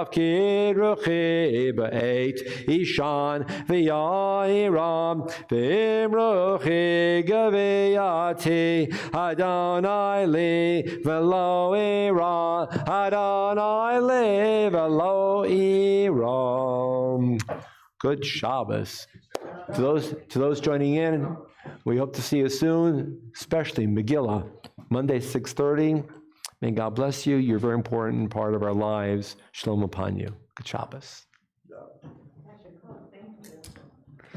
afkid ruchi b'eit ishan v'yahiram v'im ruchi gaviyati Adonai li v'lo ira Adonai li v'lo ira. Good Shabbos. To those joining in, we hope to see you soon, especially Megillah, Monday, 6:30. May God bless you. You're a very important part of our lives. Shalom upon you. Good Shabbos.